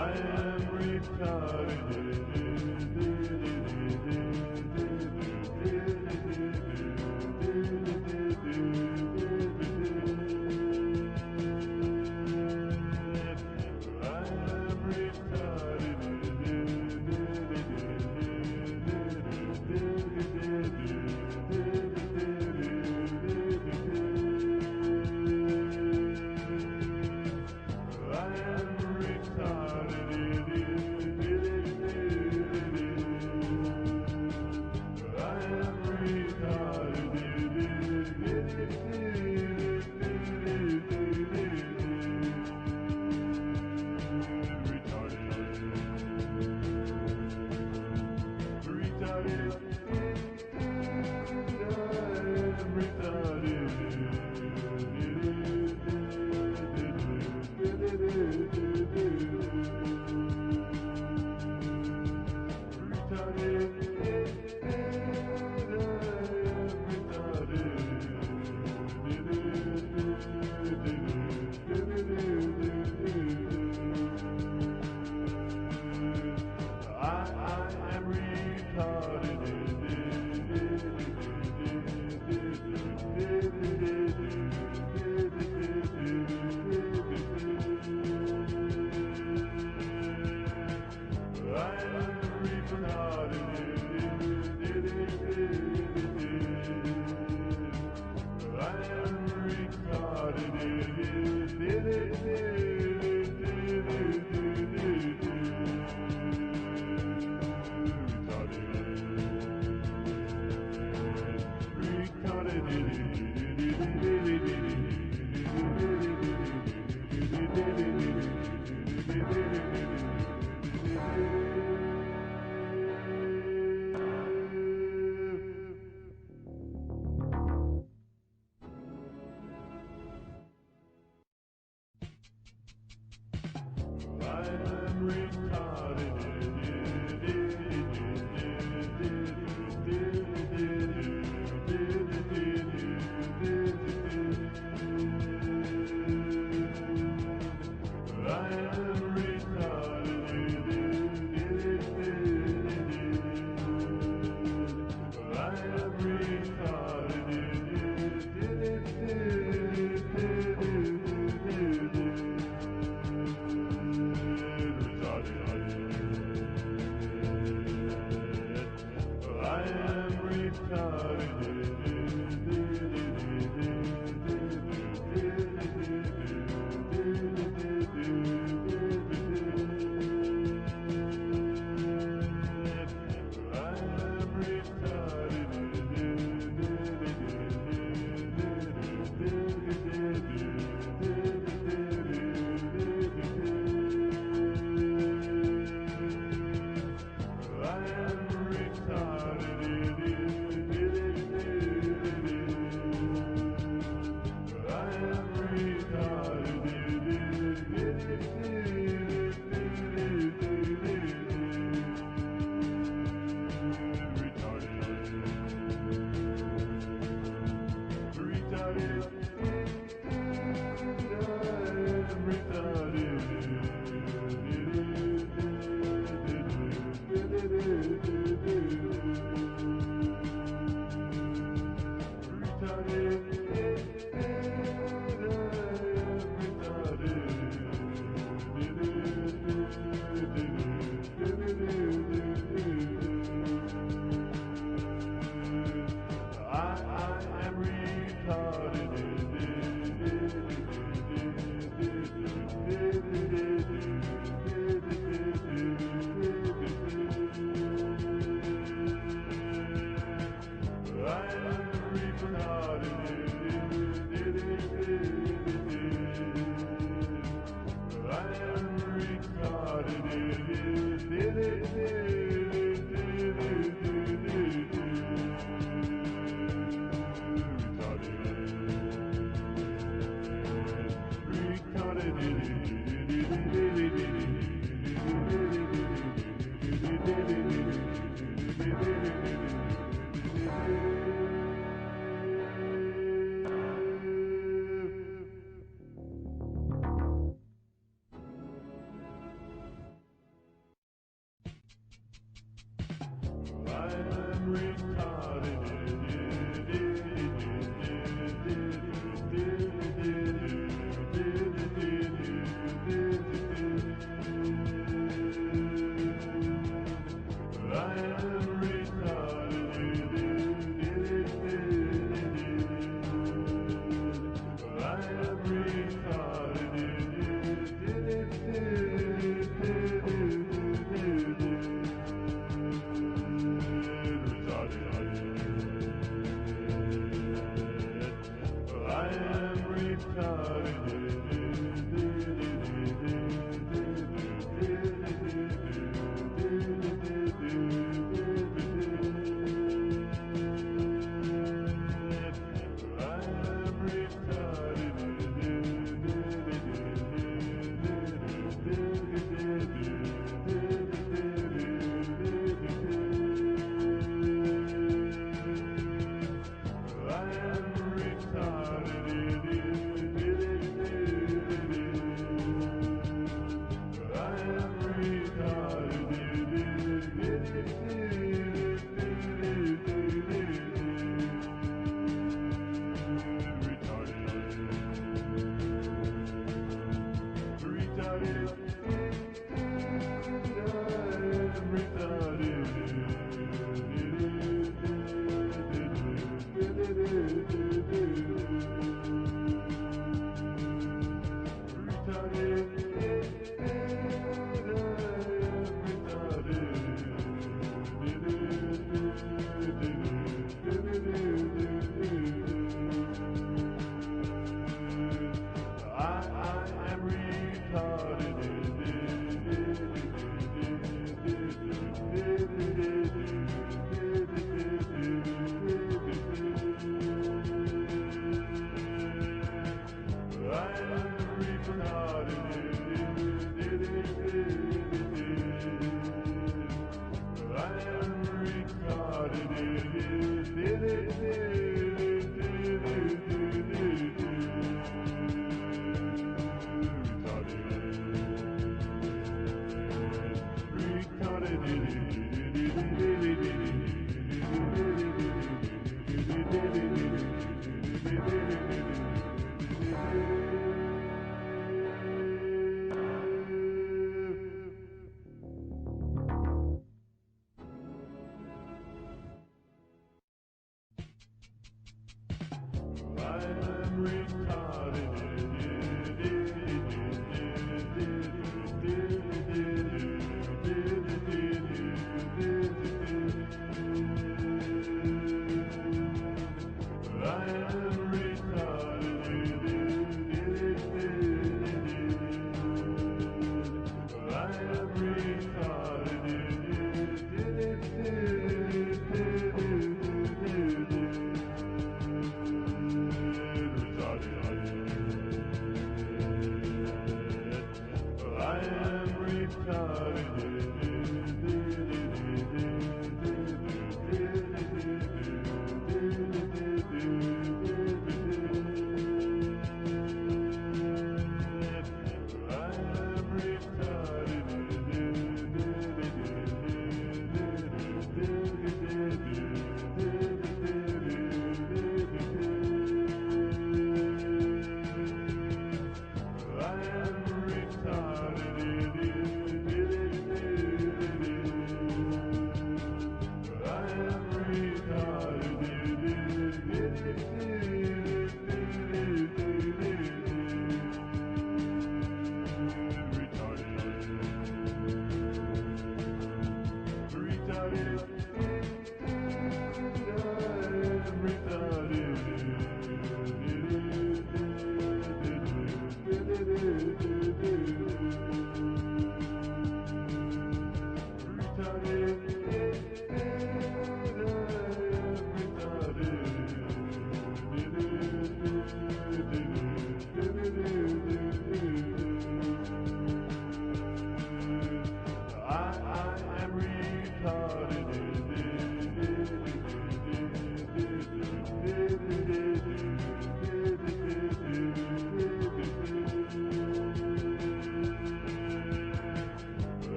I am retarded.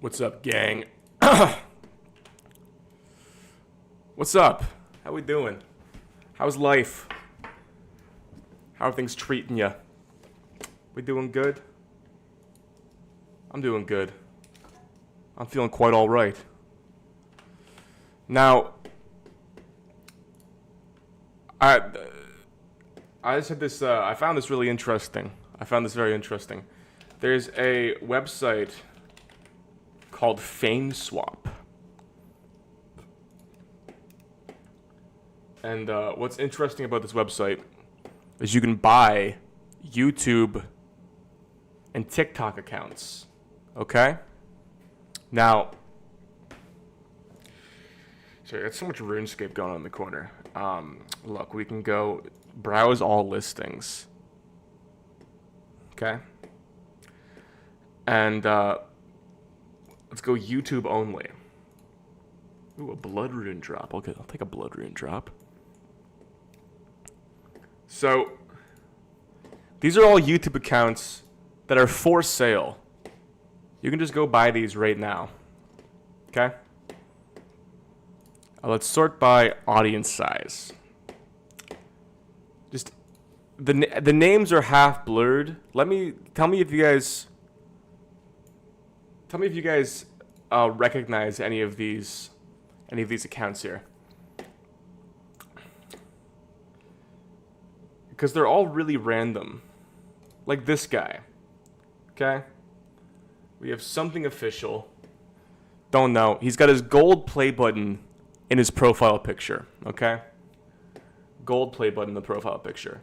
What's up, gang? What's up? How we doing? How's life? How are things treating ya? We doing good? I'm doing good. I'm feeling quite all right. Now, I just had this. I found this really interesting. I found this very interesting. There's a website called FameSwap. And what's interesting about this website is you can buy YouTube and TikTok accounts. Okay? Now, sorry, got so much RuneScape going on in the corner. Look, we can go browse all listings. Okay? And let's go YouTube only. Ooh, a blood rune drop. Okay, I'll take a blood rune drop. So, these are all YouTube accounts that are for sale. You can just go buy these right now. Okay? Let's sort by audience size. Just the names are half blurred. Tell me if you guys recognize any of these accounts here. Because they're all really random. Like this guy. Okay? We have something official. Don't know. He's got his gold play button in his profile picture. Okay? Gold play button in the profile picture.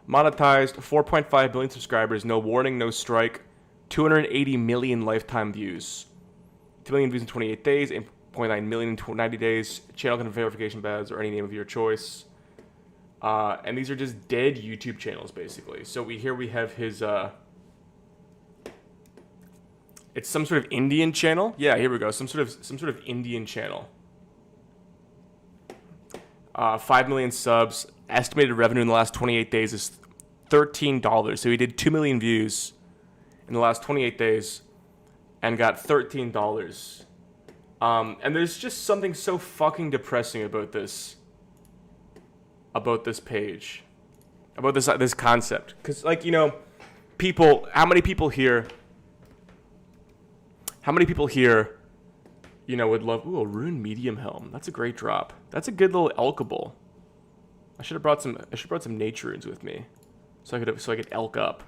Monetized, 4.5 billion subscribers, no warning, no strike, 280 million lifetime views. 2 million views in 28 days, 8.9 million in 90 days, channel verification badge or any name of your choice. And these are just dead YouTube channels, basically. So we have his, it's some sort of Indian channel. Yeah, here we go. Some sort of Indian channel. 5 million subs. Estimated revenue in the last 28 days is $13. So he did 2 million views in the last 28 days and got $13. And there's just something so fucking depressing about this page, about this concept. Because, like, you know, how many people here, you know, would love, ooh, a rune medium helm. That's a great drop. That's a good little elkable. I should have brought some nature runes with me, so I could elk up.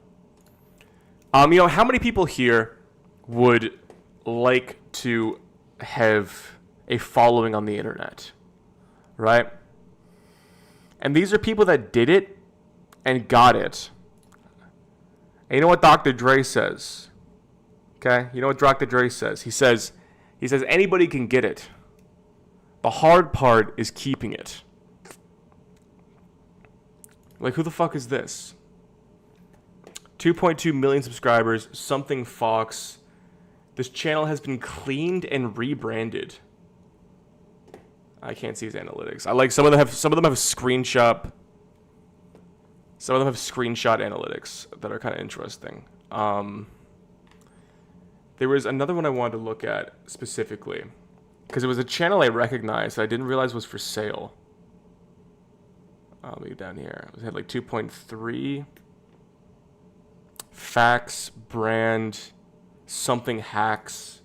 You know, how many people here would like to have a following on the internet, right? And these are people that did it and got it. And you know what Dr. Dre says? Okay? You know what Dr. Dre says? He says anybody can get it. The hard part is keeping it. Like, who the fuck is this? 2.2 million subscribers, something Fox. This channel has been cleaned and rebranded. I can't see his analytics. I like some of them have screenshot. Some of them have screenshot analytics that are kind of interesting. There was another one I wanted to look at specifically because it was a channel I recognized that I didn't realize was for sale. I'll leave down here. It had like 2.3. Facts, brand, something hacks.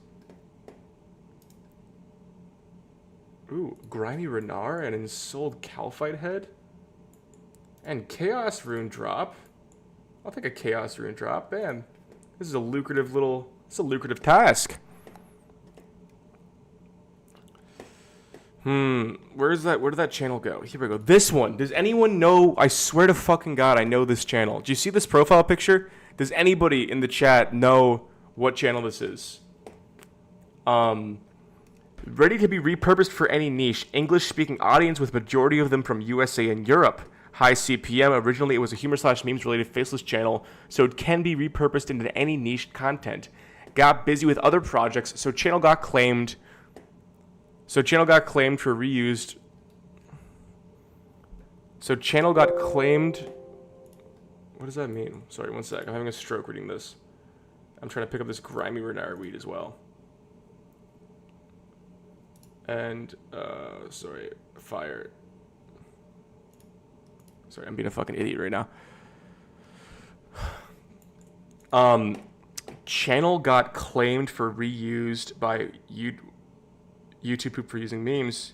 Ooh, Grimy Renar and Ensouled Calphite Head. And Chaos Rune Drop. I'll take a Chaos Rune Drop. Man, this is a lucrative task. Where did that channel go? Here we go. This one. Does anyone know? I swear to fucking God, I know this channel. Do you see this profile picture? Does anybody in the chat know what channel this is? Ready to be repurposed for any niche. English-speaking audience with majority of them from USA and Europe. High CPM. Originally, it was a humor/memes related faceless channel, so it can be repurposed into any niche content. Got busy with other projects, so channel got claimed for reused. So channel got claimed. What does that mean? Sorry, one sec. I'm having a stroke reading this. I'm trying to pick up this Grimy Renard weed as well. And, sorry, fire. Sorry, I'm being a fucking idiot right now. Channel got claimed for reused by YouTube poop for using memes.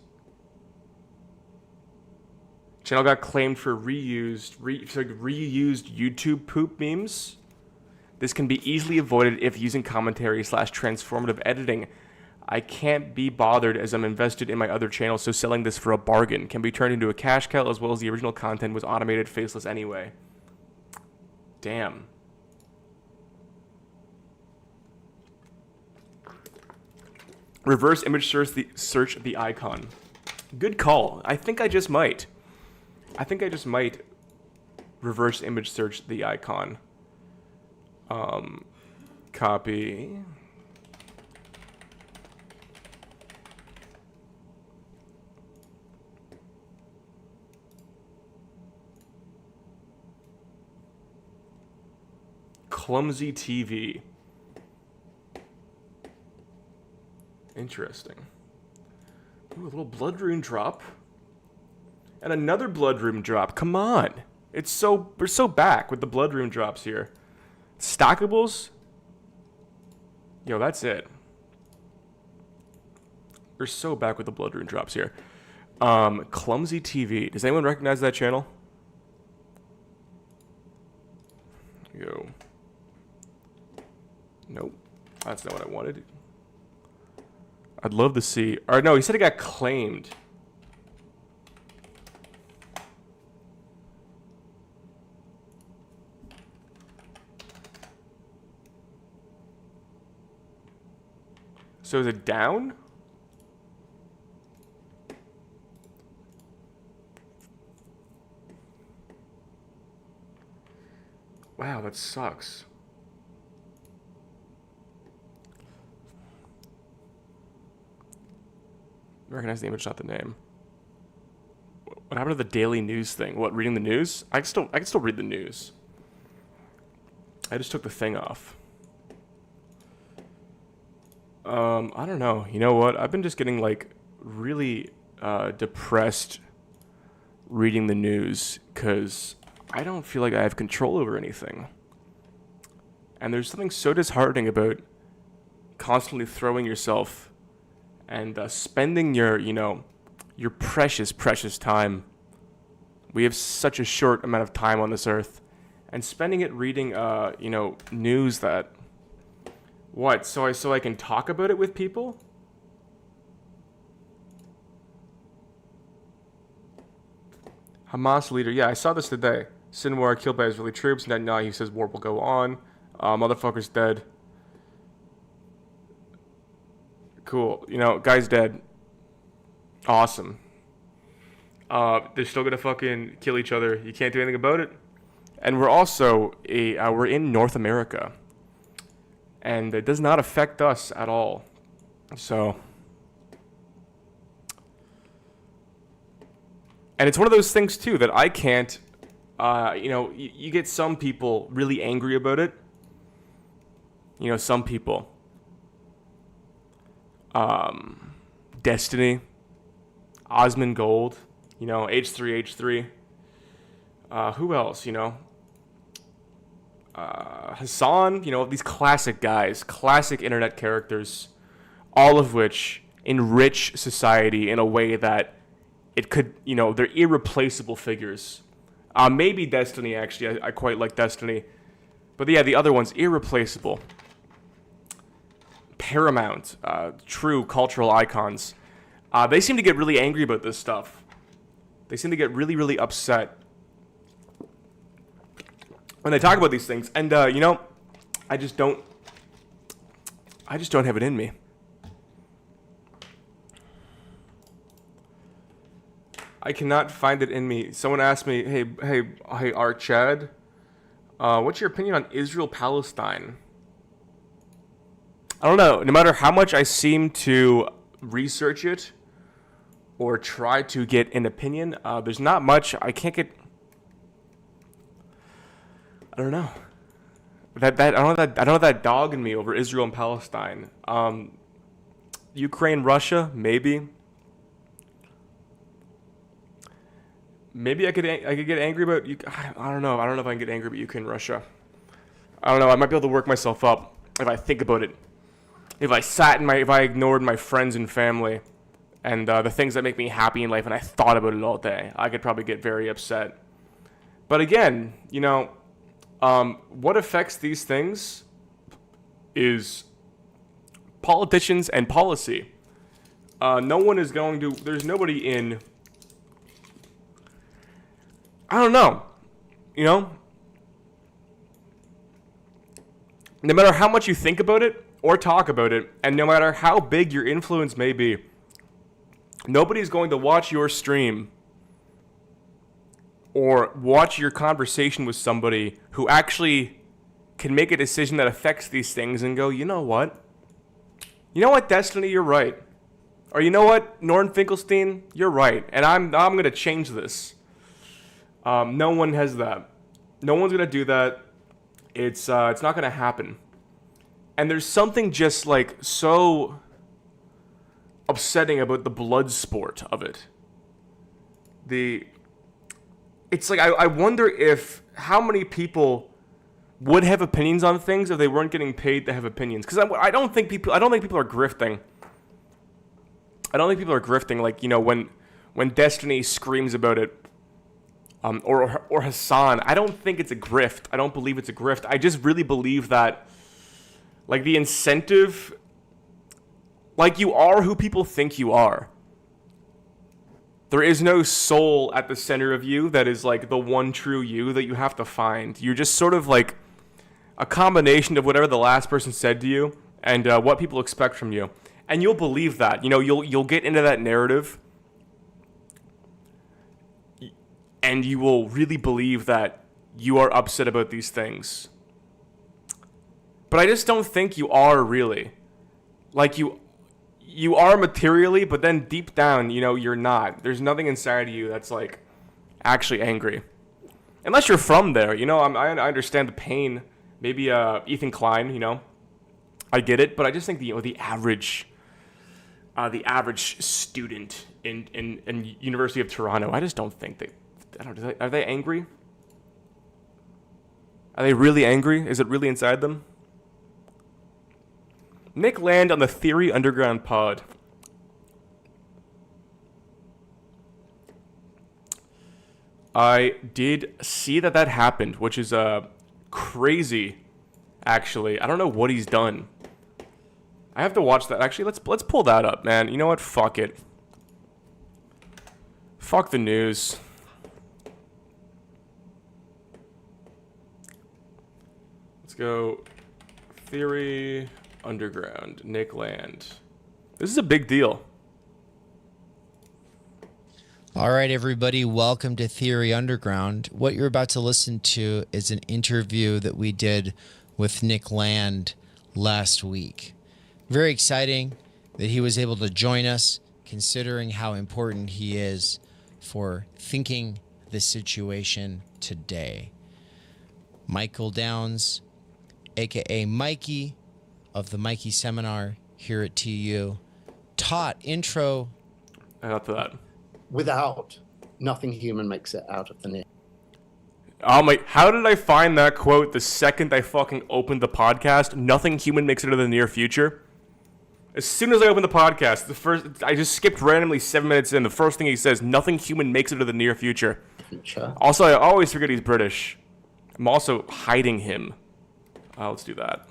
Channel got claimed for reused YouTube poop memes. This can be easily avoided if using commentary / transformative editing. I can't be bothered as I'm invested in my other channels, so selling this for a bargain can be turned into a cash cow, as well as the original content was automated faceless anyway. Damn. Reverse image search the icon. Good call. I think I just might reverse image search the icon. Copy. Clumsy TV. Interesting. Ooh, a little blood rune drop. And another blood rune drop. Come on. We're so back with the blood rune drops here. Stackables? Yo, that's it. We're so back with the blood rune drops here. Clumsy TV. Does anyone recognize that channel? Yo. Nope. That's not what I wanted. I'd love to see. Or no, he said it got claimed. So is it down? Wow, that sucks. Recognize the image, not the name. What happened to the daily news thing? What, reading the news? I can still read the news. I just took the thing off. I don't know. You know what? I've been just getting like really depressed reading the news because I don't feel like I have control over anything. And there's something so disheartening about constantly throwing yourself and spending your precious, precious time. We have such a short amount of time on this earth, and spending it reading, news that. What? So I can talk about it with people? Hamas leader. Yeah, I saw this today. Sinwar killed by Israeli troops. Now he says war will go on. Motherfucker's dead. Cool. Guy's dead. Awesome. They're still gonna fucking kill each other. You can't do anything about it. And we're also we're in North America. And it does not affect us at all. So. And it's one of those things, too, that I can't, you get some people really angry about it. Some people. Destiny. Osmongold. H3H3. Who else, Hassan, these classic guys, classic internet characters, all of which enrich society in a way that it could, they're irreplaceable figures. Maybe Destiny, actually. I quite like Destiny. But yeah, the other one's irreplaceable. Paramount, true cultural icons. They seem to get really angry about this stuff. They seem to get really, really upset when they talk about these things. And, I just don't have it in me. I cannot find it in me. Someone asked me, hey, Art Chad, what's your opinion on Israel-Palestine? I don't know. No matter how much I seem to research it or try to get an opinion, there's not much. I can't get. I don't know. I don't know that dog in me over Israel and Palestine. Ukraine, Russia, maybe. Maybe I could get angry about you. I don't know. I don't know if I can get angry about Ukraine, Russia. I don't know. I might be able to work myself up if I think about it. If I ignored my friends and family, and the things that make me happy in life, and I thought about it all day, I could probably get very upset. But again, what affects these things is politicians and policy. No one is going to. There's nobody in. I don't know. No matter how much you think about it or talk about it, and no matter how big your influence may be, nobody's going to watch your stream or watch your conversation with somebody who actually can make a decision that affects these things and go, you know what? You know what, Destiny, you're right. Or you know what, Norn Finkelstein, you're right. And I'm going to change this. No one has that. No one's going to do that. It's not going to happen. And there's something just like so upsetting about the blood sport of it. It's like I wonder if how many people would have opinions on things if they weren't getting paid to have opinions. Because I don't think people are grifting. I don't think people are grifting. Like, when Destiny screams about it, or Hassan, I don't think it's a grift. I don't believe it's a grift. I just really believe that, like, the incentive, like, you are who people think you are. There is no soul at the center of you that is, like, the one true you that you have to find. You're just sort of, like, a combination of whatever the last person said to you and what people expect from you. And you'll believe that. You'll get into that narrative, and you will really believe that you are upset about these things. But I just don't think you are really. Like, you are materially, but then deep down, you're not. There's nothing inside of you that's, like, actually angry. Unless you're from there, I understand the pain. Maybe Ethan Klein, I get it, but I just think the average student in University of Toronto, I just don't think are they angry? Are they really angry? Is it really inside them? Nick Land on the Theory Underground pod. I did see that happened, which is crazy, actually. I don't know what he's done. I have to watch that. Actually, let's pull that up, man. You know what? Fuck it. Fuck the news. Let's go Theory Underground, Nick Land. This is a big deal. All right, everybody, welcome to Theory Underground. What you're about to listen to is an interview that we did with Nick Land last week. Very exciting that he was able to join us, considering how important he is for thinking the situation today. Michael Downs, aka Mikey, of the Mikey Seminar here at TU, taught intro. I got to that. Without nothing human makes it out of the near. How did I find that quote the second I fucking opened the podcast? Nothing human makes it to the near future. As soon as I opened the podcast, I just skipped randomly 7 minutes in. The first thing he says, nothing human makes it to the near future. Also, I always forget he's British. I'm also hiding him. Let's do that.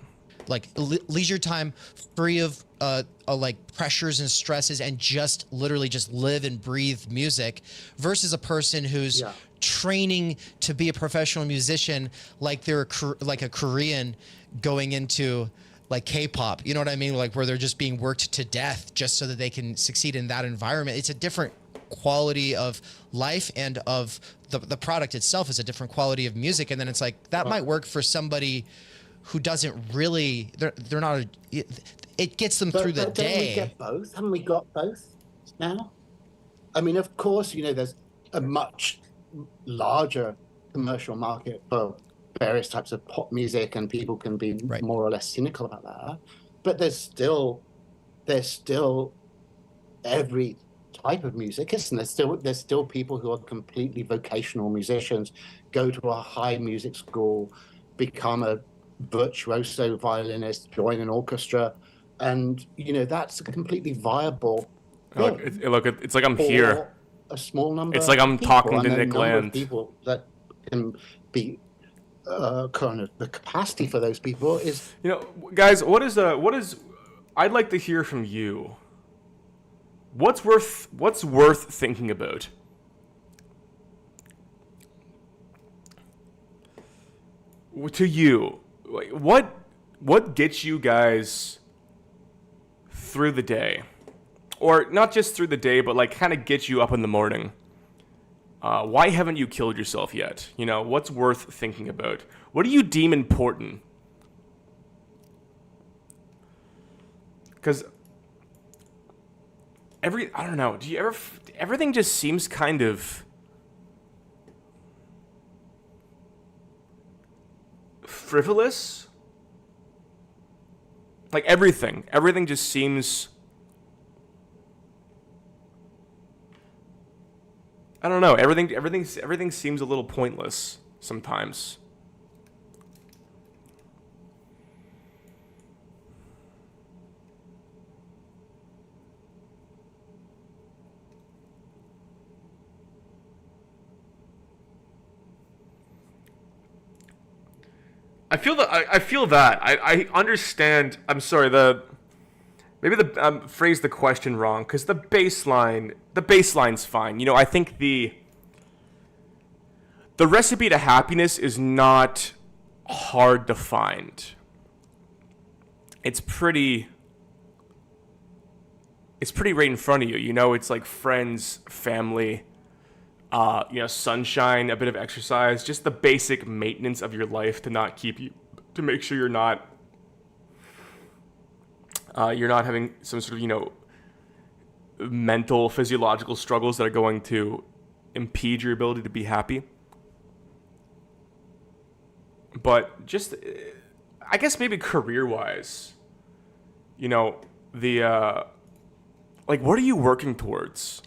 Like leisure time, free of like pressures and stresses, and just literally just live and breathe music, versus a person who's training to be a professional musician, like they're like a Korean going into like K-pop. You know what I mean? Like where they're just being worked to death just so that they can succeed in that environment. It's a different quality of life, and of the product itself is a different quality of music. And then it's like that might work for somebody who doesn't really, they're not, it gets them through the day. We get both? Haven't we got both now? I mean, of course, there's a much larger commercial market for various types of pop music, and people can be more or less cynical about that. But there's still every type of music, isn't there? There's still people who are completely vocational musicians, go to a high music school, become a virtuoso violinist, join an orchestra, and that's a completely viable thing. It's like I'm here. A small number. It's like I'm talking to Nick Land. People that can be kind of the capacity for those people is. Guys, what is? I'd like to hear from you. What's worth thinking about? To you, what gets you guys through the day? Or not just through the day, but like kind of gets you up in the morning. Why haven't you killed yourself yet? What's worth thinking about? What do you deem important? Because I don't know. Do you ever? Everything just seems kind of frivolous. Like everything just seems. I don't know. Everything seems a little pointless sometimes. I feel that. I understand. I'm sorry. Phrased the question wrong, because the baseline's fine. I think the recipe to happiness is not hard to find. It's pretty right in front of you. It's like friends, family, sunshine, a bit of exercise, just the basic maintenance of your life to make sure you're not having some sort of, mental, physiological struggles that are going to impede your ability to be happy. But just, I guess maybe career-wise, what are you working towards?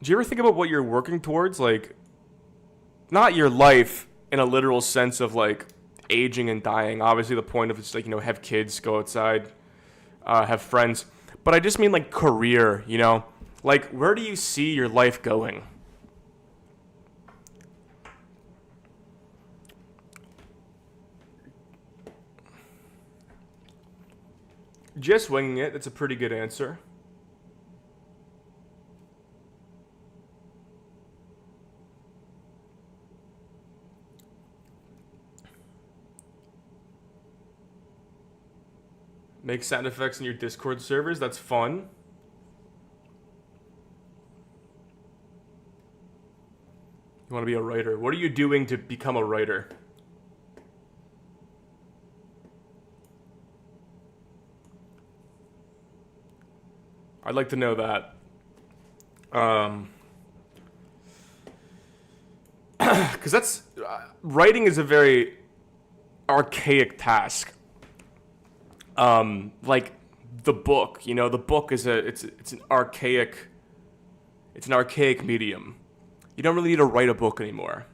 Do you ever think about what you're working towards? Like, not your life in a literal sense of like aging and dying. Obviously, the point of it's like, have kids, go outside, have friends. But I just mean like career, Like, where do you see your life going? Just winging it. That's a pretty good answer. Make sound effects in your Discord servers. That's fun. You want to be a writer. What are you doing to become a writer? I'd like to know that. Because that's writing is a very archaic task. Like the book, the book is it's an archaic medium. You don't really need to write a book anymore.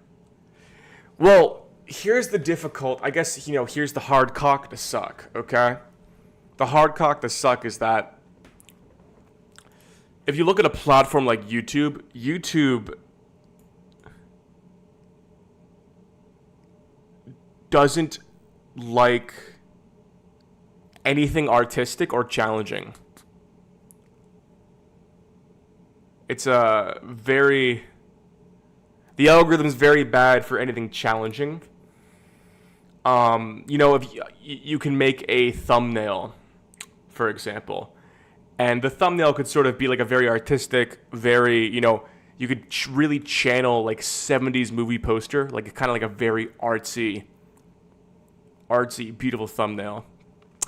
Well, here's the difficult, I guess, here's the hard cock to suck, okay? The hard cock to suck is that if you look at a platform like YouTube doesn't like anything artistic or challenging. It's the algorithm's very bad for anything challenging. If you can make a thumbnail, for example, and the thumbnail could sort of be like a very artistic, very, you could really channel like 70s movie poster, like kind of like a very artsy, beautiful thumbnail.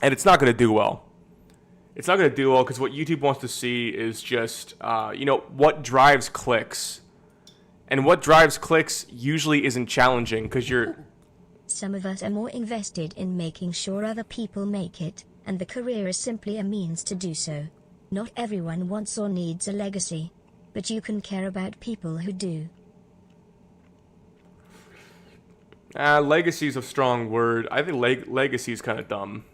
And it's not going to do well. It's not going to do well because what YouTube wants to see is just, what drives clicks. And what drives clicks usually isn't challenging because Some of us are more invested in making sure other people make it, and the career is simply a means to do so. Not everyone wants or needs a legacy, but you can care about people who do. Legacy is a strong word. I think legacy is kind of dumb.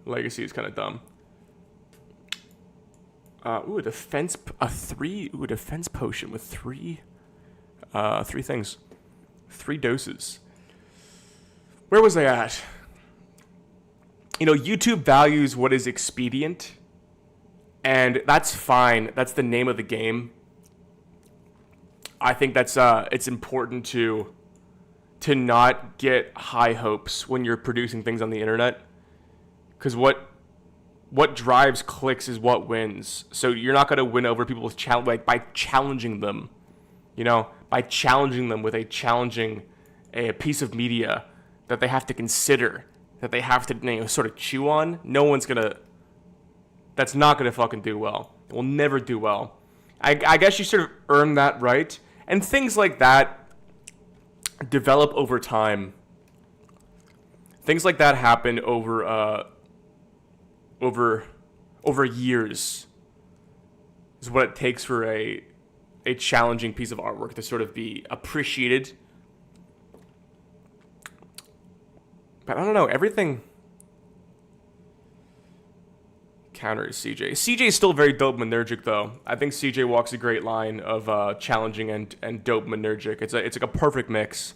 Legacy is kind of dumb. A defense potion with three things, 3 doses. Where was I at? YouTube values what is expedient, and that's fine. That's the name of the game. I think that's it's important to not get high hopes when you're producing things on the internet, because what drives clicks is what wins. So you're not going to win over people with by challenging them, by challenging them with a piece of media that they have to consider, that they have to sort of chew on. That's not going to fucking do well. It will never do well. I guess you sort of earn that right. And things like that develop over time. Things like that happen over years. Is what it takes for a challenging piece of artwork to sort of be appreciated. But I don't know, everything counters CJ. CJ is still very dopaminergic, though. I think CJ walks a great line of challenging and dopaminergic. It's like a perfect mix.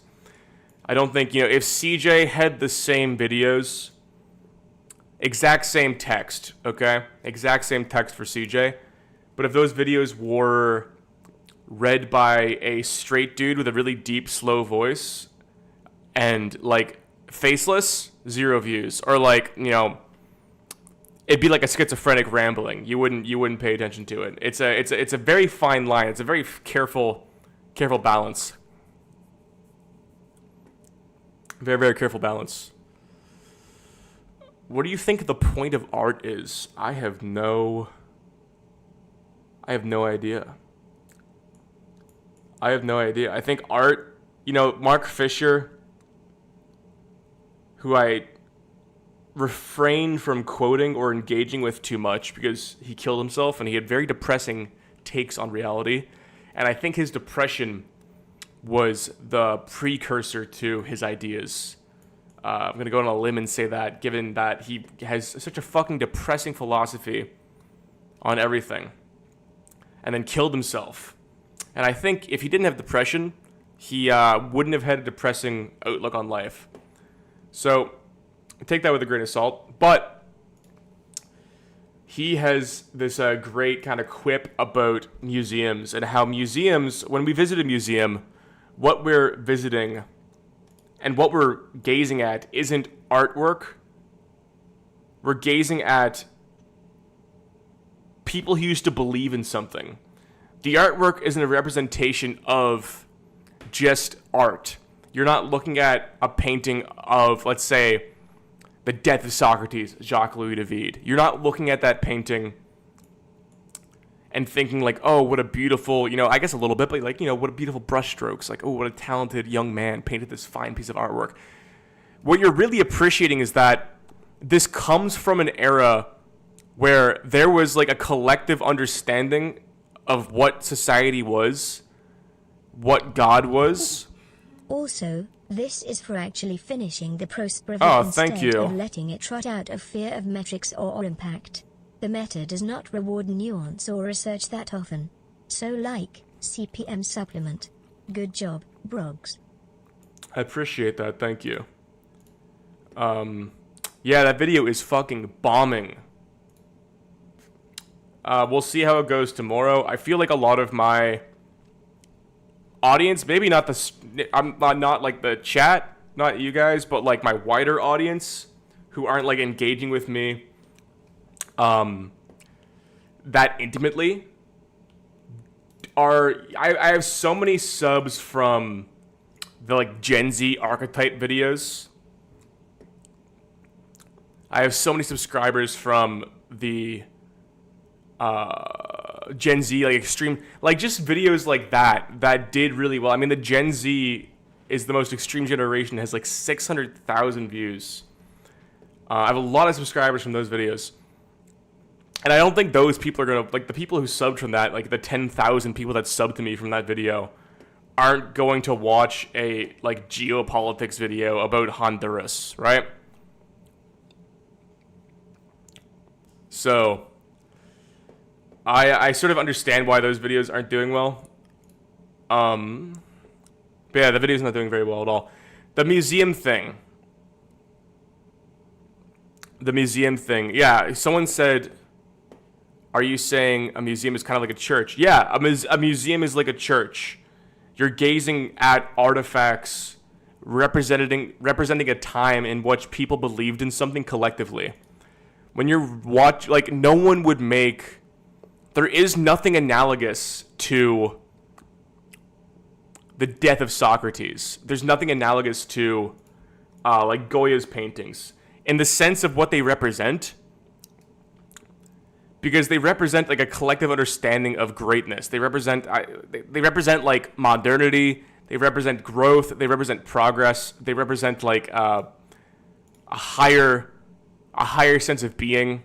I don't think, if CJ had the same videos, exact same text, okay? Exact same text for CJ. But if those videos were read by a straight dude with a really deep, slow voice and, faceless, 0 views. Or, it'd be like a schizophrenic rambling. You wouldn't pay attention to it. It's a very fine line. It's a very careful balance. Very, very careful balance. What do you think the point of art is? I have no idea. I think art, Mark Fisher, who I refrained from quoting or engaging with too much because he killed himself and he had very depressing takes on reality. And I think his depression was the precursor to his ideas. I'm going to go on a limb and say that, given that he has such a fucking depressing philosophy on everything and then killed himself. And I think if he didn't have depression, he wouldn't have had a depressing outlook on life. So take that with a grain of salt. But he has this great kind of quip about museums and how museums, when we visit a museum, what we're visiting and what we're gazing at isn't artwork. We're gazing at people who used to believe in something. The artwork isn't a representation of just art. You're not looking at a painting of, let's say, the death of Socrates, Jacques-Louis David. You're not looking at that painting and thinking oh, what a beautiful, I guess a little bit, but what a beautiful brushstrokes. Oh, what a talented young man painted this fine piece of artwork. What you're really appreciating is that this comes from an era where there was a collective understanding of what society was, what God was. Also, this is for actually finishing the prosperity thank you. of letting it trot out of fear of metrics or impact. The meta does not reward nuance or research that often. So CPM supplement. Good job, Brogs. I appreciate that, thank you. Yeah, that video is fucking bombing. We'll see how it goes tomorrow. I feel like a lot of my audience, maybe not not the chat, not you guys, but my wider audience who aren't engaging with me that intimately I have so many subs from the Gen Z archetype videos. I have so many subscribers from the Gen Z extreme just videos that did really well. I mean, the Gen Z is the most extreme generation, has like 600,000 views. I have a lot of subscribers from those videos. And I don't think those people are going to, like the people who subbed from that, like the 10,000 people that subbed to me from that video, aren't going to watch a like geopolitics video about Honduras, right? So I sort of understand why those videos aren't doing well. But yeah, the video's not doing very well at all. The museum thing. Yeah, someone said, are you saying a museum is kind of like a church? Yeah, a museum is like a church. You're gazing at artifacts representing a time in which people believed in something collectively. When you're like no one would make, there is nothing analogous to the death of Socrates. There's nothing analogous to like Goya's paintings in the sense of what they represent, because they represent like a collective understanding of greatness. They represent like modernity. They represent growth. They represent progress. They represent like a higher sense of being,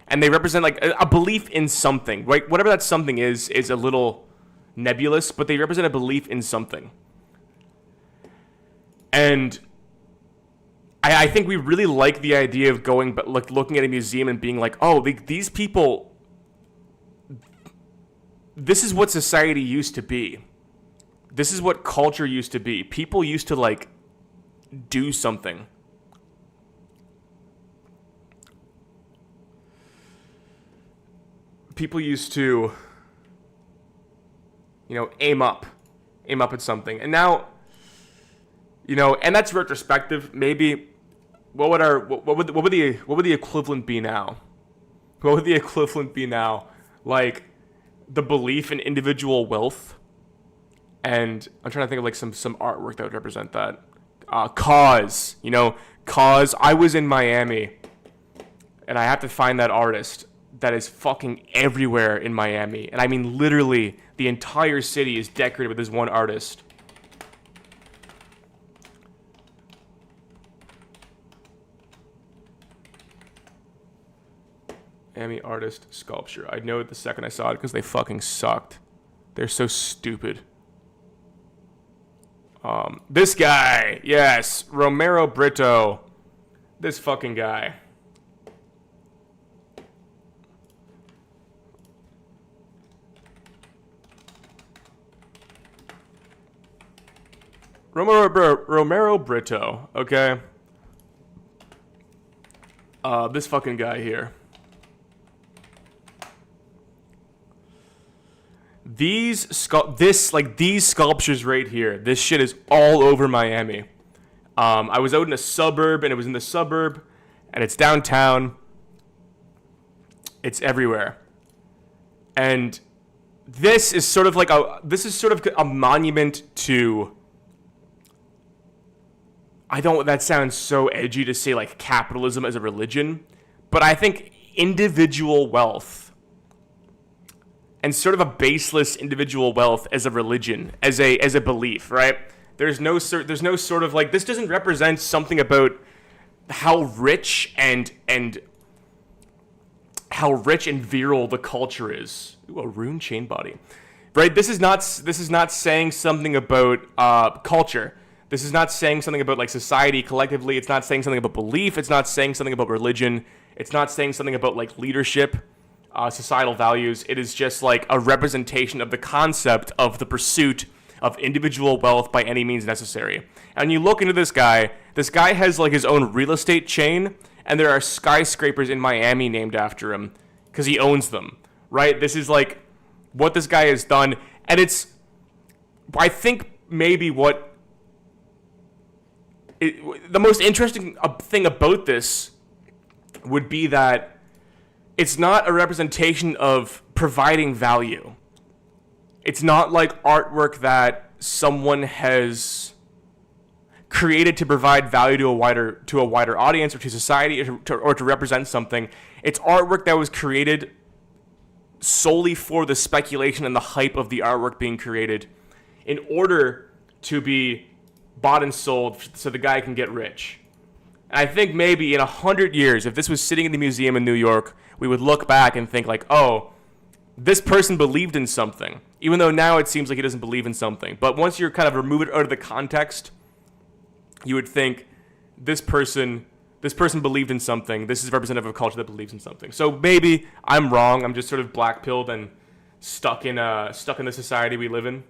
and they represent like a belief in something, right? Whatever that something is a little nebulous, but they represent a belief in something. And I think we really like the idea of going, but like looking at a museum and being like, oh, these people, this is what society used to be. This is what culture used to be. People used to like do something. People used to, aim up at something. And now, and that's retrospective. Maybe what would the equivalent be now? What would the equivalent be now? Like the belief in individual wealth. And I'm trying to think of like some artwork that would represent that. Cause. I was in Miami, and I have to find that artist that is fucking everywhere in Miami. And I mean literally the entire city is decorated with this one artist. Miami artist sculpture. I know it the second I saw it because they fucking sucked. They're so stupid. This guy, yes, Romero Brito. This fucking guy. Romero Brito, okay? This fucking guy here. These sculptures right here, this shit is all over Miami. I was out in a suburb, and it was in the suburb, and it's downtown. It's everywhere. And this is sort of a monument to, that sounds so edgy to say like capitalism as a religion, but I think individual wealth and sort of a baseless individual wealth as a religion, as a belief, right? There's no sort of like, this doesn't represent something about how rich and virile the culture is. Ooh, a rune chain body, right? This is not saying something about culture. This is not saying something about like society collectively. It's not saying something about belief. It's not saying something about religion. It's not saying something about like leadership, societal values. It is just like a representation of the concept of the pursuit of individual wealth by any means necessary. And you look into this guy has like his own real estate chain, and there are skyscrapers in Miami named after him because he owns them, right? This is like what this guy has done. And it's, I think maybe the most interesting thing about this would be that it's not a representation of providing value. It's not like artwork that someone has created to provide value to a wider audience or to society or to represent something. It's artwork that was created solely for the speculation and the hype of the artwork being created in order to be bought and sold so the guy can get rich. And I think maybe in 100 years, if this was sitting in the museum in New York, we would look back and think like, oh, this person believed in something, even though now it seems like he doesn't believe in something. But once you're kind of remove it out of the context, you would think this person believed in something. This is representative of a culture that believes in something. So maybe I'm wrong. I'm just sort of black-pilled and stuck in the society we live in.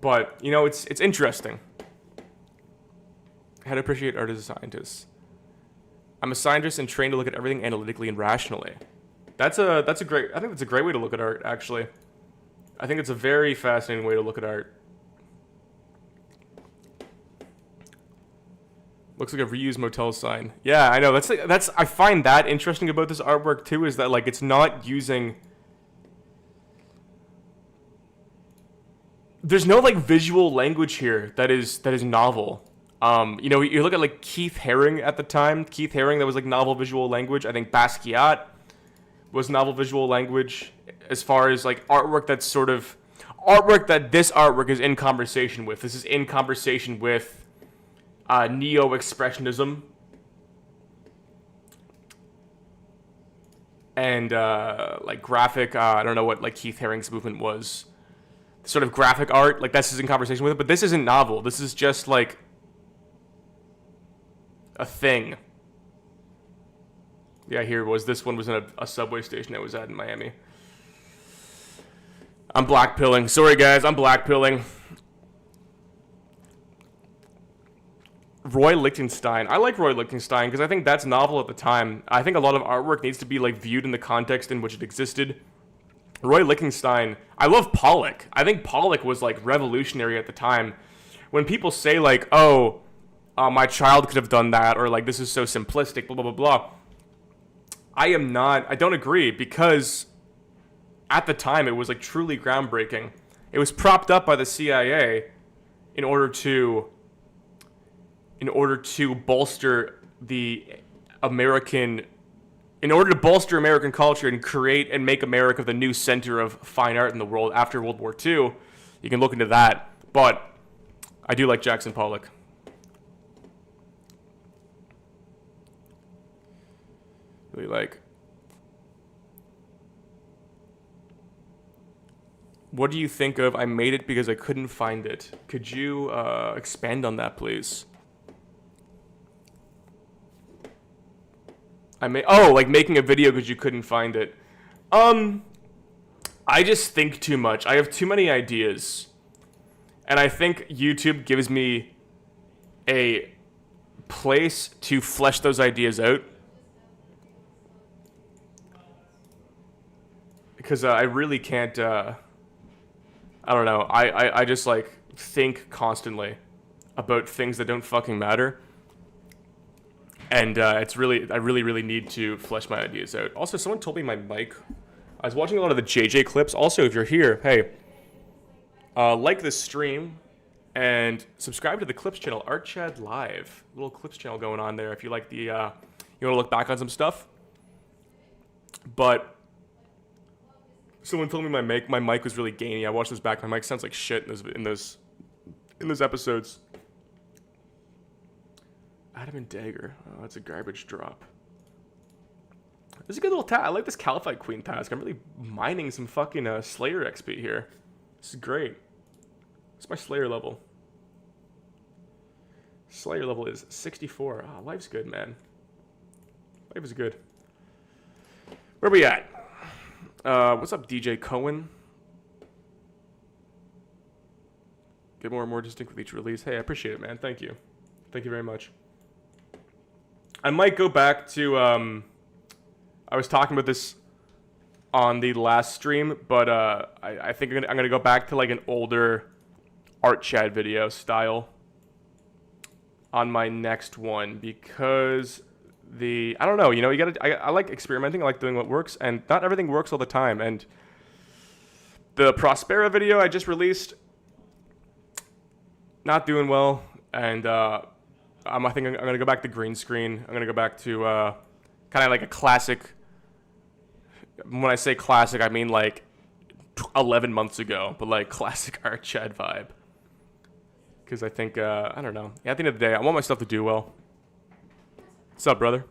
But, you know, it's interesting. How to appreciate art as a scientist. I'm a scientist and trained to look at everything analytically and rationally. I think that's a great way to look at art, actually. I think it's a very fascinating way to look at art. Looks like a reused motel sign. Yeah, I know. I find that interesting about this artwork too, is that like it's not using. There's no like visual language here that is novel. You know, you look at like Keith Haring at the time. Keith Haring, that was like novel visual language. I think Basquiat was novel visual language. As far as like artwork that's sort of artwork that this artwork is in conversation with. This is in conversation with neo-expressionism and like graphic. I don't know what like Keith Haring's movement was. Sort of graphic art, like this is in conversation with it, but this isn't novel. This is just like a thing. Yeah, here it was. This one was in a subway station I was at in Miami. I'm blackpilling. Sorry, guys. I'm blackpilling. Roy Lichtenstein. I like Roy Lichtenstein because I think that's novel at the time. I think a lot of artwork needs to be like viewed in the context in which it existed. Roy Lichtenstein. I love Pollock. I think Pollock was like revolutionary at the time. When people say like, oh, my child could have done that, or like this is so simplistic, blah, blah, blah, blah. I don't agree, because at the time it was like truly groundbreaking. It was propped up by the CIA in order to bolster American culture and create and make America the new center of fine art in the world after World War II. You can look into that. But I do like Jackson Pollock. Really like. What do you think of I made it because I couldn't find it? Could you expand on that, please? Like making a video because you couldn't find it. I just think too much. I have too many ideas. And I think YouTube gives me a place to flesh those ideas out. Because I really can't, I don't know. I just like think constantly about things that don't fucking matter. And I really need to flesh my ideas out. Also, someone told me my mic. I was watching a lot of the JJ clips. Also, if you're here, hey, like this stream and subscribe to the Clips channel, ArtChad Live. Little Clips channel going on there if you like the, you want to look back on some stuff. But someone told me my mic was really gainy. I watched this back. My mic sounds like shit in those episodes. Adam and Dagger. Oh, that's a garbage drop. This is a good little task. I like this Caliphite Queen task. I'm really mining some fucking Slayer XP here. This is great. What's my Slayer level? Slayer level is 64. Oh, life's good, man. Life is good. Where we at? What's up, DJ Cohen? Get more and more distinct with each release. Hey, I appreciate it, man. Thank you. Thank you very much. I might go back to, I was talking about this on the last stream, but I think I'm gonna go back to like an older ArtChad video style on my next one, because I don't know, you know, I like experimenting, I like doing what works, and not everything works all the time. And the Prospera video I just released, not doing well, and I think I'm gonna go back to green screen. I'm gonna go back to kind of like a classic. When I say classic, I mean like 11 months ago, but like classic ArtChad vibe. Because I think, I don't know. At the end of the day, I want my stuff to do well. What's up, brother?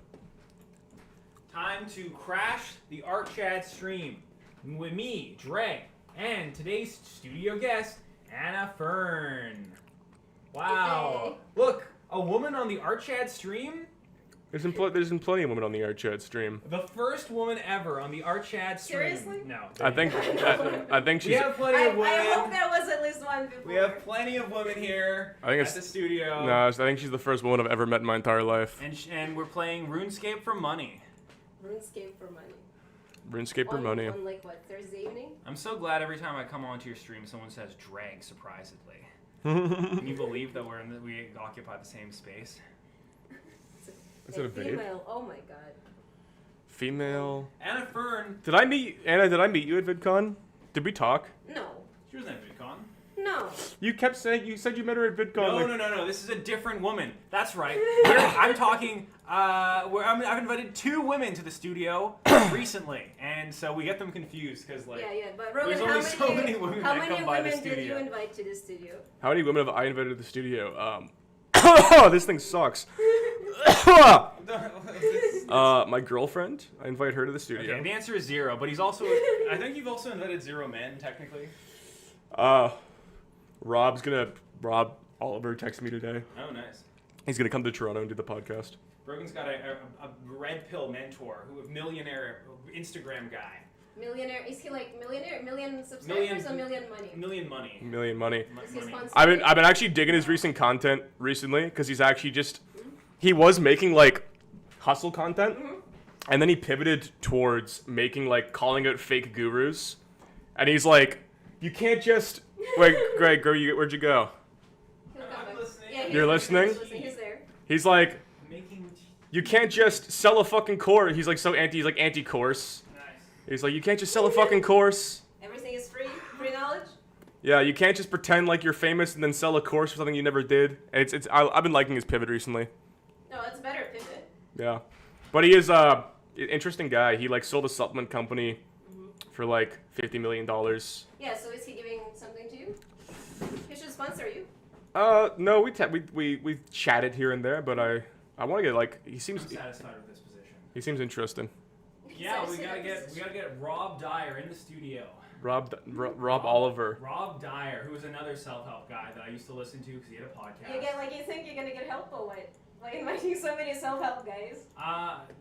Time to crash the ArtChat stream with me, Dre, and today's studio guest, Anna Fern. Wow. Look, a woman on the ArtChat stream? There's been plenty of women on the ArtChat stream. The first woman ever on the ArtChat stream. Seriously? No. I think We she's. have plenty of women. I hope there was at least one before. We have plenty of women here I think at it's the studio. No, I think she's the first woman I've ever met in my entire life. And we're playing RuneScape for money. RuneScape for money. RuneScape for money. On like what, Thursday evening? I'm so glad every time I come onto your stream, someone says drag surprisedly. Can you believe that we occupy the same space? Is it a vape? Female. Oh my god. Female. Anna Fern. Did I meet you at VidCon? Did we talk? No. She was at VidCon. No. You kept saying you said you met her at VidCon. No. This is a different woman. That's right. I'm talking. I've invited 2 women to the studio recently, and so we get them confused because like. Yeah, but Rogan, There's only so many women how that many come by the women did you studio. invite to the studio? How many women have I invited to the studio? Oh, this thing sucks. My girlfriend. I invite her to the studio. Okay, the answer is 0, but he's also. I think you've also invited 0 men technically. Rob Oliver texted me today. Oh, nice. He's gonna come to Toronto and do the podcast. Rogan's got a red pill mentor, a millionaire Instagram guy. Millionaire? Is he like millionaire? Million subscribers or million money? Million money. Million money. Is he sponsored? I've been actually digging his recent content recently because he's actually he was making like hustle content, and then he pivoted towards making like calling out fake gurus, and he's like, you can't just wait, Greg, where'd you go? He'll come I'm back. listening. Yeah, You're listening? He's there. He's like, Making you can't just sell a fucking course. He's like anti-course. nice. He's like, you can't just sell a fucking course. Everything is free. Free knowledge. Yeah, you can't just pretend like you're famous and then sell a course for something you never did. I've been liking his pivot recently. No, it's better pivot. Yeah, but he is an interesting guy. He like sold a supplement company for like $50 million. Yeah. So is he giving something to you? He should sponsor you. No, we chatted here and there, but I want to get like I'm satisfied with this position. he seems interesting. Yeah, we Satisfied gotta with this get Rob Dyer in the studio. Rob Oliver. Rob Dyer, who is another self-help guy that I used to listen to because he had a podcast. You think you're gonna get help or what? Like inviting so many self-help guys.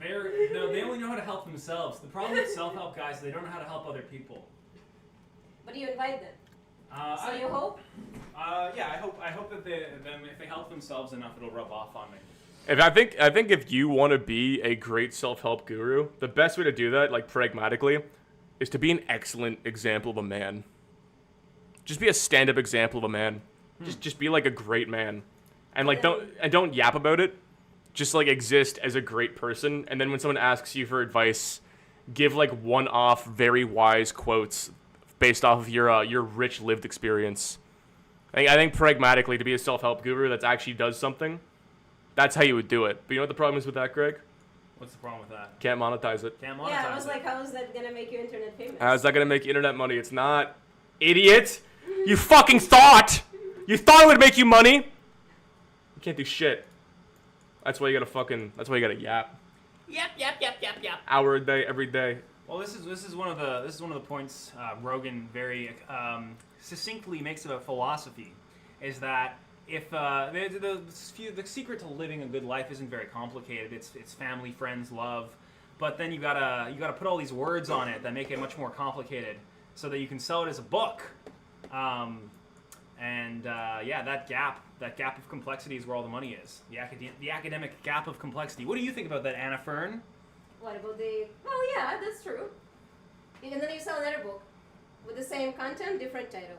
They only know how to help themselves. The problem with self-help guys is they don't know how to help other people. But you invite them. So I you hope? Yeah, I hope that if they help themselves enough, it'll rub off on me. I think if you want to be a great self-help guru, the best way to do that, like pragmatically, is to be an excellent example of a man. Just be a stand-up example of a man. Just be like a great man, and like don't yap about it. Just like exist as a great person, and then when someone asks you for advice, give like one-off, very wise quotes based off of your rich lived experience. I think pragmatically, to be a self-help guru that actually does something, that's how you would do it. But you know what the problem is with that, Greg? What's the problem with that? Can't monetize it. Can't monetize Yeah, I was it. like, how is that gonna make you internet famous? How's that gonna make you internet money? It's not. Idiot! You fucking thought! You thought it would make you money! You can't do shit. That's why you gotta yap. Yep. Hour a day, every day. Well, this is one of the points Rogan very succinctly makes of a philosophy, is that if the secret to living a good life isn't very complicated. It's family, friends, love, but then you gotta put all these words on it that make it much more complicated, so that you can sell it as a book. That gap of complexity is where all the money is. The academic gap of complexity. What do you think about that, Anna Fern? What about the? Oh yeah, that's true. And then you sell another book with the same content, different title.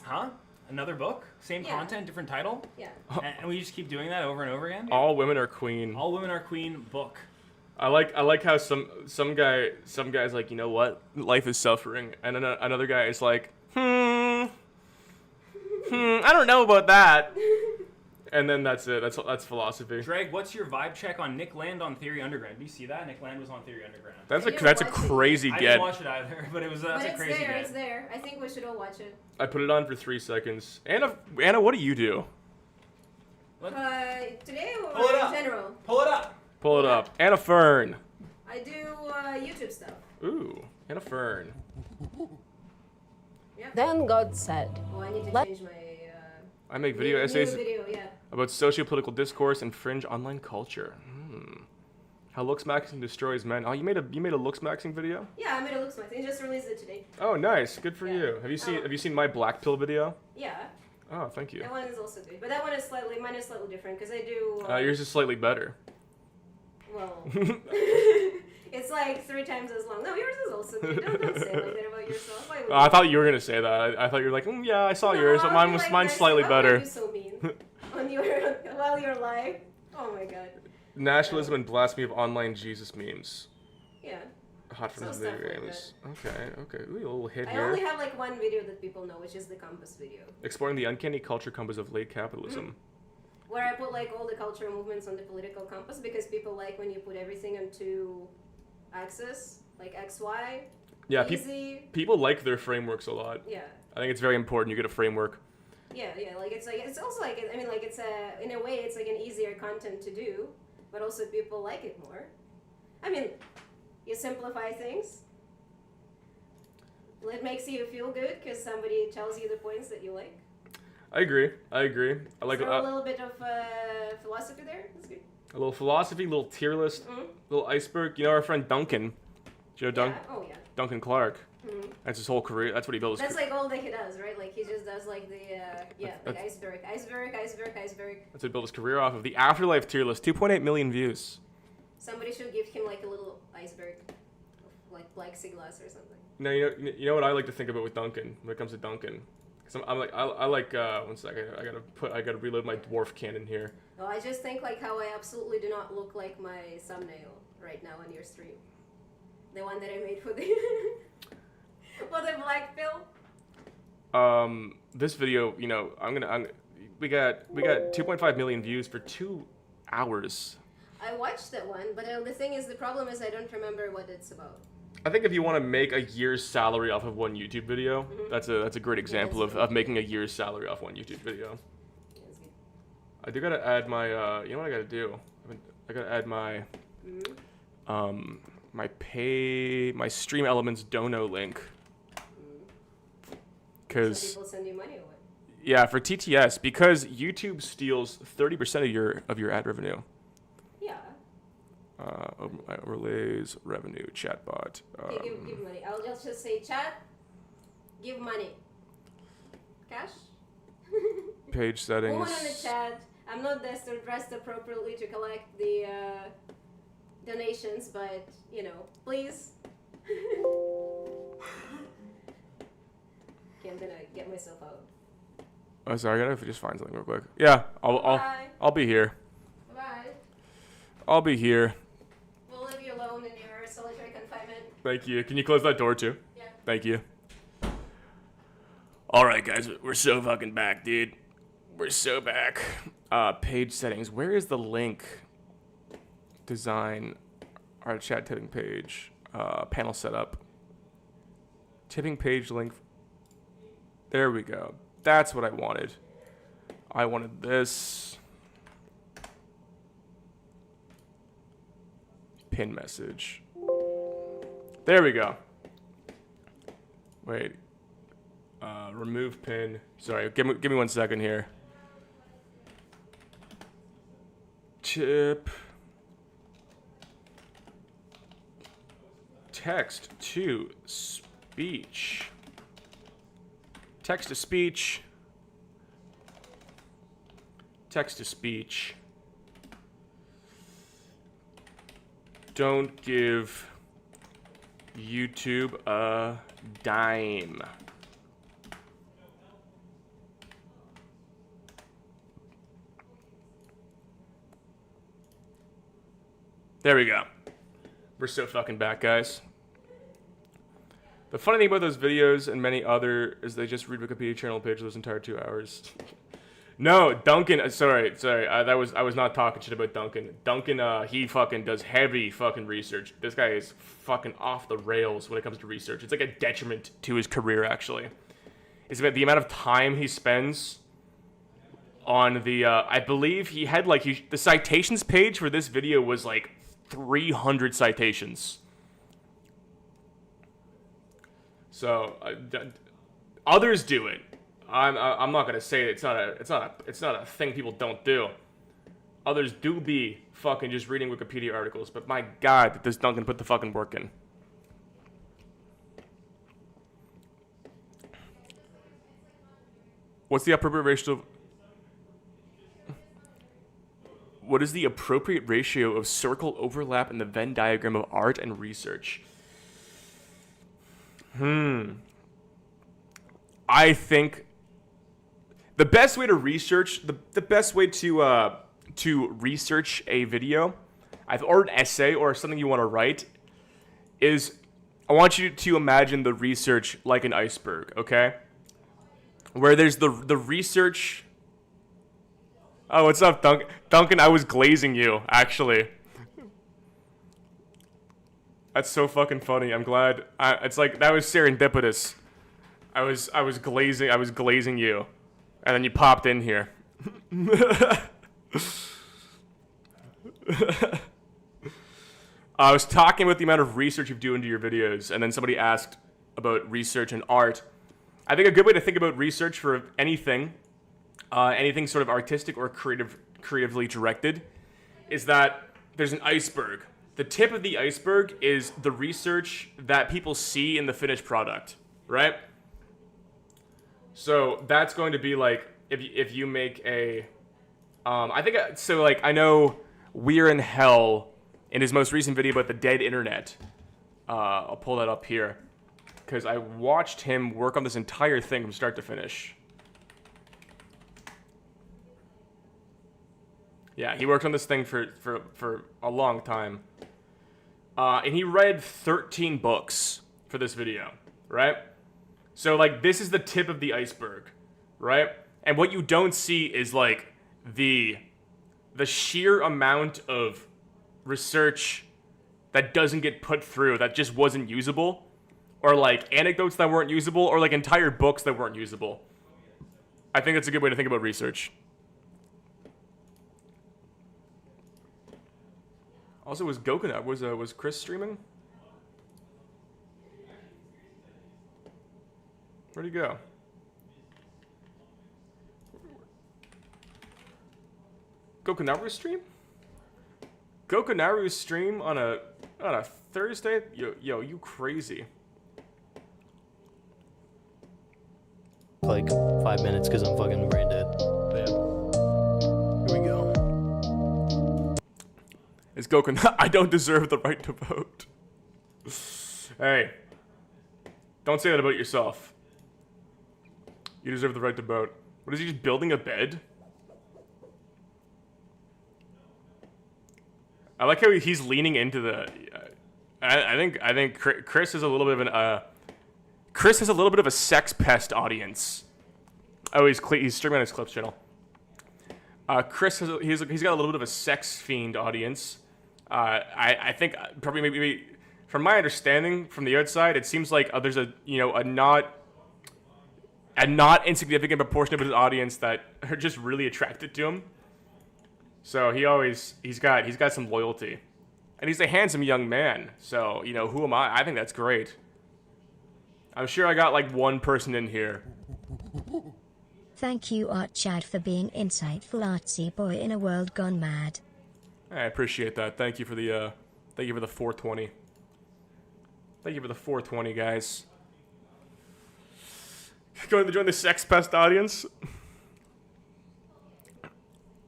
Huh? Another book? Same Yeah. content, different title? Yeah. And we just keep doing that over and over again? All women are queen. All Women Are Queen book. I like how some guy's like, you know what? Life is suffering, and then another guy is like, I don't know about that. And then that's it. That's philosophy. Drake, what's your vibe check on Nick Land on Theory Underground? Do you see that? Nick Land was on Theory Underground. That's I didn't a watch it. crazy I get. didn't watch it either, but that's But a it's crazy there. get. It's there. I think we should all watch it. I put it on for 3 seconds. Anna, what do you do? Today or Pull it in up. general? Pull it up. Pull it up. Anna Fern. I do YouTube stuff. Ooh, Anna Fern. Then God said, Oh, I need to Let- change my. I make video new essays video, yeah. about socio-political discourse and fringe online culture. How looks maxing destroys men. Oh, you made a looks maxing video? Yeah, I made a looks I just released it today. Oh, nice. Good for Yeah. you. Have Oh. you seen my black pill video? Yeah, Oh, thank you. that one is also good, but that one is mine is slightly different because I do. Yours is slightly better. Well, it's like 3 times as long. No, yours is also good. Don't say like that about yourself. Why would I you? thought you were gonna say that. I thought you were like, yeah, I saw No, yours, but I'll mine be was like mine's this. slightly Why better. are you so mean on your while you're live? Oh my god. Nationalism and blasphemy of online Jesus memes. Yeah. Hot from Some the stuff video like games. Okay. Ooh, a little hit I only here. have like one video that people know, which is the Compass video, Exploring the uncanny culture compass of late capitalism. where I put like all the cultural movements on the political compass because people like when you put everything into axis, like XY. Yeah, Easy. people like their frameworks a lot. Yeah. I think it's very important you get a framework. Yeah, like it's also like I mean like it's a in a way it's like an easier content to do, but also people like it more. I mean, you simplify things. It makes you feel good because somebody tells you the points that you like. I agree. I like Throw a little bit of philosophy there. That's good. a little philosophy, little tier list, little iceberg. You know our friend Duncan. Do you know Yeah. Oh yeah. Duncan Clark? That's his whole career. That's what he built his That's like all that he does, right? Like he just does like the like That's- iceberg. That's what he built his career off of. The Afterlife tier list, 2.8 million views. Somebody should give him like a little iceberg, of, like plexiglass or something. No, you know what I like to think about with Duncan when it comes to Duncan. Cause I'm like I like 1 second. I gotta reload my dwarf cannon here. Oh, I just think like how I absolutely do not look like my thumbnail right now on your stream. The one that I made for the for the black pill. This video, you know, we got 2.5 million views for 2 hours. I watched that one, but the thing is, the problem is I don't remember what it's about. I think if you want to make a year's salary off of one YouTube video, that's a great example of making a year's salary off one YouTube video. Yeah, it's good. I do gotta add my you know what I gotta do? I gotta add my my Stream Elements Dono link. So Cause people send you money or what? yeah, for TTS, because YouTube steals 30% of your ad revenue. Yeah. Overlays, revenue, chatbot. Okay, give money. I'll just say chat. Give money. Cash. Page settings. Woman in the chat. I'm not dressed appropriately to collect the donations, but you know, please. Okay, I'm gonna get myself out. Oh, sorry, I gotta just find something real quick. Yeah, Bye. I'll be here. Bye. I'll be here. We'll leave you alone in your solitary confinement. Thank you. Can you close that door too? Yeah. Thank you. All right, guys, we're so fucking back, dude. We're so back. Page settings. Where is the link? Design. Our chat tipping page. Panel setup. Tipping page link. There we go. That's what I wanted. I wanted this. Pin message. There we go. Wait. Remove pin. Sorry, give me 1 second here. Tip. Text to speech. Text to speech. Text to speech. Don't give YouTube a dime. There we go. We're so fucking back, guys. The funny thing about those videos and many other is they just read Wikipedia channel page those entire 2 hours. No, Duncan. Sorry. I was not talking shit about Duncan. Duncan, he fucking does heavy fucking research. This guy is fucking off the rails when it comes to research. It's like a detriment to his career, actually. It's about the amount of time he spends on the, I believe he had like, the citations page for this video was like 300 citations. So, others do it. I'm not gonna say it's not a thing people don't do. Others do be fucking just reading Wikipedia articles, but my God, does Duncan put the fucking work in? What's the appropriate ratio of... What is the appropriate ratio of circle overlap in the Venn diagram of art and research? I think the best way to research, the best way to research a video, or an essay or something you want to write, is I want you to imagine the research like an iceberg, okay? Where there's the research. Oh, what's up, Duncan? I was glazing you, actually. That's so fucking funny. I'm glad. It's like that was serendipitous. I was glazing you, and then you popped in here. I was talking about the amount of research you do into your videos, and then somebody asked about research and art. I think a good way to think about research for anything, anything sort of artistic or creatively directed, is that there's an iceberg. The tip of the iceberg is the research that people see in the finished product, right? So that's going to be like if you make a, I think so. Like I know We're in Hell in his most recent video about the dead internet. I'll pull that up here because I watched him work on this entire thing from start to finish. Yeah, he worked on this thing for a long time. And he read 13 books for this video, right? So, like, this is the tip of the iceberg, right? And what you don't see is, like, the sheer amount of research that doesn't get put through, that just wasn't usable, or, like, anecdotes that weren't usable, or, like, entire books that weren't usable. I think that's a good way to think about research. Also, was Goku, was Chris streaming? Where'd he go? Gokunaru's stream? Gokunaru's stream on a Thursday? Yo, you crazy. Like 5 minutes because I'm fucking brain dead. Yeah. Here we go. It's Goku. I don't deserve the right to vote. Hey, don't say that about yourself. You deserve the right to vote. What is he, just building a bed? I like how he's leaning into the. I think Chris is a little bit of an Chris has a little bit of a sex pest audience. Oh, he's streaming on his Clips channel. Chris has he's got a little bit of a sex fiend audience. I think probably maybe from my understanding from the outside, it seems like there's a not insignificant proportion of his audience that are just really attracted to him. So he's got some loyalty, and he's a handsome young man. So who am I? I think that's great. I'm sure I got like one person in here. Thank you, Art Chad, for being insightful artsy boy in a world gone mad. I appreciate that. Thank you for the 420. Thank you for the 420, guys. Going to join the sex pest audience.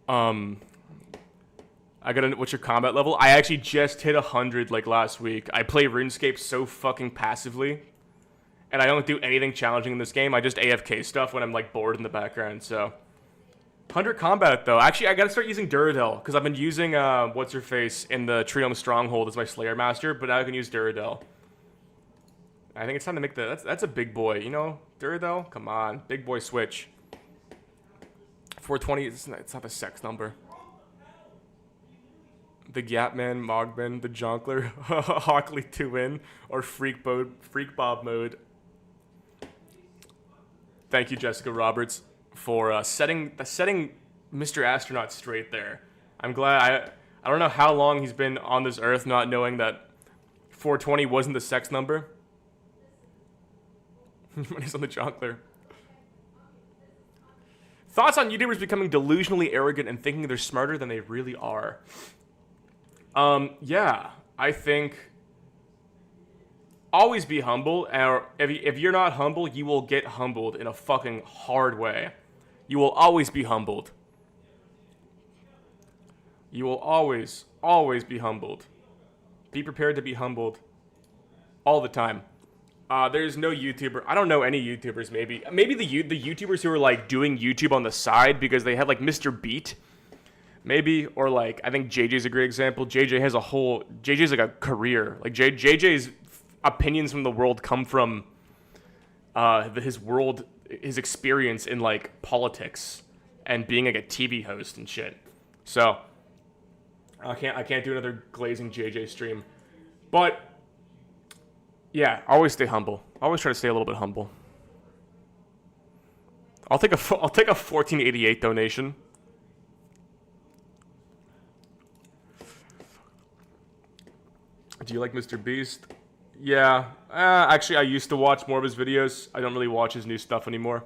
I got what's your combat level? I actually just hit 100 like last week. I play RuneScape so fucking passively, and I don't do anything challenging in this game. I just AFK stuff when I'm like bored in the background. So 100 combat though. Actually, I gotta start using Duradel because I've been using what's her face in the Triome Stronghold as my Slayer Master, but now I can use Duradel. I think it's time to make that's a big boy, Duradel. Come on, big boy switch. 420. It's not the sex number. The Gapman, Mogman, the Jonkler, Hockley 2-in, or Freak Bob mode. Thank you, Jessica Roberts, for setting Mr. Astronaut straight there. I'm glad. I don't know how long he's been on this earth not knowing that 420 wasn't the sex number. When he's on the jonkler. Thoughts on YouTubers becoming delusionally arrogant and thinking they're smarter than they really are? Yeah, I think always be humble, or if you're not humble, you will get humbled in a fucking hard way. You will always be humbled. You will always be humbled. Be prepared to be humbled all the time. There's no YouTuber. I don't know any YouTubers. Maybe the YouTubers who are like doing YouTube on the side because they had like Mr. Beat, maybe, or like I think JJ's a great example. JJ's like a career. Like JJ's opinions from the world come from his experience in like politics and being like a TV host and shit. So I can't do another glazing JJ stream, but yeah, always stay humble. Always try to stay a little bit humble. I'll take a 1488 donation. Do you like Mr. Beast? Yeah. Actually, I used to watch more of his videos. I don't really watch his new stuff anymore.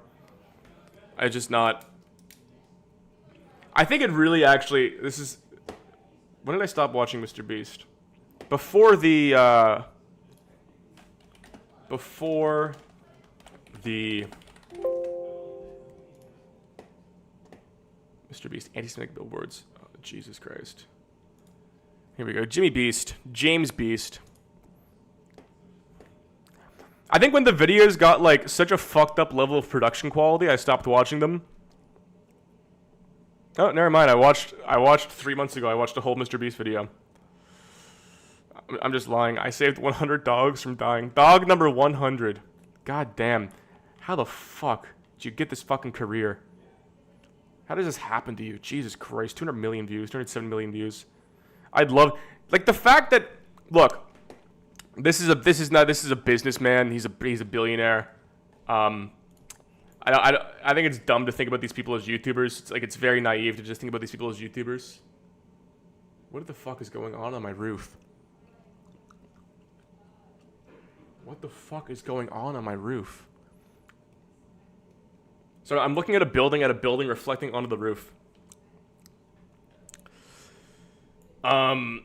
I just not. I think it really actually. This is. When did I stop watching Mr. Beast? Before the Mr. Beast anti-Semitic billboards. Oh, Jesus Christ. Here we go. Jimmy Beast. James Beast. I think when the videos got like such a fucked up level of production quality, I stopped watching them. Oh, never mind. I watched 3 months ago. I watched a whole Mr. Beast video. I'm just lying. I saved 100 dogs from dying. Dog number 100. God damn. How the fuck did you get this fucking career? How does this happen to you? Jesus Christ. 200 million views. 207 million views. I'd love, like, the fact that, look, this is a businessman. He's a billionaire. I think it's dumb to think about these people as YouTubers. It's very naive to just think about these people as YouTubers. What the fuck is going on my roof? What the fuck is going on my roof? So I'm looking at a building reflecting onto the roof. I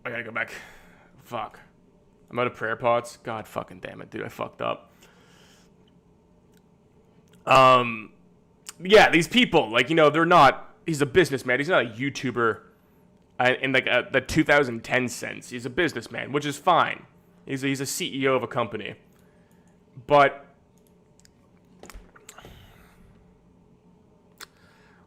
gotta go back. Fuck. I'm out of prayer pots. God fucking damn it, dude. I fucked up. Yeah, these people, like, you know, they're not, he's a businessman. He's not a YouTuber in like the 2010 sense. He's a businessman, which is fine. He's a CEO of a company. But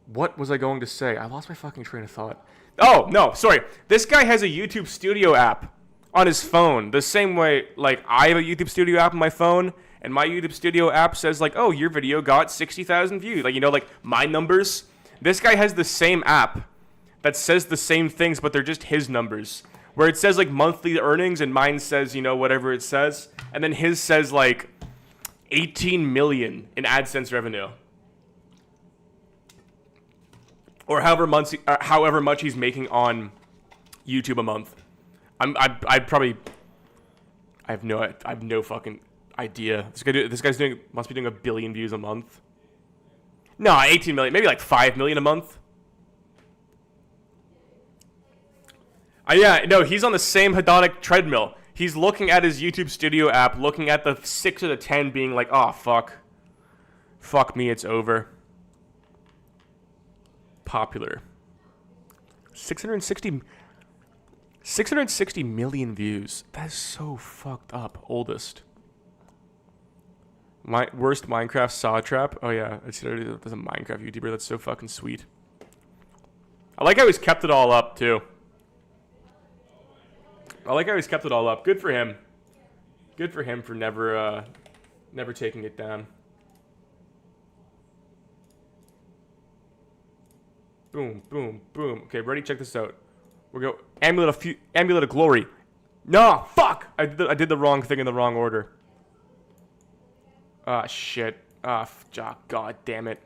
what was I going to say? I lost my fucking train of thought. Oh, no, sorry. This guy has a YouTube Studio app on his phone. The same way, like, I have a YouTube Studio app on my phone, and my YouTube Studio app says, like, oh, your video got 60,000 views. Like, you know, like, my numbers. This guy has the same app that says the same things, but they're just his numbers. Where it says, like, monthly earnings, and mine says, you know, whatever it says. And then his says, like, 18 million in AdSense revenue. Or however much he's making on YouTube a month. I have no fucking idea. This guy's must be doing 1 billion views a month. No, 18 million, maybe like 5 million a month. Yeah, no, he's on the same hedonic treadmill. He's looking at his YouTube Studio app, looking at the 6 or the 10, being like, oh, fuck me, it's over. Popular. 660 million views. That's so fucked up. Oldest. My worst Minecraft saw trap. Oh yeah, there's a Minecraft YouTuber that's so fucking sweet. I like how he's kept it all up too. Good for him. Good for him for never taking it down. Boom, boom, boom. Okay, ready? Check this out. We'll go Amulet of Glory. No, fuck! I did the wrong thing in the wrong order. Ah, shit. God damn it.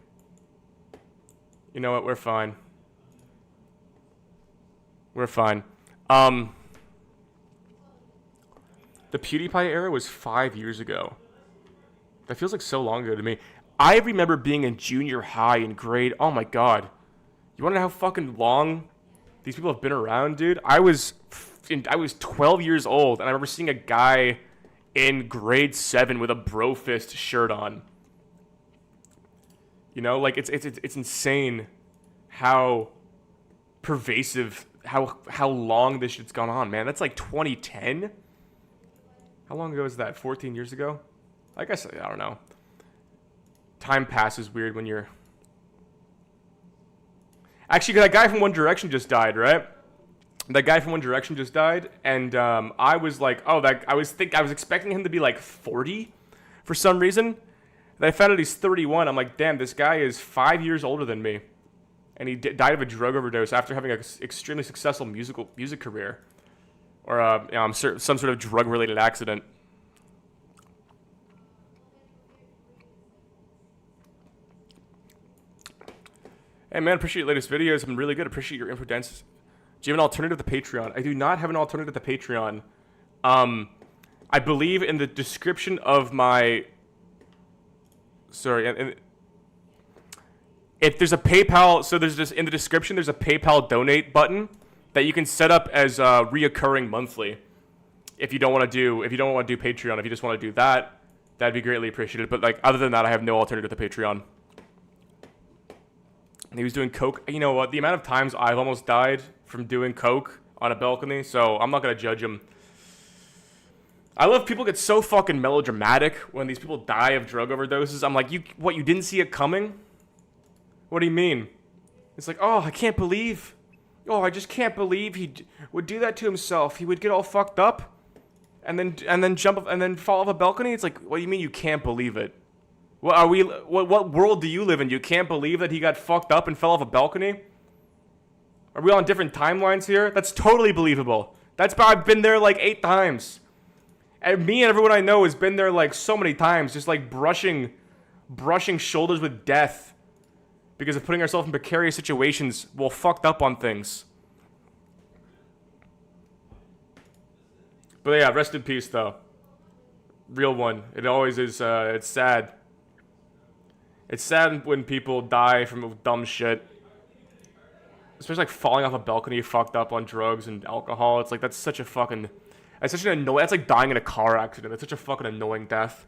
You know what? We're fine. We're fine. The PewDiePie era was 5 years ago. That feels like so long ago to me. I remember being in junior high in grade. Oh my god. You want to know how fucking long these people have been around, dude? I was 12 years old, and I remember seeing a guy in grade 7 with a Brofist shirt on. You know, like it's insane how pervasive, how long this shit's gone on, man. That's like 2010. How long ago is that? 14 years ago? I guess, I don't know. Time passes weird when you're... Actually, that guy from One Direction just died, right? That guy from One Direction just died, and I was like, oh, I was expecting him to be like 40 for some reason. And I found out he's 31. I'm like, damn, this guy is 5 years older than me. And he died of a drug overdose after having an extremely successful music career. Or some sort of drug-related accident. Hey man, appreciate your latest videos. It's been really good. Appreciate your info dense. Do you have an alternative to Patreon? I do not have an alternative to Patreon. I believe in the description of my... Sorry, and if there's a PayPal... So there's this... In the description, there's a PayPal donate button that you can set up as reoccurring monthly. If you don't want to do Patreon, if you just want to do that, that'd be greatly appreciated. But like other than that, I have no alternative to Patreon. He was doing coke. You know what? The amount of times I've almost died from doing coke on a balcony, so I'm not gonna judge him. I love people get so fucking melodramatic when these people die of drug overdoses. I'm like, you didn't see it coming? What do you mean? It's like, oh, I can't believe. Oh, I just can't believe he would do that to himself. He would get all fucked up, and then jump up and then fall off a balcony. It's like, what do you mean you can't believe it? What world do you live in? You can't believe that he got fucked up and fell off a balcony? Are we on different timelines here? That's totally believable. I've been there like 8 times. And me and everyone I know has been there like so many times, just like brushing shoulders with death because of putting ourselves in precarious situations while fucked up on things. But yeah, rest in peace though. Real one. It always is, it's sad. It's sad when people die from dumb shit. Especially like falling off a balcony fucked up on drugs and alcohol. It's like, that's such an annoying, that's like dying in a car accident. That's such a fucking annoying death.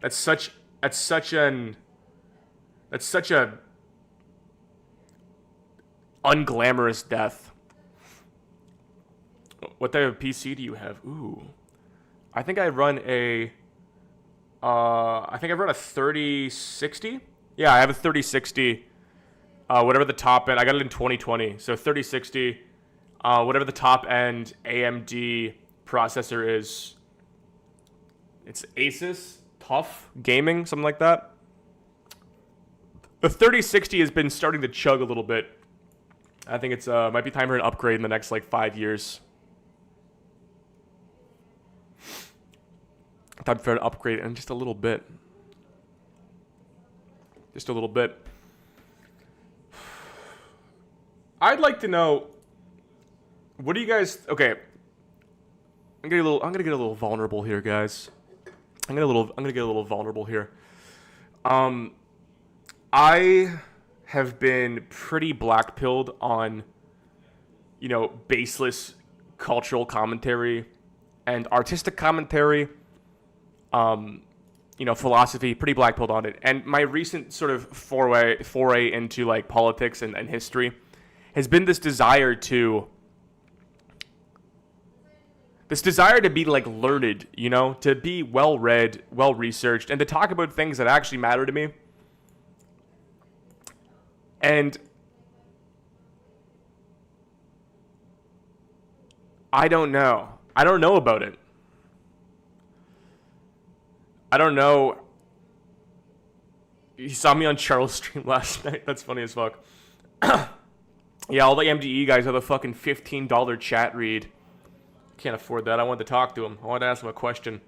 That's such a unglamorous death. What type of PC do you have? Ooh. I think I run a 3060. Yeah, I have a 3060. Whatever the top end, I got it in 2020. So 3060, whatever the top end AMD processor is. It's Asus TUF Gaming, something like that. The 3060 has been starting to chug a little bit. I think it's might be time for an upgrade in the next like 5 years. Time for an upgrade in just a little bit. Just a little bit. I'd like to know, what do you guys... Okay. I'm gonna get a little vulnerable here, guys. I'm gonna get a little vulnerable here. I have been pretty black-pilled on, you know, baseless cultural commentary and artistic commentary. You know, philosophy, pretty black-pilled on it. And my recent sort of foray into, like, politics and history has been this desire to be, like, learned, you know? To be well-read, well-researched, and to talk about things that actually matter to me. And I don't know. I don't know about it. I don't know. You saw me on Charles' stream last night. That's funny as fuck. Yeah, all the MDE guys have a fucking $15 chat read. Can't afford that. I wanted to talk to him. I wanted to ask him a question.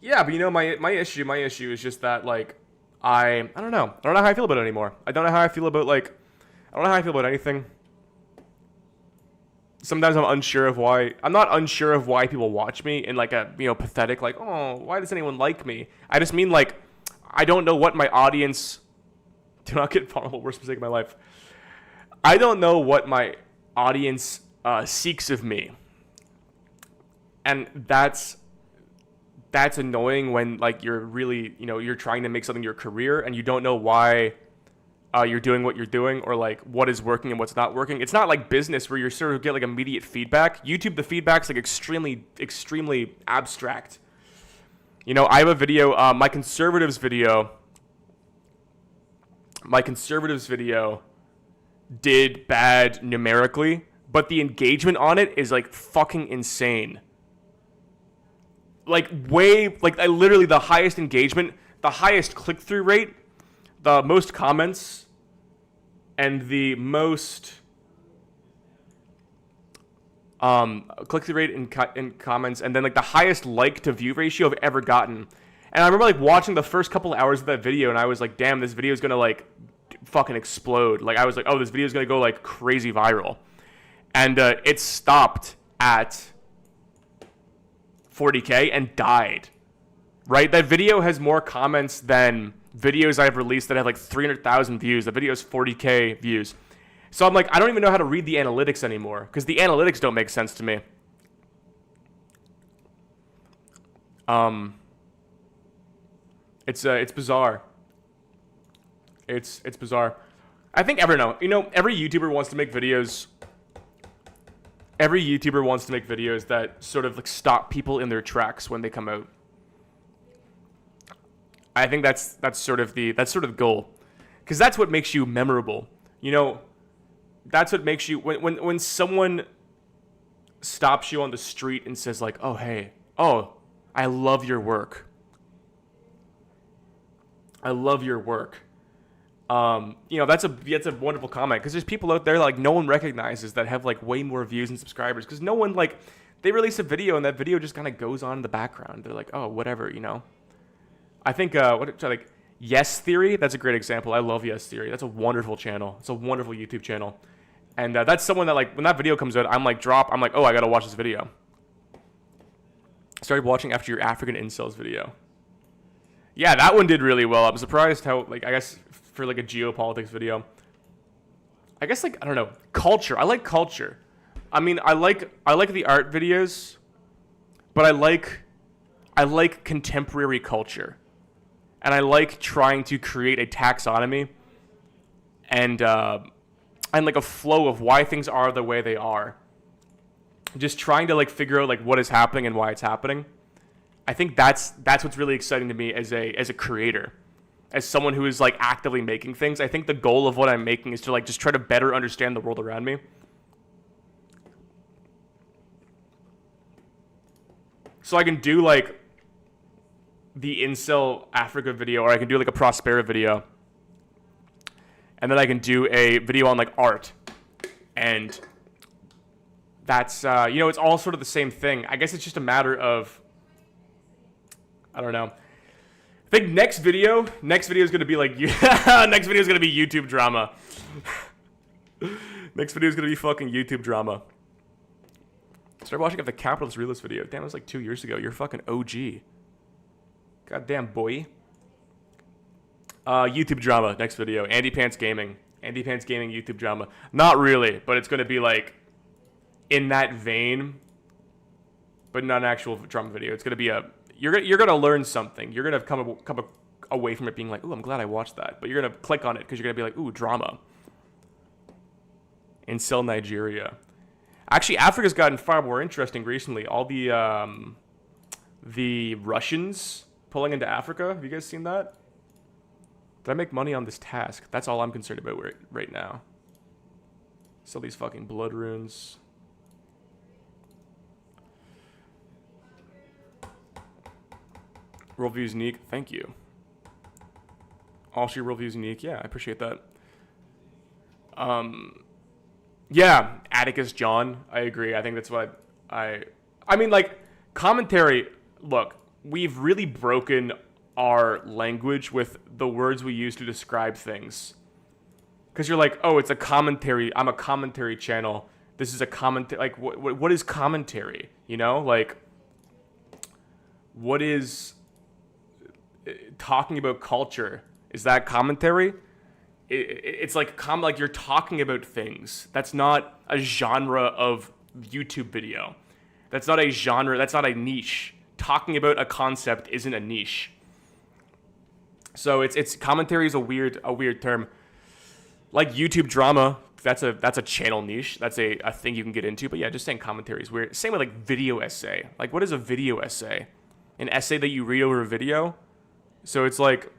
Yeah, but you know, my issue is just that, like, I don't know. I don't know how I feel about it anymore. I don't know how I feel about, like, I don't know how I feel about anything. Sometimes I'm unsure of why. I'm not unsure of why people watch me in, like, a, you know, pathetic, like, oh, why does anyone like me? I just mean, like, I don't know what my audience... Do not get vulnerable, worst mistake of my life. I don't know what my audience seeks of me. And that's annoying when, like, you're really, you know, you're trying to make something your career and you don't know why you're doing what you're doing, or like what is working and what's not working. It's not like business where you sort of get like immediate feedback. YouTube, the feedback's like extremely abstract. You know, I have a video, my conservatives video did bad numerically, but the engagement on it is like fucking insane. Like literally the highest engagement, the highest click-through rate, the most comments, and the most click-through rate in comments, and then like the highest like to view ratio I've ever gotten. And I remember like watching the first couple hours of that video, and I was like, damn, this video is gonna like fucking explode. Like I was like, oh, this video is gonna go like crazy viral. And it stopped at 40K and died. Right? That video has more comments than videos I've released that have like 300,000 views. The video has 40K views. So I'm like, I don't even know how to read the analytics anymore, because the analytics don't make sense to me. It's bizarre. It's bizarre. I think every YouTuber wants to make videos. Every YouTuber wants to make videos that sort of like stop people in their tracks when they come out. I think that's sort of the goal, because that's what makes you memorable. You know, that's what makes you when someone stops you on the street and says like, "Oh hey, oh, I love your work. I love your work." You know, that's a wonderful comment, because there's people out there like no one recognizes that have like way more views and subscribers, because no one, like, they release a video and that video just kind of goes on in the background. They're like, oh, whatever, you know. I think like Yes Theory, that's a great example. I love Yes Theory. That's a wonderful channel. It's a wonderful YouTube channel, and that's someone that, like, when that video comes out, I'm like, oh, I gotta watch this video. Started watching after your African incels video. Yeah, that one did really well. I'm surprised how, like, I guess for like a geopolitics video, I guess, like, I don't know, culture. I like culture. I mean, I like the art videos, but I like contemporary culture, and I like trying to create a taxonomy and like a flow of why things are the way they are. Just trying to like figure out like what is happening and why it's happening. I think that's what's really exciting to me as a creator, as someone who is like actively making things. I think the goal of what I'm making is to like just try to better understand the world around me. So I can do like the Incel Africa video, or I can do like a Prospera video, and then I can do a video on like art, and that's you know, it's all sort of the same thing. I guess it's just a matter of, I don't know. I think next video is gonna be like next video is gonna be YouTube drama. Next video is gonna be fucking YouTube drama. Start watching up the Capitalist Realist video. Damn, it was like 2 years ago. You're fucking OG. Goddamn, boy. YouTube drama, next video. Andy Pants Gaming. Andy Pants Gaming YouTube drama. Not really, but it's going to be like in that vein, but not an actual drama video. It's going to be a... You're going to learn something. You're going to come away from it being like, ooh, I'm glad I watched that. But you're going to click on it because you're going to be like, ooh, drama. Incel Nigeria. Actually, Africa's gotten far more interesting recently. All the Russians pulling into Africa. Have you guys seen that? Did I make money on this task? That's all I'm concerned about right now. Sell these fucking blood runes. Worldview's unique. Thank you. All your worldview's unique. Yeah, I appreciate that. Yeah, Atticus John. I agree. I think that's what I mean, like, commentary. Look, we've really broken our language with the words we use to describe things. Because you're like, oh, it's a commentary. I'm a commentary channel. This is a commentary. Like, what is commentary? You know, like, what is talking about culture? Is that commentary? It's like like you're talking about things. That's not a genre of YouTube video. That's not a genre. That's not a niche. Talking about a concept isn't a niche. So it's commentary is a weird term. Like YouTube drama, that's a channel niche. That's a thing you can get into. But yeah, just saying commentary is weird. Same with like video essay. Like, what is a video essay? An essay that you read over a video. So it's like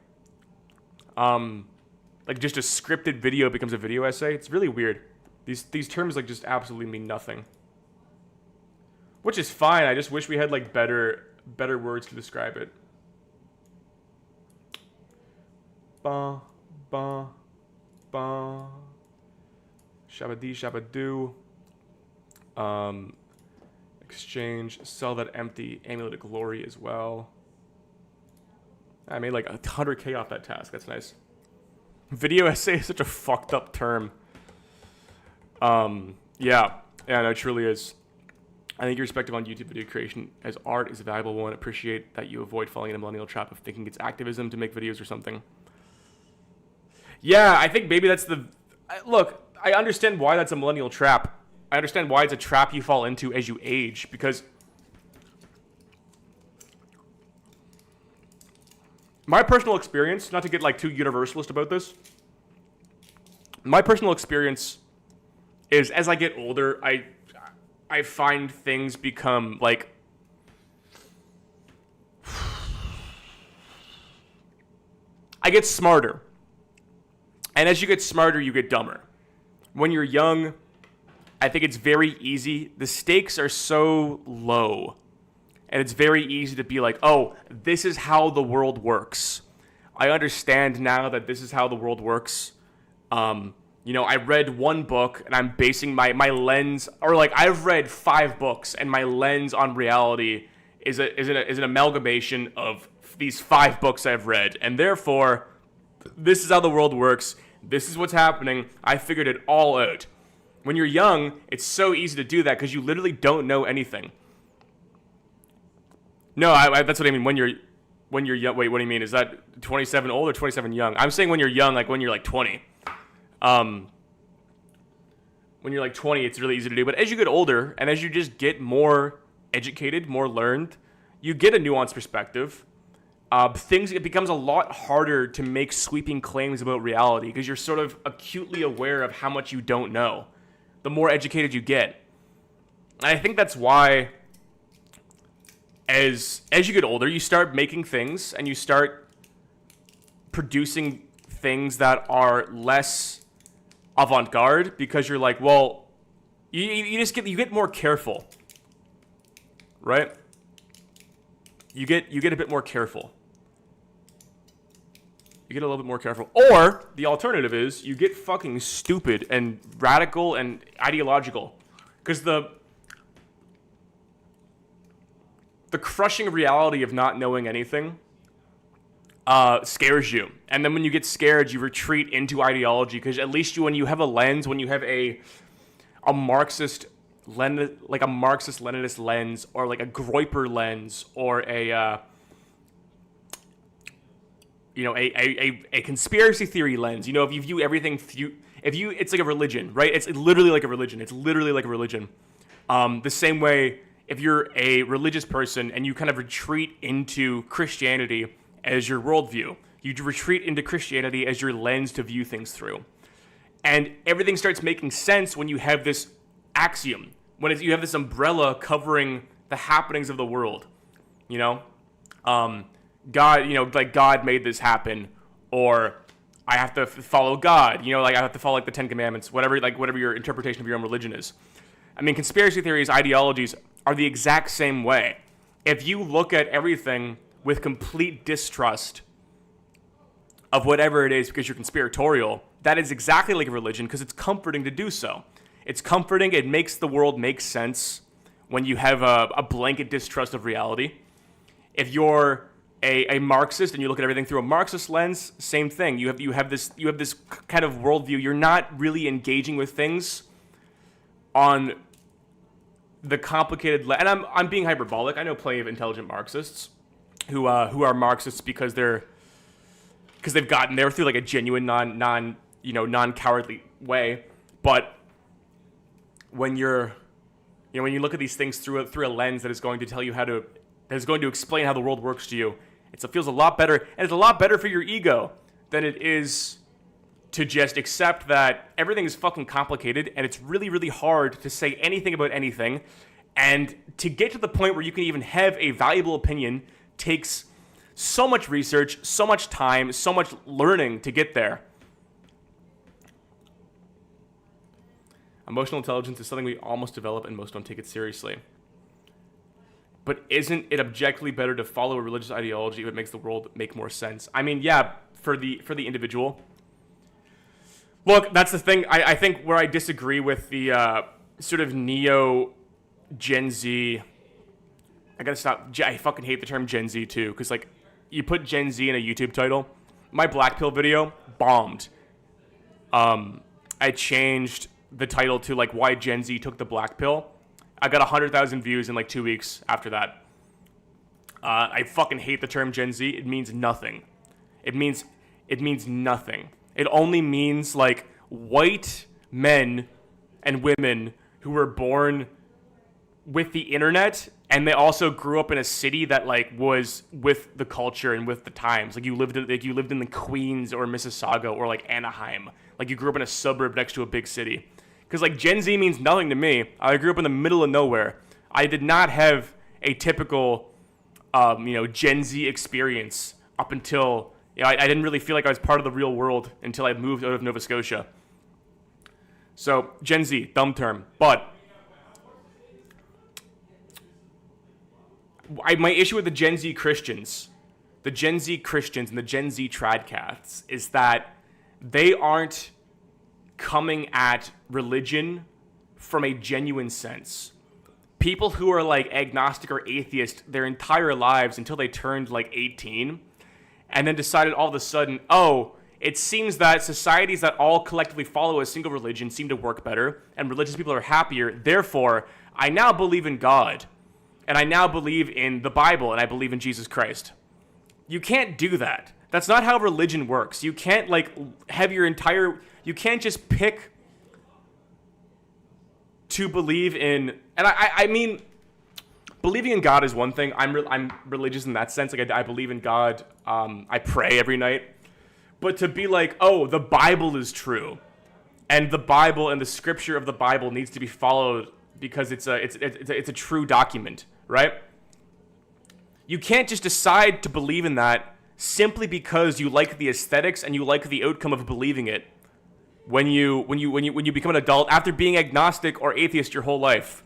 just a scripted video becomes a video essay. It's really weird. These terms like just absolutely mean nothing. Which is fine. I just wish we had like better words to describe it. Ba ba ba. Shabadi shabadoo. Exchange. Sell that empty amulet of glory as well. I made like 100K off that task. That's nice. Video essay is such a fucked up term. Yeah, no, it truly is. I think your perspective on YouTube video creation as art is a valuable one. Appreciate that you avoid falling in a millennial trap of thinking it's activism to make videos or something. Yeah, I think maybe that's the... Look, I understand why that's a millennial trap. I understand why it's a trap you fall into as you age, because... My personal experience, not to get like too universalist about this, my personal experience is as I get older, I find things become like I get smarter. And as you get smarter, you get dumber. When you're young, I think it's very easy. The stakes are so low. And it's very easy to be like, oh, this is how the world works. I understand now that this is how the world works. You know, I read one book and I'm basing my lens, or like I've read 5 books and my lens on reality is an amalgamation of these 5 books I've read. And therefore, this is how the world works. This is what's happening. I figured it all out. When you're young, it's so easy to do that because you literally don't know anything. No, that's what I mean. When you're young, wait, what do you mean? Is that 27 old or 27 young? I'm saying when you're young, like when you're like 20. When you're like 20, it's really easy to do. But as you get older and as you just get more educated, more learned, you get a nuanced perspective. It becomes a lot harder to make sweeping claims about reality because you're sort of acutely aware of how much you don't know. The more educated you get. And I think that's why as you get older, you start making things and you start producing things that are less avant-garde because you're like, well, you get more careful, right? You get a bit more careful. You get a little bit more careful. Or the alternative is you get fucking stupid and radical and ideological because the crushing reality of not knowing anything scares you. And then when you get scared, you retreat into ideology because at least when you have a lens, when you have a Marxist lens, like a Marxist-Leninist lens or like a Groyper lens or a conspiracy theory lens, you know, if you view everything it's like a religion, right? It's literally like a religion. It's literally like a religion. The same way if you're a religious person and you kind of retreat into Christianity as your worldview, you retreat into Christianity as your lens to view things through. And everything starts making sense when you have this axiom, when you have this umbrella covering the happenings of the world. You know, God, you know, like God made this happen, or I have to follow God. You know, like I have to follow like the 10 Commandments, whatever your interpretation of your own religion is. I mean, conspiracy theories, ideologies are the exact same way. If you look at everything with complete distrust of whatever it is because you're conspiratorial, that is exactly like a religion because it's comforting to do so. It's comforting. It makes the world make sense when you have a blanket distrust of reality. If you're a Marxist and you look at everything through a Marxist lens, same thing. You have this kind of worldview. You're not really engaging with things on the complicated and I'm being hyperbolic. I know plenty of intelligent Marxists who are Marxists because they're gotten there through like a genuine non-cowardly way. But when you look at these things through a lens that is going to tell you that is going to explain how the world works to you, it feels a lot better, and it's a lot better for your ego than it is to just accept that everything is fucking complicated and it's really, really hard to say anything about anything. And to get to the point where you can even have a valuable opinion takes so much research, so much time, so much learning to get there. Emotional intelligence is something we almost develop and most don't take it seriously. But isn't it objectively better to follow a religious ideology if it makes the world make more sense? I mean, yeah, for the individual. Look, that's the thing. I think where I disagree with the sort of neo-Gen Z... I gotta stop. I fucking hate the term Gen Z, too, because, like, you put Gen Z in a YouTube title. My Black Pill video bombed. I changed the title to, like, why Gen Z took the Black Pill. I got 100,000 views in, like, 2 weeks after that. I fucking hate the term Gen Z. It means nothing. It means nothing. It only means, like, white men and women who were born with the internet, and they also grew up in a city that, like, was with the culture and with the times. Like, you lived in the Queens or Mississauga or, like, Anaheim. Like, you grew up in a suburb next to a big city. Because, like, Gen Z means nothing to me. I grew up in the middle of nowhere. I did not have a typical, Gen Z experience up until... I didn't really feel like I was part of the real world until I moved out of Nova Scotia. So, Gen Z, dumb term. But my issue with the Gen Z Christians and the Gen Z Tradcasts is that they aren't coming at religion from a genuine sense. People who are, like, agnostic or atheist their entire lives until they turned, like, 18... and then decided all of a sudden, it seems that societies that all collectively follow a single religion seem to work better, and religious people are happier. Therefore, I now believe in God, and I now believe in the Bible, and I believe in Jesus Christ. You can't do that. That's not how religion works. You can't, like, have your entire... You can't just pick to believe in... And I mean... Believing in God is one thing. I'm religious in that sense. Like, I believe in God. I pray every night. But to be like, the Bible is true, and the Bible and the scripture of the Bible needs to be followed because it's a true document, right? You can't just decide to believe in that simply because you like the aesthetics and you like the outcome of believing it. When you become an adult after being agnostic or atheist your whole life.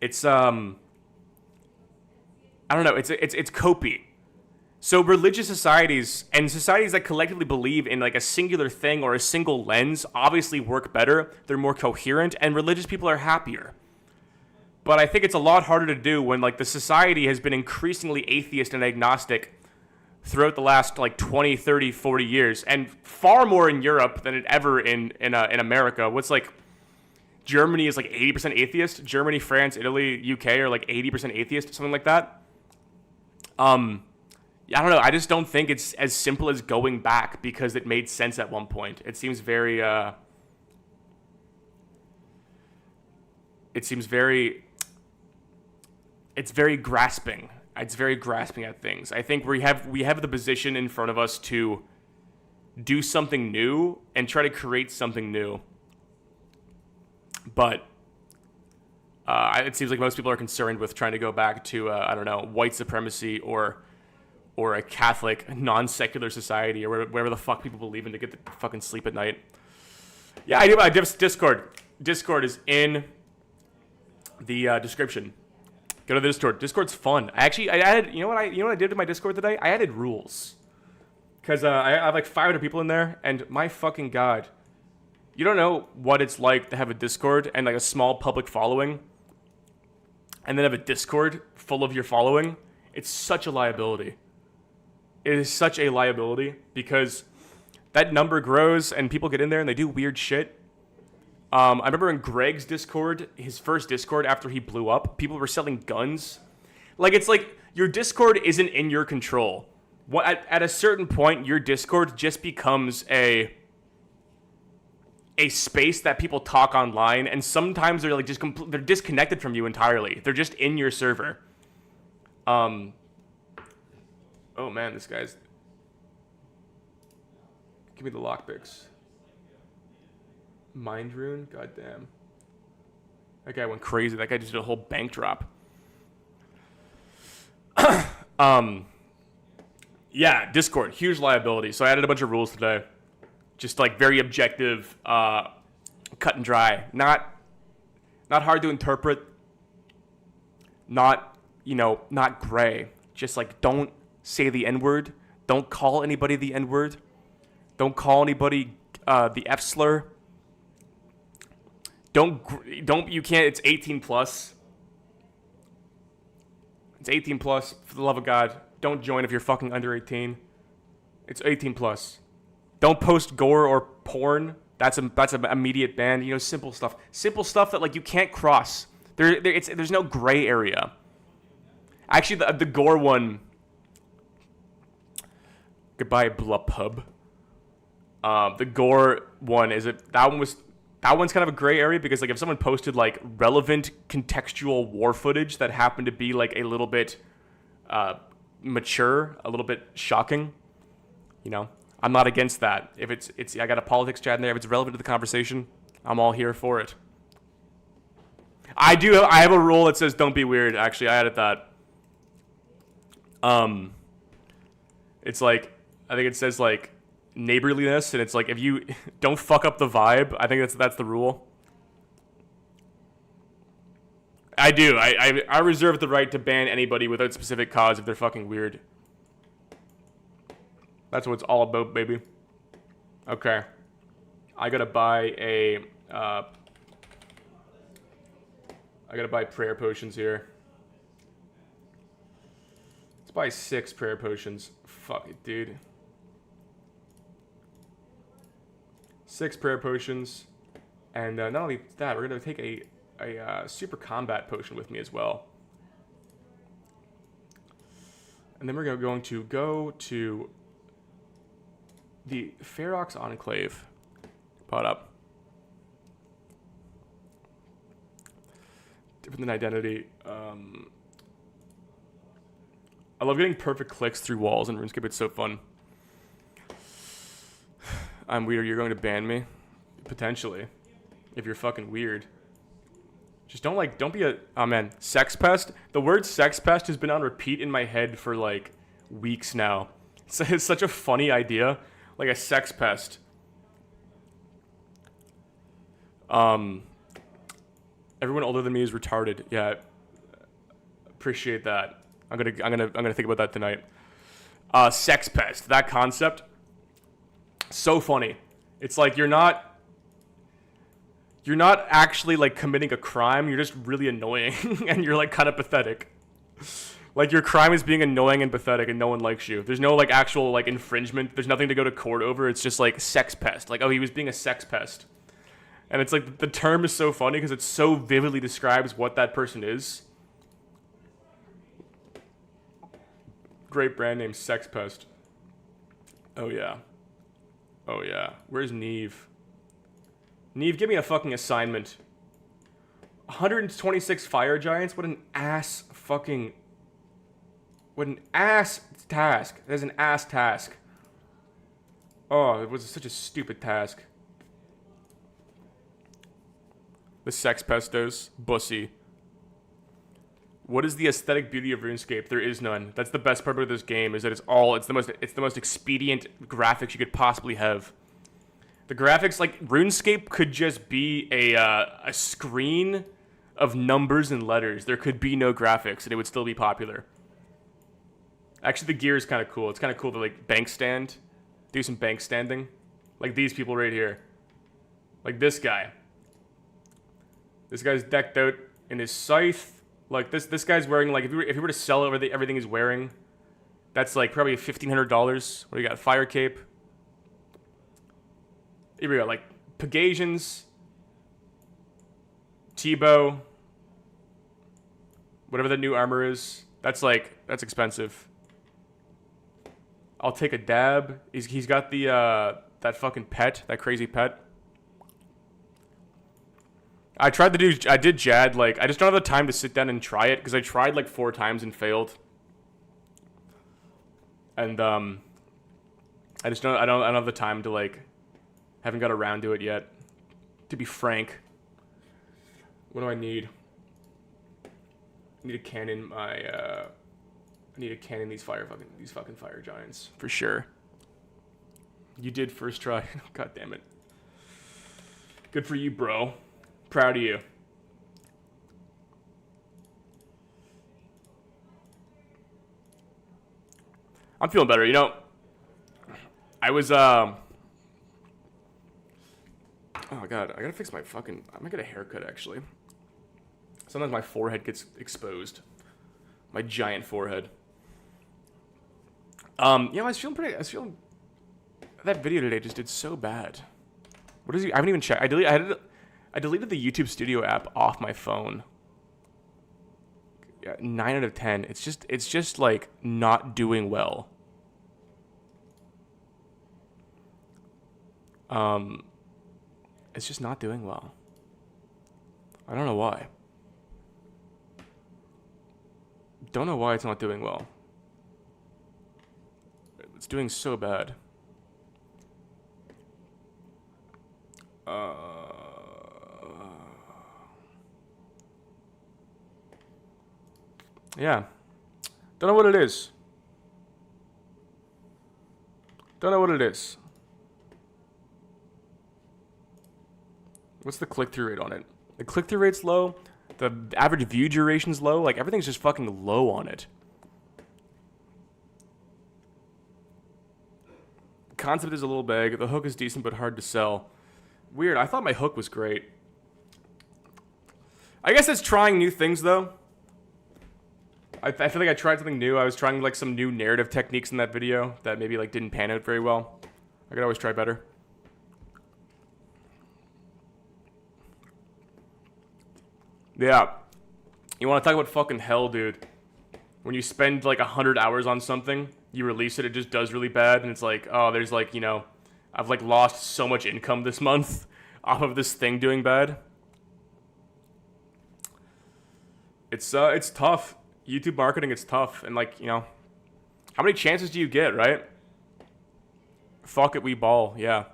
It's I don't know, it's copy. So religious societies and societies that collectively believe in, like, a singular thing or a single lens obviously work better. They're more coherent, and religious people are happier. But I think it's a lot harder to do when, like, the society has been increasingly atheist and agnostic throughout the last, like, 20, 30, 40 years, and far more in Europe than it ever in America. What's, like, Germany is, like, 80% atheist. Germany, France, Italy, UK are, like, 80% atheist, something like that. I don't know. I just don't think it's as simple as going back because it made sense at one point. It seems very, it's very grasping. It's very grasping at things. I think we have the position in front of us to do something new and try to create something new. But it seems like most people are concerned with trying to go back to, white supremacy or a Catholic, non-secular society, or whatever the fuck people believe in to get to fucking sleep at night. Yeah, I do. I have Discord. Discord is in the description. Go to the Discord. Discord's fun. I added. You know what I did to my Discord today? I added rules. Because I have like 500 people in there, and my fucking god, you don't know what it's like to have a Discord and like a small public following. and then have a Discord full of your following, it's such a liability. It is such a liability because that number grows and people get in there and they do weird shit. I remember in Greg's Discord, his first Discord after he blew up, people were selling guns. Like, it's like your Discord isn't in your control. At a certain point, your Discord just becomes a space that people talk online, and sometimes they're like they're disconnected from you entirely. They're just in your server. Oh man, this guy's. Give me the lockpicks. Mind rune, goddamn. That guy went crazy. That guy just did a whole bank drop. Yeah, Discord, huge liability. So I added a bunch of rules today. Just like very objective, cut and dry. Not hard to interpret. Not gray. Just like don't say the N-word. Don't call anybody the N-word. Don't call anybody the F slur. You can't, it's 18 plus. It's 18 plus, for the love of God. Don't join if you're fucking under 18. It's 18 plus. Don't post gore or porn. That's an immediate ban. You know, simple stuff. Simple stuff that like you can't cross. There's no gray area. Actually, the gore one. Goodbye, Blubhub. The gore one that one's kind of a gray area because like if someone posted like relevant contextual war footage that happened to be like a little bit mature, a little bit shocking, you know, I'm not against that. If it's I got a politics chat in there. If it's relevant to the conversation, I'm all here for it. I have a rule that says don't be weird. Actually, I added that. It's like I think it says like neighborliness, and it's like if you don't fuck up the vibe. I think that's the rule. I do. I reserve the right to ban anybody without specific cause if they're fucking weird. That's what it's all about, baby. Okay. I gotta buy prayer potions here. Let's buy 6 prayer potions. Fuck it, dude. 6 prayer potions. And not only that, we're gonna take a super combat potion with me as well. And then we're going to go to the Ferox Enclave. Pot up. Different than Identity. I love getting perfect clicks through walls in RuneScape. It's so fun. I'm weird. You're going to ban me? Potentially. If you're fucking weird. Just don't be a... Oh, man. Sex pest? The word sex pest has been on repeat in my head for, like, weeks now. It's such a funny idea. Like a sex pest. Everyone older than me is retarded. Yeah. Appreciate that. I'm gonna think about that tonight. Sex pest. That concept. So funny. It's like you're not actually like committing a crime. You're just really annoying and you're like kind of pathetic. Like your crime is being annoying and pathetic and no one likes you. There's no like actual like infringement. There's nothing to go to court over. It's just like sex pest. Like, oh, he was being a sex pest. And it's like the term is so funny because it so vividly describes what that person is. Great brand name, Sex Pest. Oh yeah. Oh yeah. Where's Neve? Neve, give me a fucking assignment. 126 fire giants? What an ass fucking... What an ass task. That is an ass task. Oh, it was such a stupid task. The Sex Pestos. Bussy. What is the aesthetic beauty of RuneScape? There is none. That's the best part of this game, is that it's the most expedient graphics you could possibly have. The graphics, like, RuneScape could just be a screen of numbers and letters. There could be no graphics, and it would still be popular. Actually, the gear is kind of cool. It's kind of cool to, like, bank stand. Do some bank standing. Like these people right here. Like this guy. This guy's decked out in his scythe. Like this guy's wearing like if you were to sell everything he's wearing, that's like probably $1,500. What do you got? Fire cape. Here we go. Like Pegasians, Tebow, whatever the new armor is. That's expensive. I'll take a dab. He's got the that fucking pet, that crazy pet. I did Jad, like, I just don't have the time to sit down and try it, because I tried, like, 4 times and failed. And, I don't have the time to, like, haven't got around to it yet. To be frank. What do I need? I need a cannon I need a cannon these fucking fire giants, for sure. You did first try. God damn it. Good for you, bro. Proud of you. I'm feeling better. You know, I was oh god, I gotta fix my fucking. I'm gonna get a haircut actually. Sometimes my forehead gets exposed. My giant forehead. I was feeling. That video today just did so bad. What is he? I haven't even checked. I deleted the YouTube Studio app off my phone. Yeah, 9 out of 10. It's just like not doing well. It's just not doing well. I don't know why. Don't know why it's not doing well. It's doing so bad. Yeah. Don't know what it is. Don't know what it is. What's the click-through rate on it? The click-through rate's low. The average view duration's low. Like, everything's just fucking low on it. The concept is a little vague. The hook is decent but hard to sell. Weird. I thought my hook was great. I guess it's trying new things, though. I feel like I tried something new. I was trying like some new narrative techniques in that video that maybe like didn't pan out very well. I could always try better. Yeah. You want to talk about fucking hell, dude. When you spend like 100 hours on something, you release it, it just does really bad, and it's like, oh, there's like, you know, I've like lost so much income this month off of this thing doing bad. It's tough. YouTube marketing, it's tough, and like, you know, how many chances do you get, right? Fuck it, we ball, yeah.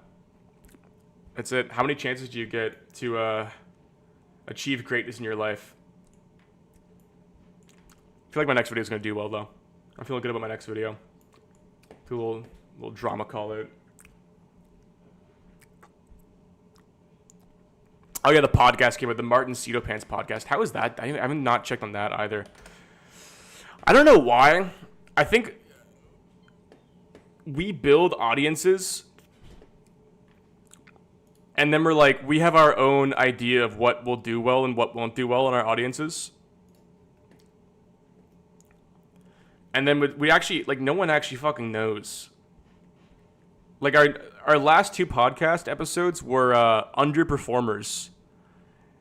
That's it. How many chances do you get to achieve greatness in your life? I feel like my next video is going to do well, though. I'm feeling good about my next video. Do a little drama call out. Oh yeah, the podcast came out, the Martin Cedo Pants podcast. How is that? I haven't not checked on that either. I don't know why. I think we build audiences and then we're like, we have our own idea of what will do well and what won't do well in our audiences. And then we actually, like, no one actually fucking knows. Like, our last 2 podcast episodes were underperformers.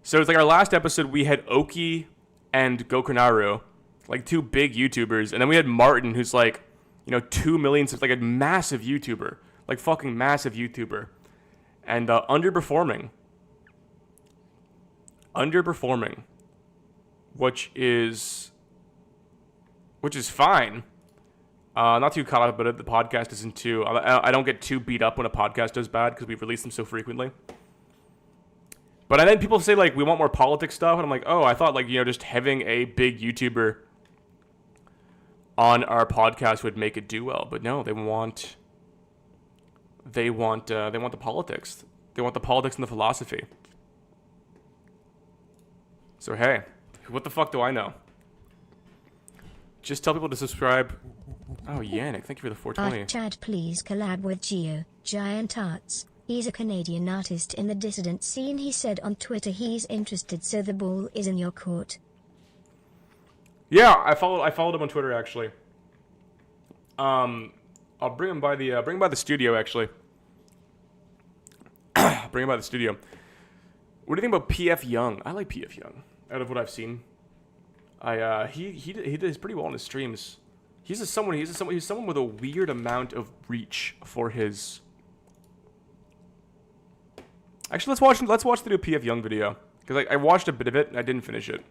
So it's like our last episode, we had Oki and Gokunaru, like 2 big YouTubers. And then we had Martin, who's like, you know, 2 million, like a massive YouTuber. Like fucking massive YouTuber. And underperforming. Underperforming. Which is fine. Not too caught up about it. The podcast isn't too... I don't get too beat up when a podcast does bad because we release them so frequently. But then people say, like, we want more politics stuff. And I'm like, oh, I thought, like, you know, just having a big YouTuber on our podcast would make it do well. But no, they want the politics. They want the politics and the philosophy. So, hey, what the fuck do I know? Just tell people to subscribe. Oh, Yannick, thank you for the 420. Chad, please collab with Geo, Giant Arts. He's a Canadian artist in the dissident scene. He said on Twitter he's interested, so the ball is in your court. Yeah, I followed him on Twitter actually. I'll bring him by the studio actually. Bring him by the studio. What do you think about PF Young? I like PF Young. Out of what I've seen, he does pretty well in his streams. He's someone with a weird amount of reach for his. Actually, let's watch the new PF Young video because I watched a bit of it and I didn't finish it.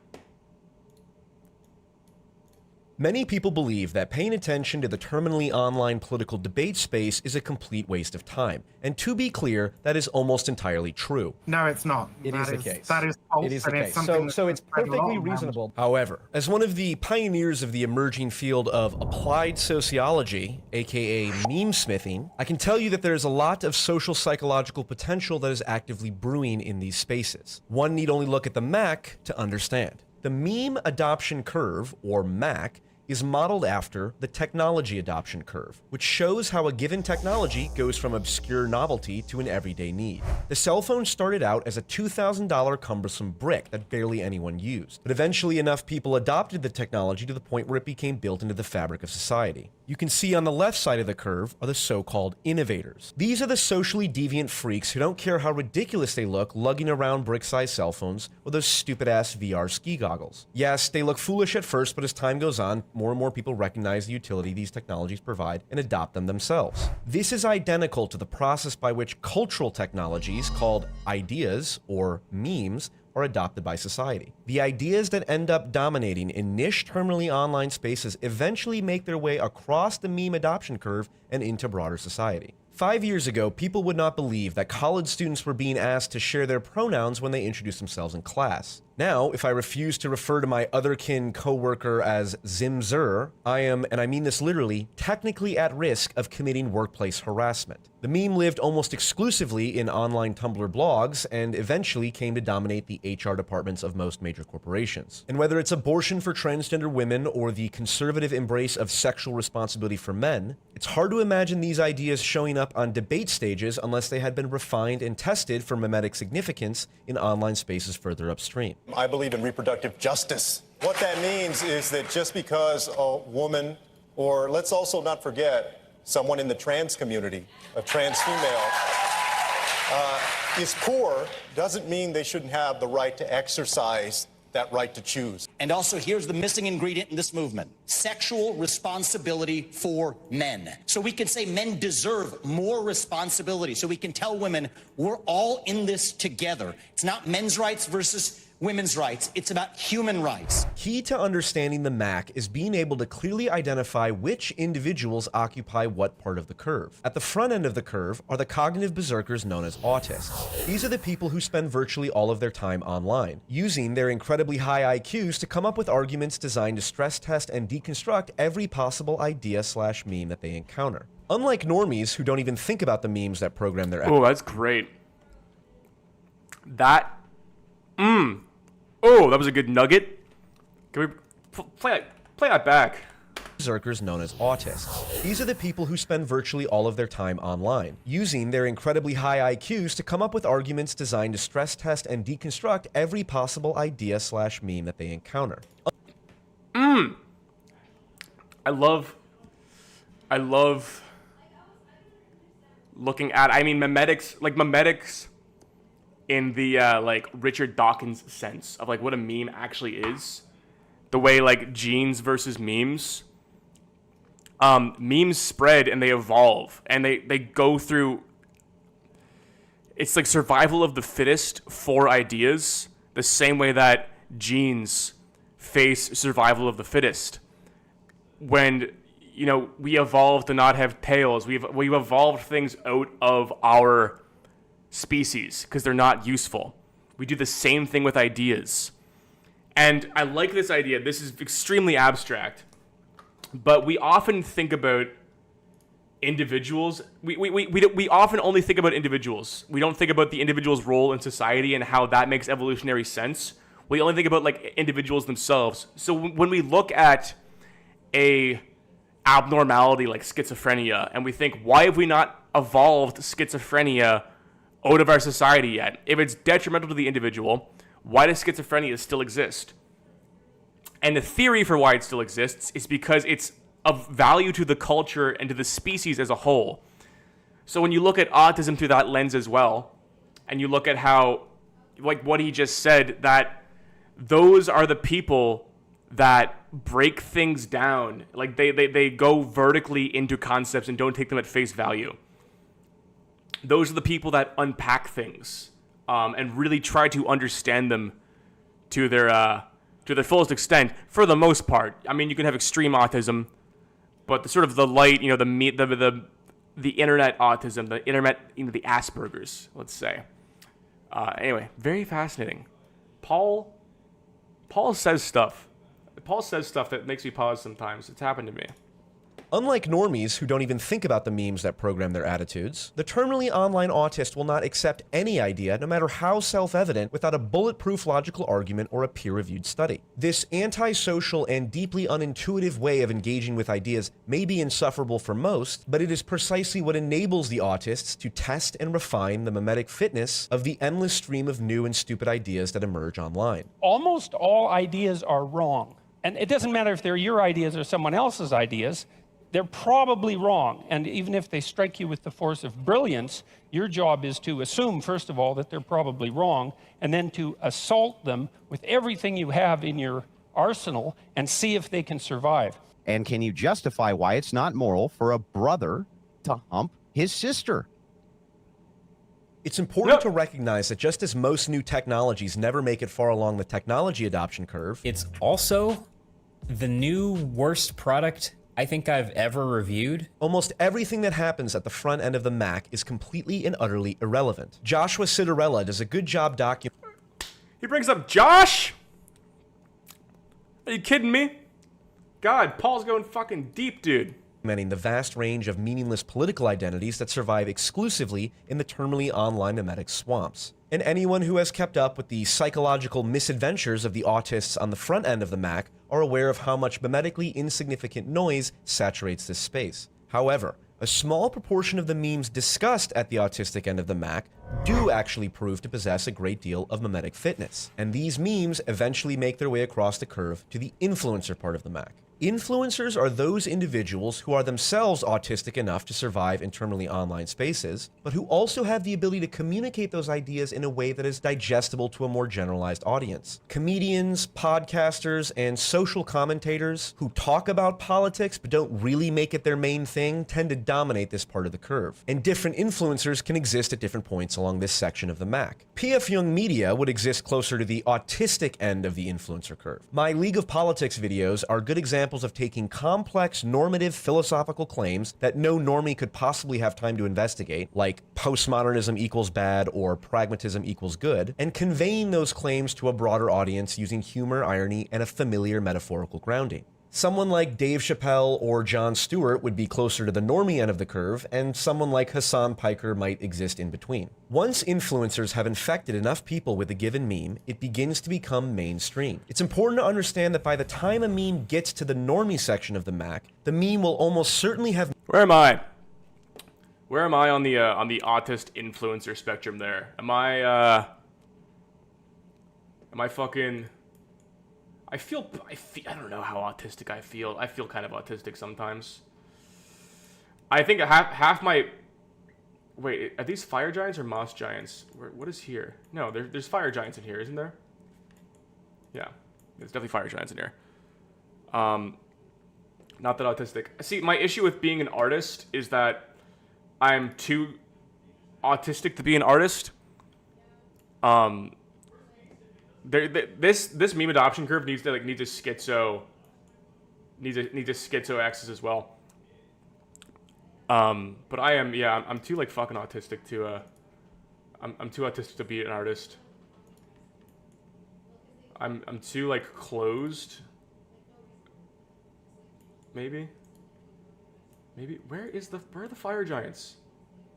Many people believe that paying attention to the terminally online political debate space is a complete waste of time. And to be clear, that is almost entirely true. No, it's not. It is the case. That is false. It is the and case. something So that's it's spread a lot perfectly around. reasonable. However, as one of the pioneers of the emerging field of applied sociology, aka meme smithing, I can tell you that there is a lot of social psychological potential that is actively brewing in these spaces. One need only look at the Mac to understand. The meme adoption curve, or MAC, is modeled after the technology adoption curve, which shows how a given technology goes from obscure novelty to an everyday need. The cell phone started out as a $2,000 cumbersome brick that barely anyone used, but eventually enough people adopted the technology to the point where it became built into the fabric of society. You can see on the left side of the curve are the so-called innovators. These are the socially deviant freaks who don't care how ridiculous they look lugging around brick-sized cell phones or those stupid-ass VR ski goggles. Yes, they look foolish at first, but as time goes on, more and more people recognize the utility these technologies provide and adopt them themselves. This is identical to the process by which cultural technologies called ideas or memes are adopted by society. The ideas that end up dominating in niche terminally online spaces eventually make their way across the meme adoption curve and into broader society. 5 years ago, people would not believe that college students were being asked to share their pronouns when they introduced themselves in class. Now, if I refuse to refer to my otherkin coworker as Zimzer, I am, and I mean this literally, technically at risk of committing workplace harassment. The meme lived almost exclusively in online Tumblr blogs and eventually came to dominate the HR departments of most major corporations. And whether it's abortion for transgender women or the conservative embrace of sexual responsibility for men, it's hard to imagine these ideas showing up on debate stages unless they had been refined and tested for memetic significance in online spaces further upstream. I believe in reproductive justice. What that means is that just because a woman, or let's also not forget, someone in the trans community, a trans female, is poor, doesn't mean they shouldn't have the right to exercise that right to choose. And also, here's the missing ingredient in this movement: sexual responsibility for men. So we can say men deserve more responsibility. So we can tell women we're all in this together. It's not men's rights versus women's rights. It's about human rights. Key to understanding the MAC is being able to clearly identify which individuals occupy what part of the curve. At the front end of the curve are the cognitive berserkers known as autists. These are the people who spend virtually all of their time online, using their incredibly high IQs to come up with arguments designed to stress test and deconstruct every possible idea/meme that they encounter. Unlike normies who don't even think about the memes that program their... Oh, that's great. Oh, that was a good nugget. Can we play that back? Berserkers known as autists. These are the people who spend virtually all of their time online, using their incredibly high IQs to come up with arguments designed to stress test and deconstruct every possible idea/meme that they encounter. I love looking at, memetics in the Richard Dawkins sense of like what a meme actually is. The way like genes versus memes. Memes spread and they evolve and they go through, it's like survival of the fittest for ideas, the same way that genes face survival of the fittest. When, you know, we evolved to not have tails, we've evolved things out of our species because they're not useful. We do the same thing with ideas. And I like this idea. This is extremely abstract, but we often think about individuals. We often only think about individuals. We don't think about the individual's role in society and how that makes evolutionary sense. We only think about like individuals themselves. So when we look at a abnormality like schizophrenia and we think, why have we not evolved schizophrenia out of our society yet? If it's detrimental to the individual, why does schizophrenia still exist? And the theory for why it still exists is because it's of value to the culture and to the species as a whole. So when you look at autism through that lens as well, and you look at how, like what he just said, that those are the people that break things down. Like they go vertically into concepts and don't take them at face value. Those are the people that unpack things and really try to understand them to their fullest extent, for the most part. I mean, you can have extreme autism, but the sort of the light, you know, the internet autism, the internet, you know, the Asperger's, let's say. Anyway, very fascinating. Paul says stuff. Paul says stuff that makes me pause sometimes. It's happened to me. Unlike normies who don't even think about the memes that program their attitudes, the terminally online autist will not accept any idea, no matter how self-evident, without a bulletproof logical argument or a peer-reviewed study. This antisocial and deeply unintuitive way of engaging with ideas may be insufferable for most, but it is precisely what enables the autists to test and refine the mimetic fitness of the endless stream of new and stupid ideas that emerge online. Almost all ideas are wrong. And it doesn't matter if they're your ideas or someone else's ideas. They're probably wrong. And even if they strike you with the force of brilliance, your job is to assume, first of all, that they're probably wrong, and then to assault them with everything you have in your arsenal and see if they can survive. And can you justify why it's not moral for a brother to hump his sister? It's important to recognize that just as most new technologies never make it far along the technology adoption curve, it's also the new worst product I think I've ever reviewed. Almost everything that happens at the front end of the Mac is completely and utterly irrelevant. Joshua Citarella does a good job documenting. He brings up Josh? Are you kidding me? God, Paul's going fucking deep, dude. The vast range of meaningless political identities that survive exclusively in the terminally online mimetic swamps. And anyone who has kept up with the psychological misadventures of the autists on the front end of the Mac are aware of how much mimetically insignificant noise saturates this space. However, a small proportion of the memes discussed at the autistic end of the Mac do actually prove to possess a great deal of mimetic fitness, and these memes eventually make their way across the curve to the influencer part of the Mac. Influencers are those individuals who are themselves autistic enough to survive in terminally online spaces, but who also have the ability to communicate those ideas in a way that is digestible to a more generalized audience. Comedians, podcasters, and social commentators who talk about politics but don't really make it their main thing tend to dominate this part of the curve, and different influencers can exist at different points along this section of the Mac. PF Young Media would exist closer to the autistic end of the influencer curve. My League of Politics videos are good examples of taking complex normative philosophical claims that no normie could possibly have time to investigate, like postmodernism equals bad or pragmatism equals good, and conveying those claims to a broader audience using humor, irony, and a familiar metaphorical grounding. Someone like Dave Chappelle or Jon Stewart would be closer to the normie end of the curve, and someone like Hassan Piker might exist in between. Once influencers have infected enough people with a given meme, it begins to become mainstream. It's important to understand that by the time a meme gets to the normie section of the Mac, the meme will almost certainly have... Where am I? Where am I on the autist influencer spectrum there? Am I fucking... I don't know how autistic I feel. I feel kind of autistic sometimes. I think half my... Wait, are these fire giants or moss giants? What is here? No, there's fire giants in here, isn't there? Yeah, there's definitely fire giants in here. Not that autistic. See, my issue with being an artist is that I'm too autistic to be an artist. This meme adoption curve needs a schizo axis as well. But I'm too like fucking autistic to I'm too autistic to be an artist. I'm too like closed. Maybe where are the fire giants?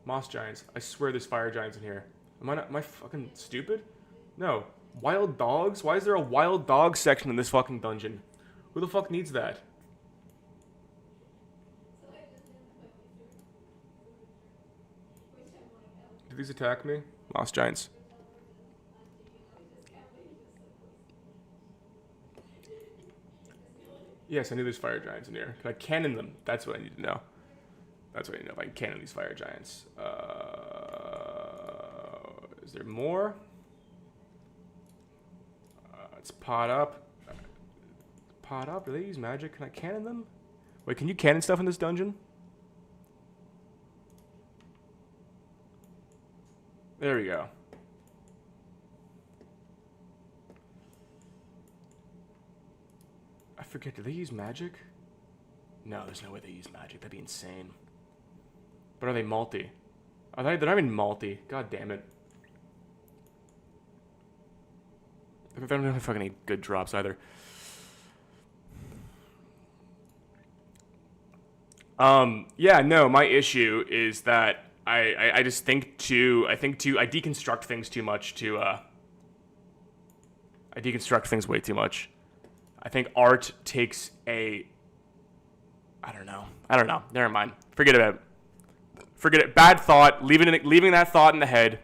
Moss giants. I swear there's fire giants in here. Am I fucking stupid? No. Wild dogs? Why is there a wild dog section in this fucking dungeon? Who the fuck needs that? Did these attack me? Moss giants. Yes, I knew there's fire giants in here. Can I cannon them? That's what I need to know. That's what I need to know, if I can cannon these fire giants. Is there more? Let's pot up. Pot up? Do they use magic? Can I cannon them? Wait, can you cannon stuff in this dungeon? There we go. I forget, do they use magic? No, there's no way they use magic. That'd be insane. But are they multi? They're not even multi. God damn it. They don't have fucking any good drops either. Yeah, no, my issue is that I just think I deconstruct things too much I deconstruct things way too much. I think art takes I don't know. Never mind. Forget it. Bad thought. Leaving that thought in the head.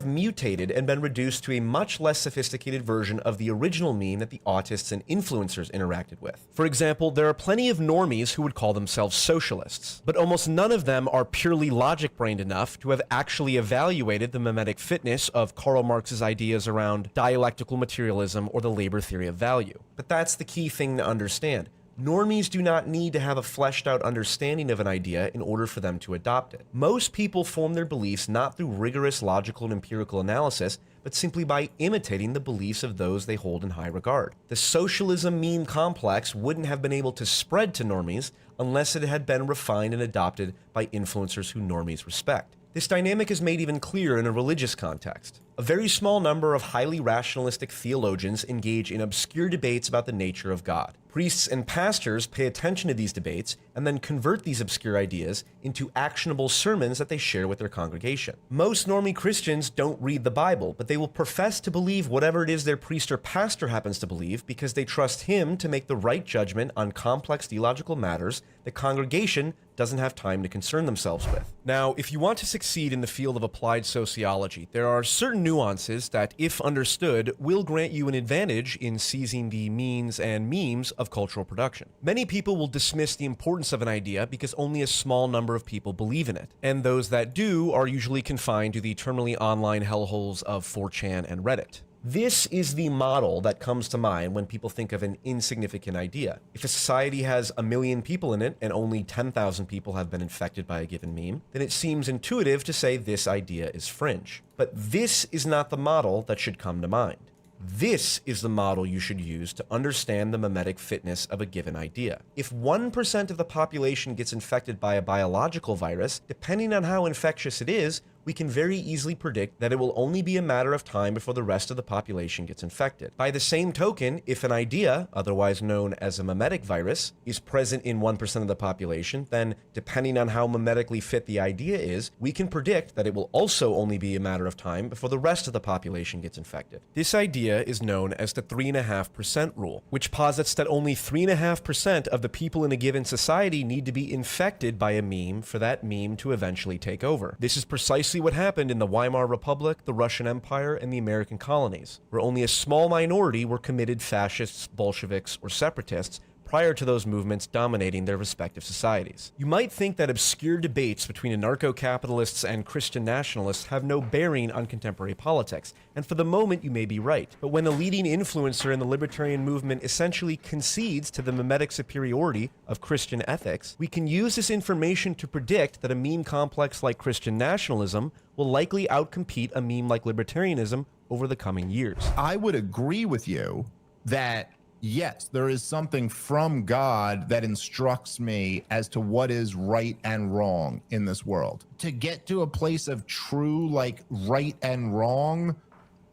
Mutated and been reduced to a much less sophisticated version of the original meme that the autists and influencers interacted with. For example, there are plenty of normies who would call themselves socialists, but almost none of them are purely logic-brained enough to have actually evaluated the mimetic fitness of Karl Marx's ideas around dialectical materialism or the labor theory of value. But that's the key thing to understand. Normies do not need to have a fleshed out understanding of an idea in order for them to adopt it. Most people form their beliefs not through rigorous logical and empirical analysis, but simply by imitating the beliefs of those they hold in high regard. The socialism meme complex wouldn't have been able to spread to normies unless it had been refined and adopted by influencers who normies respect. This dynamic is made even clearer in a religious context. A very small number of highly rationalistic theologians engage in obscure debates about the nature of God. Priests and pastors pay attention to these debates and then convert these obscure ideas into actionable sermons that they share with their congregation. Most normie Christians don't read the Bible, but they will profess to believe whatever it is their priest or pastor happens to believe because they trust him to make the right judgment on complex theological matters the congregation doesn't have time to concern themselves with. Now, if you want to succeed in the field of applied sociology, there are certain nuances that, if understood, will grant you an advantage in seizing the means and memes of cultural production. Many people will dismiss the importance of an idea because only a small number of people believe in it, and those that do are usually confined to the terminally online hellholes of 4chan and Reddit. This is the model that comes to mind when people think of an insignificant idea. If a society has 1 million people in it and only 10,000 people have been infected by a given meme, then it seems intuitive to say this idea is fringe. But this is not the model that should come to mind. This is the model you should use to understand the mimetic fitness of a given idea. If 1% of the population gets infected by a biological virus, depending on how infectious it is, we can very easily predict that it will only be a matter of time before the rest of the population gets infected. By the same token, if an idea, otherwise known as a mimetic virus, is present in 1% of the population, then depending on how mimetically fit the idea is, we can predict that it will also only be a matter of time before the rest of the population gets infected. This idea is known as the 3.5% rule, which posits that only 3.5% of the people in a given society need to be infected by a meme for that meme to eventually take over. This is precisely what happened in the Weimar Republic, the Russian Empire, and the American colonies, where only a small minority were committed fascists, Bolsheviks, or separatists prior to those movements dominating their respective societies. You might think that obscure debates between anarcho-capitalists and Christian nationalists have no bearing on contemporary politics, and for the moment you may be right. But when a leading influencer in the libertarian movement essentially concedes to the mimetic superiority of Christian ethics, we can use this information to predict that a meme complex like Christian nationalism will likely outcompete a meme like libertarianism over the coming years. I would agree with you that yes, there is something from God that instructs me as to what is right and wrong in this world. To get to a place of true, like, right and wrong,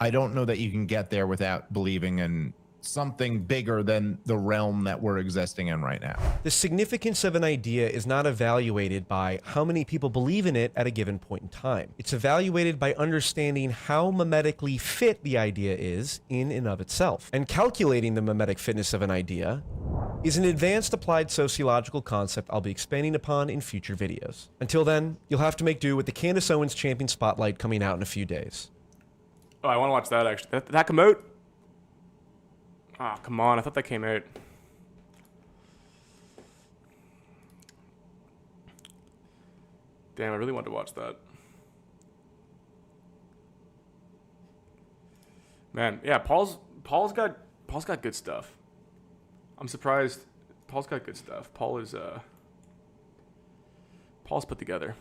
I don't know that you can get there without believing in something bigger than the realm that we're existing in right now. The significance of an idea is not evaluated by how many people believe in it at a given point in time. It's evaluated by understanding how mimetically fit the idea is in and of itself. And calculating the mimetic fitness of an idea is an advanced applied sociological concept I'll be expanding upon in future videos. Until then, you'll have to make do with the Candace Owens Champion Spotlight coming out in a few days. Oh, I want to watch that actually. Did that come out? Ah, come on. I thought that came out. Damn, I really wanted to watch that. Man, yeah, Paul's got good stuff. I'm surprised. Paul's got good stuff. Paul's put together.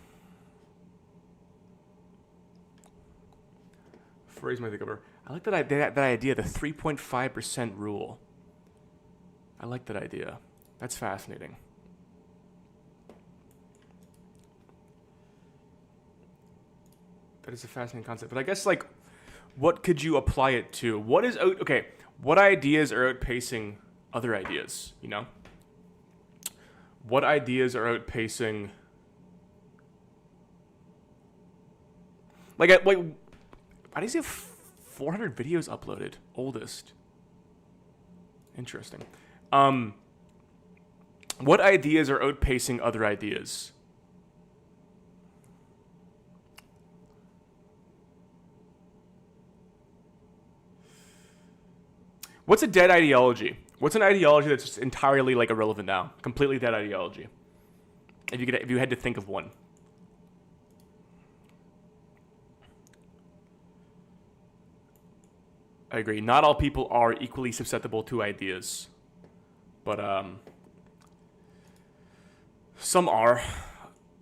Phrase my thinkover. I like that idea, the 3.5% rule. I like that idea. That's fascinating. That is a fascinating concept. But I guess, like, what could you apply it to? What ideas are outpacing other ideas, you know? What ideas are outpacing... Like, why does he have 400 videos uploaded? Oldest. Interesting. What ideas are outpacing other ideas? What's a dead ideology? What's an ideology that's just entirely like irrelevant now? Completely dead ideology. If you had to think of one. I agree. Not all people are equally susceptible to ideas. But some are.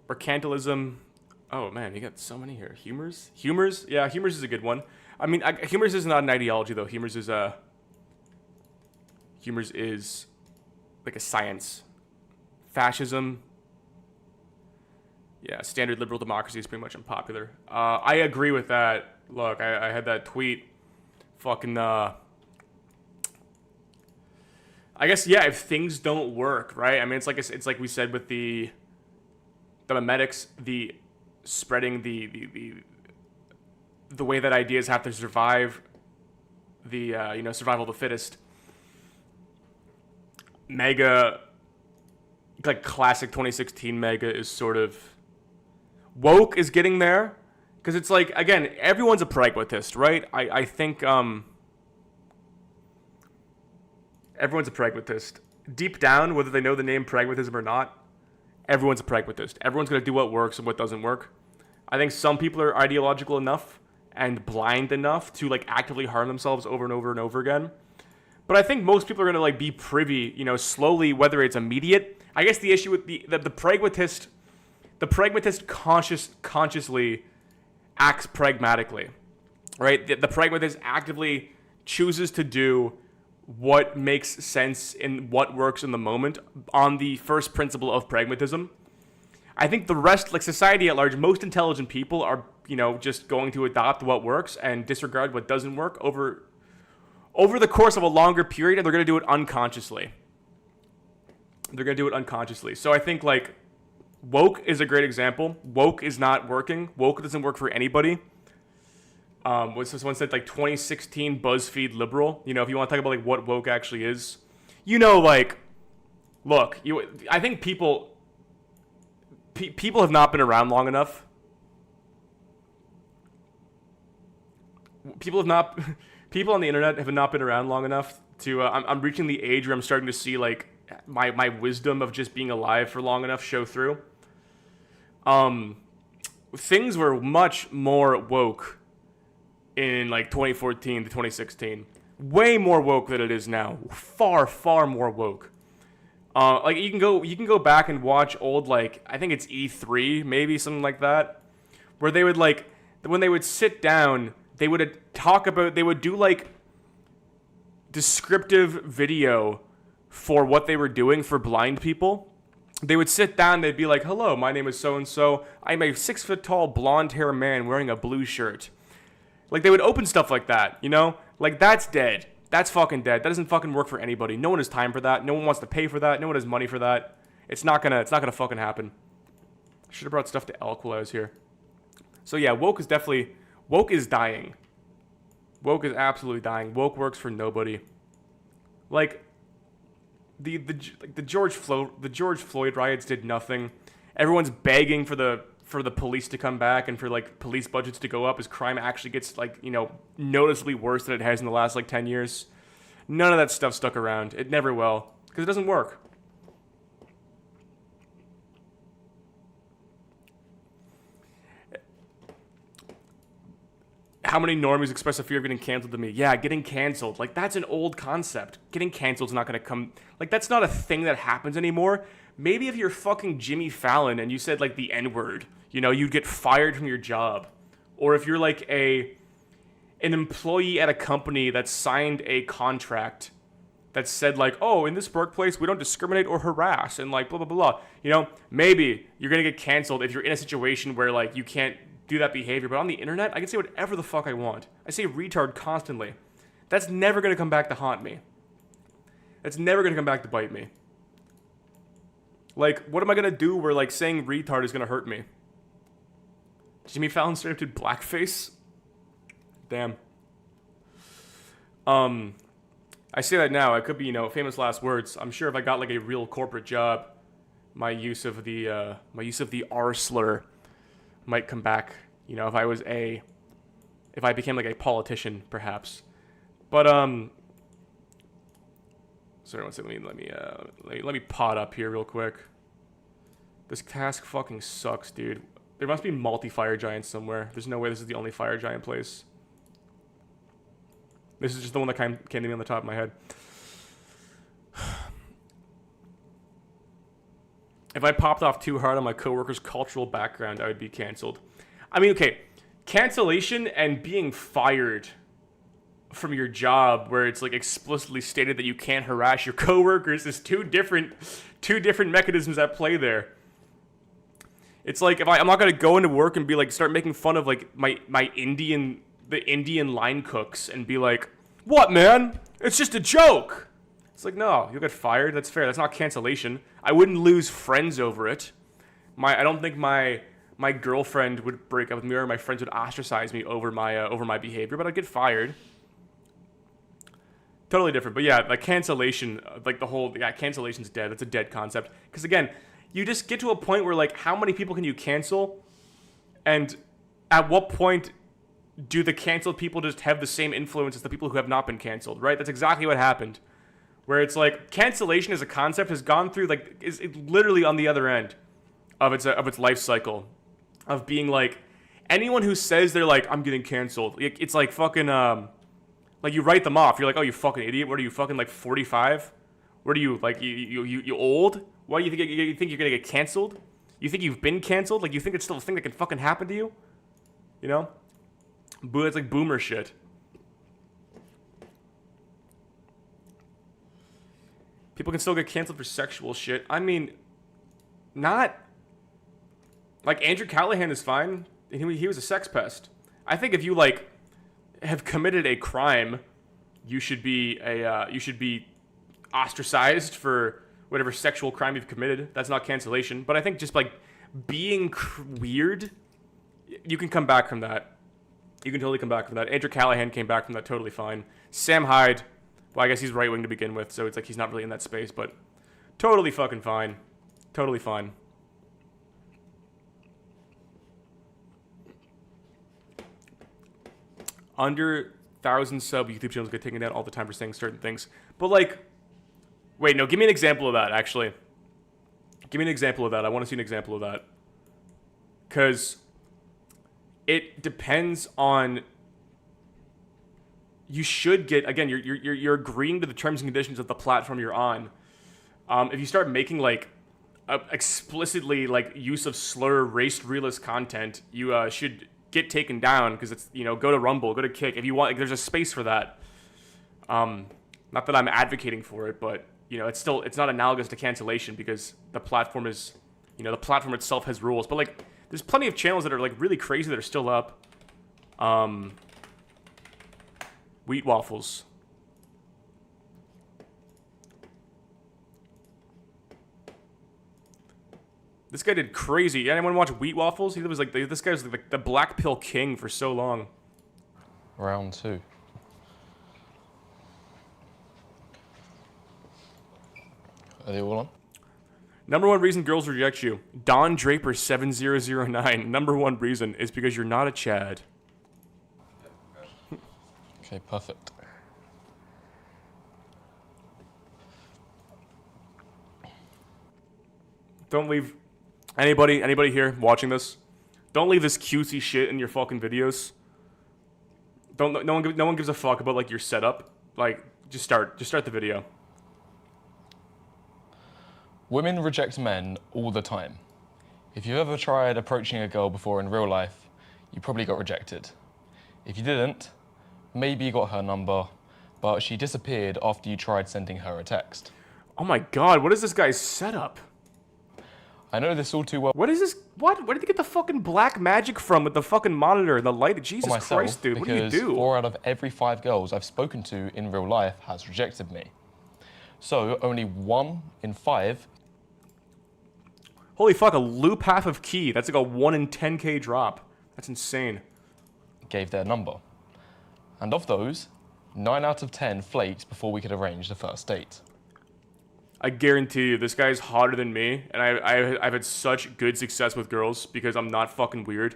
Mercantilism. Oh man, you got so many here. Humors? Humors? Yeah, humors is a good one. I mean, humors is not an ideology though. Humors is like a science. Fascism. Yeah, standard liberal democracy is pretty much unpopular. I agree with that. Look, I had that tweet. Fucking, I guess, yeah, if things don't work, right? I mean, it's like we said with the memetics, the spreading the way that ideas have to survive, survival of the fittest. Mega, like classic 2016 Mega is sort of woke is getting there. Because it's like, again, everyone's a pragmatist, right? I think everyone's a pragmatist. Deep down, whether they know the name pragmatism or not, everyone's a pragmatist. Everyone's going to do what works and what doesn't work. I think some people are ideological enough and blind enough to like actively harm themselves over and over and over again. But I think most people are going to like be privy, slowly, whether it's immediate. I guess the issue with the pragmatist consciously acts pragmatically, right? The pragmatist actively chooses to do what makes sense and what works in the moment on the first principle of pragmatism. I think the rest, like society at large, most intelligent people are, just going to adopt what works and disregard what doesn't work over the course of a longer period, and they're going to do it unconsciously. So I think, like, woke is a great example. Woke is not working. Woke doesn't work for anybody. Someone said like 2016 BuzzFeed liberal. If you want to talk about like what woke actually is, like, look, I think people have not been around long enough. People on the internet have not been around long enough to. I'm reaching the age where I'm starting to see like my wisdom of just being alive for long enough show through. Things were much more woke in like 2014 to 2016. Way more woke than it is now. Far, far more woke. Like you can go back and watch old, like, I think it's E3, maybe something like that, where they would like, when they would sit down, they would do like descriptive video for what they were doing for blind people. They would sit down, they'd be like, hello, my name is so-and-so. I'm a 6-foot-tall blonde-hair man wearing a blue shirt. Like, they would open stuff like that, Like, that's dead. That's fucking dead. That doesn't fucking work for anybody. No one has time for that. No one wants to pay for that. No one has money for that. It's not gonna fucking happen. I should have brought stuff to Elk while I was here. So yeah, woke is dying. Woke is absolutely dying. Woke works for nobody. Like, the George Floyd riots did nothing. Everyone's begging for the police to come back and for like police budgets to go up as crime actually gets like, noticeably worse than it has in the last like 10 years. None of that stuff stuck around. It never will, because it doesn't work. how many normies express a fear of getting canceled to me? Yeah, getting canceled. Like, that's an old concept. Getting canceled is not going to come... Like, that's not a thing that happens anymore. Maybe if you're fucking Jimmy Fallon and you said, like, the N-word, you know, you'd get fired from your job. Or if you're, like, an employee at a company that signed a contract that said, like, oh, in this workplace, we don't discriminate or harass, and, like, blah, blah, blah. You know, maybe you're going to get canceled if you're in a situation where, like, you can't do that behavior. But on the internet, I can say whatever the fuck I want. I say retard constantly. That's never going to come back to haunt me. That's never going to come back to bite me. Like, what am I going to do where, like, saying retard is going to hurt me? Jimmy Fallon straight up did blackface? Damn. I say that now. It could be, you know, famous last words. I'm sure if I got, like, a real corporate job, my use of the R slur might come back. You know, if I became, like, a politician, perhaps. But, sorry, one second. Let me pot up here real quick. This task fucking sucks, dude. There must be multi-fire giants somewhere. There's no way this is the only fire giant place. This is just the one that came to me on the top of my head. If I popped off too hard on my coworker's cultural background, I would be canceled. I mean, okay, cancellation and being fired from your job where it's like explicitly stated that you can't harass your coworkers is two different mechanisms at play there. It's like if I'm not gonna go into work and be like start making fun of like the Indian line cooks and be like, what, man? It's just a joke. It's like, no, you'll get fired. That's fair. That's not cancellation. I wouldn't lose friends over it. I don't think my girlfriend would break up with me or my friends would ostracize me over my behavior, but I'd get fired. Totally different. But yeah, like cancellation, like cancellation's dead. That's a dead concept. Because again, you just get to a point where like, how many people can you cancel? And at what point do the canceled people just have the same influence as the people who have not been canceled, right? That's exactly what happened. Where it's like cancellation as a concept has gone through like is literally on the other end of its life cycle of being like anyone who says they're like I'm getting canceled. It's like fucking like you write them off. You're like, oh, you fucking idiot. What are you fucking like 45? What are you like you old? Why do you think you're gonna get canceled? You think you've been canceled? Like you think it's still a thing that can fucking happen to you? You know? It's like boomer shit. People can still get canceled for sexual shit. I mean, not... Like, Andrew Callahan is fine. He was a sex pest. I think if you, like, have committed a crime, you should be ostracized for whatever sexual crime you've committed. That's not cancellation. But I think just, like, being weird, you can come back from that. You can totally come back from that. Andrew Callahan came back from that totally fine. Sam Hyde, well, I guess he's right-wing to begin with, so it's like he's not really in that space, but totally fucking fine. Totally fine. Under 1,000 sub YouTube channels get taken down all the time for saying certain things. But like, wait, no, give me an example of that, actually. Give me an example of that. I want to see an example of that. Because it depends on... You should get, again, you're agreeing to the terms and conditions of the platform you're on. If you start making like explicitly like use of slur, race realist content, you should get taken down because it's, you know, go to Rumble, go to Kick if you want. Like, there's a space for that. Not that I'm advocating for it, but you know, it's not analogous to cancellation because the platform is, you know, the platform itself has rules. But like, there's plenty of channels that are like really crazy that are still up. Wheat waffles. This guy did crazy. Anyone watch Wheat Waffles? He was like this guy was like the black pill king for so long. Round 2. Are they all on? Number one reason girls reject you. Don Draper 7009. Number one reason is because you're not a Chad. Okay, perfect. Don't leave anybody here watching this. Don't leave this cutesy shit in your fucking videos. No one gives a fuck about like your setup. Like, just start the video. Women reject men all the time. If you've ever tried approaching a girl before in real life, you probably got rejected. If you didn't, maybe you got her number, but she disappeared after you tried sending her a text. Oh my god, what is this guy's setup? I know this all too well. What is this? What? Where did you get the fucking black magic from with the fucking monitor and the light? Jesus Myself, Christ, dude, what do you do? 4 out of every 5 girls I've spoken to in real life has rejected me. So only 1 in 5. Holy fuck, a loop half of key. That's like a 1 in 10k drop. That's insane. Gave their number. And of those, 9 out of 10 flaked before we could arrange the first date. I guarantee you, this guy's hotter than me, and I've had such good success with girls because I'm not fucking weird.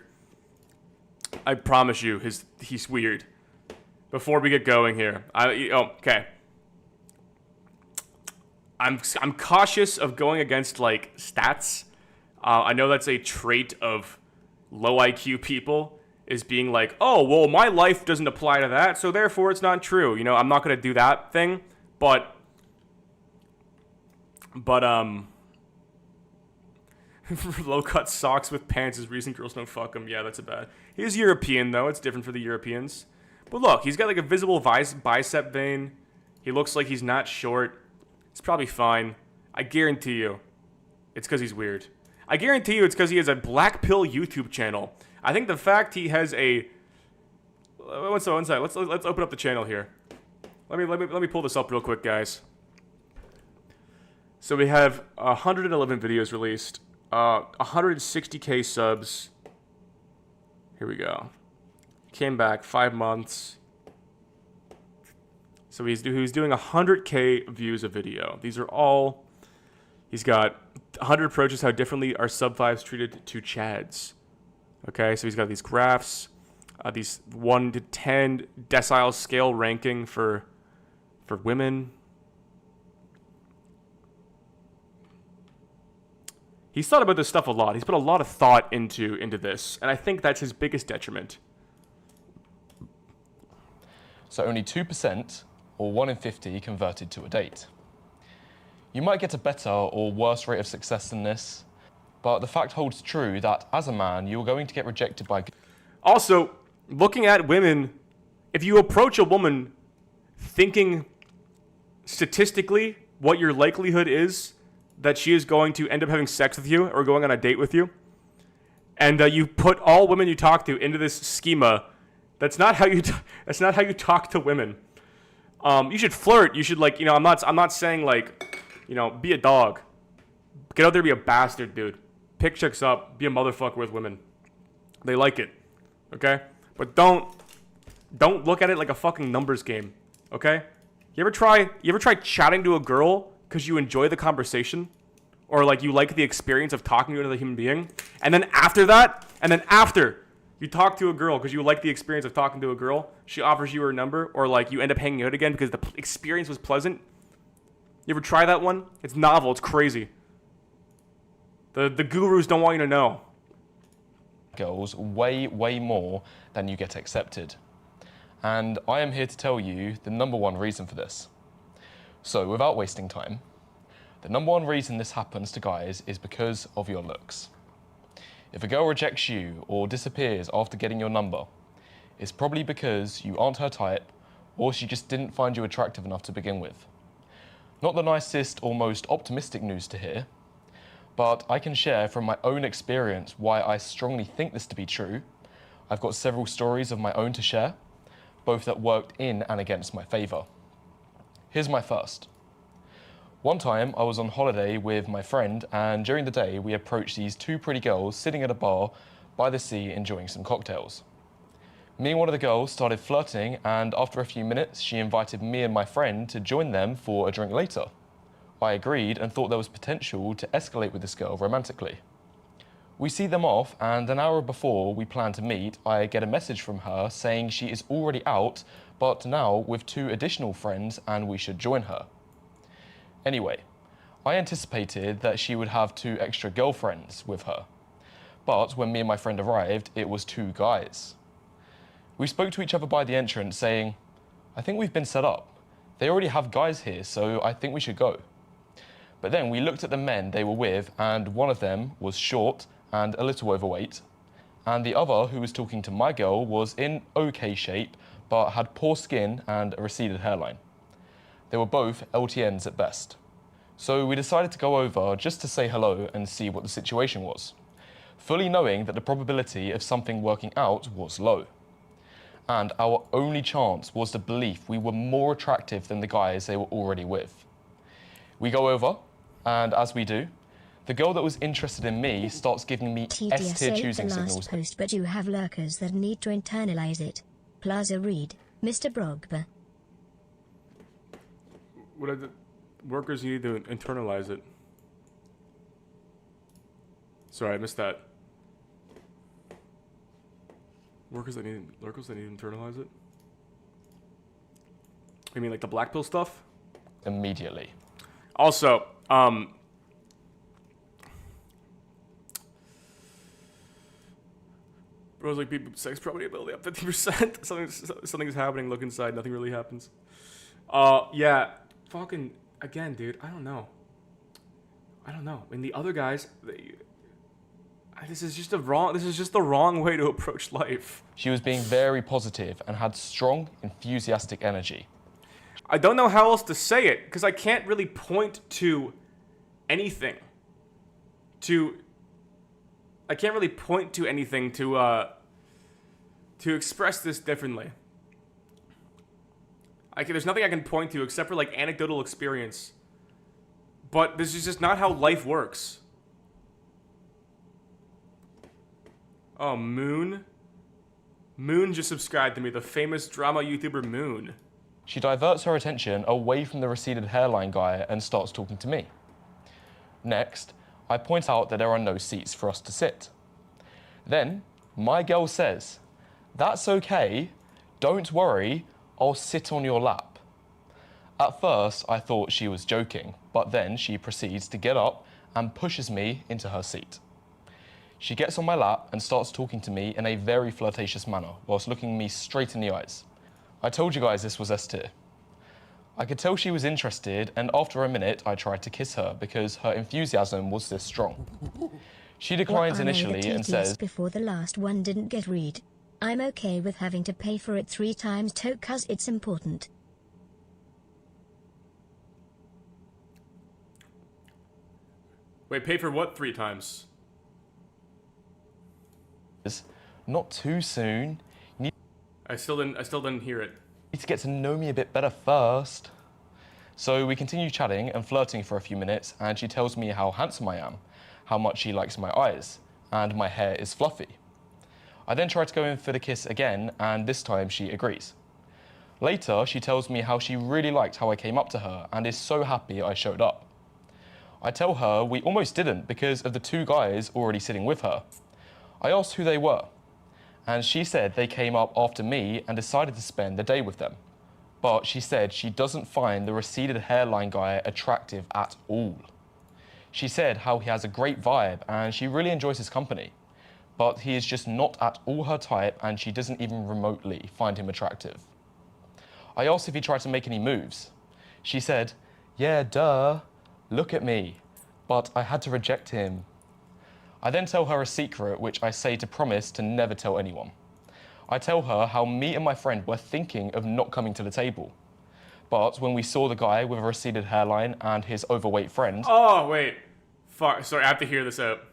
I promise you, he's weird. Before we get going here, okay. I'm cautious of going against like stats. I know that's a trait of low IQ people, is being like, oh well, my life doesn't apply to that, so therefore it's not true. You know, I'm not gonna do that thing, but low-cut socks with pants is reason girls don't fuck him. Yeah, that's a bad. He's European, though. It's different for the Europeans. But look, he's got like a visible bicep vein. He looks like he's not short. It's probably fine. I guarantee you it's because he's weird. I guarantee you it's because he has a black pill YouTube channel. I think the fact he has a... One second. Let's open up the channel here. Let me pull this up real quick, guys. So we have 111 videos released, 160k subs. Here we go. Came back 5 months. So he's doing 100k views a video. These are all. He's got 100 approaches how differently are sub 5s treated to Chads. Okay, so he's got these graphs, these 1 to 10 decile scale ranking for women. He's thought about this stuff a lot. He's put a lot of thought into this, and I think that's his biggest detriment. So only 2%, or 1 in 50, converted to a date. You might get a better or worse rate of success than this, but the fact holds true that as a man, you're going to get rejected by... Also, looking at women, if you approach a woman thinking statistically what your likelihood is that she is going to end up having sex with you or going on a date with you, and you put all women you talk to into this schema, that's not how you talk to women. You should flirt. You should, like, you know, I'm not saying like, you know, be a dog. Get out there, be a bastard, dude. Pick chicks up. Be a motherfucker with women. They like it, okay? But don't look at it like a fucking numbers game, okay? You ever try chatting to a girl because you enjoy the conversation, or like you like the experience of talking to another human being, and then after you talk to a girl because you like the experience of talking to a girl, she offers you her number, or like you end up hanging out again because the experience was pleasant? You ever try that one? It's novel. It's crazy. The gurus don't want you to know. Girls way more than you get accepted. And I am here to tell you the #1 reason for this. So, without wasting time, the #1 reason this happens to guys is because of your looks. If a girl rejects you or disappears after getting your number, it's probably because you aren't her type, or she just didn't find you attractive enough to begin with. Not the nicest or most optimistic news to hear, but I can share from my own experience why I strongly think this to be true. I've got several stories of my own to share, both that worked in and against my favour. Here's my first. One time I was on holiday with my friend, and during the day we approached these 2 pretty girls sitting at a bar by the sea enjoying some cocktails. Me and one of the girls started flirting, and after a few minutes she invited me and my friend to join them for a drink later. I agreed and thought there was potential to escalate with this girl romantically. We see them off, and an hour before we plan to meet, I get a message from her saying she is already out, but now with 2 additional friends and we should join her. Anyway, I anticipated that she would have 2 extra girlfriends with her, but when me and my friend arrived, it was 2 guys. We spoke to each other by the entrance saying, I think we've been set up. They already have guys here, so I think we should go. But then we looked at the men they were with, and one of them was short and a little overweight, and the other, who was talking to my girl, was in okay shape, but had poor skin and a receded hairline. They were both LTNs at best. So we decided to go over just to say hello and see what the situation was, fully knowing that the probability of something working out was low. And our only chance was the belief we were more attractive than the guys they were already with. We go over, and as we do, the girl that was interested in me starts giving me S-tier choosing signals. Post, but you have lurkers that need to internalize it. Plaza Reed, Mr. Brogba. What are the workers need to internalize it? Sorry, I missed that. Lurkers that need to internalize it? You mean like the black pill stuff? Immediately. Also, bro's like, people, sex probability up 50%. Something's happening. Look inside. Nothing really happens. Yeah. Fucking again, dude. I don't know. I mean, the other guys. This is just the wrong way to approach life. She was being very positive and had strong, enthusiastic energy. I don't know how else to say it, because I can't really point to anything. I can't really point to anything to express this differently. There's nothing I can point to except for like anecdotal experience. But this is just not how life works. Oh, Moon? Moon just subscribed to me, the famous drama YouTuber Moon. She diverts her attention away from the receded hairline guy and starts talking to me. Next, I point out that there are no seats for us to sit. Then, my girl says, "That's okay, don't worry, I'll sit on your lap." At first, I thought she was joking, but then she proceeds to get up and pushes me into her seat. She gets on my lap and starts talking to me in a very flirtatious manner, whilst looking me straight in the eyes. I told you guys this was S-tier. I could tell she was interested, and after a minute, I tried to kiss her because her enthusiasm was this strong. She declines initially and says, before the last one didn't get read. I'm okay with having to pay for it 3 times too, cause it's important. Wait, pay for what 3 times? Not too soon. I still didn't hear it. Need to get to know me a bit better first. So we continue chatting and flirting for a few minutes, and she tells me how handsome I am, how much she likes my eyes, and my hair is fluffy. I then try to go in for the kiss again, and this time she agrees. Later, she tells me how she really liked how I came up to her and is so happy I showed up. I tell her we almost didn't because of the 2 guys already sitting with her. I asked who they were, and she said they came up after me and decided to spend the day with them. But she said she doesn't find the receded hairline guy attractive at all. She said how he has a great vibe and she really enjoys his company, but he is just not at all her type and she doesn't even remotely find him attractive. I asked if he tried to make any moves. She said, "Yeah, duh, look at me," but I had to reject him. I then tell her a secret, which I say to promise to never tell anyone. I tell her how me and my friend were thinking of not coming to the table. But when we saw the guy with a receded hairline and his overweight friend... Oh, wait. Fuck, sorry, I have to hear this out.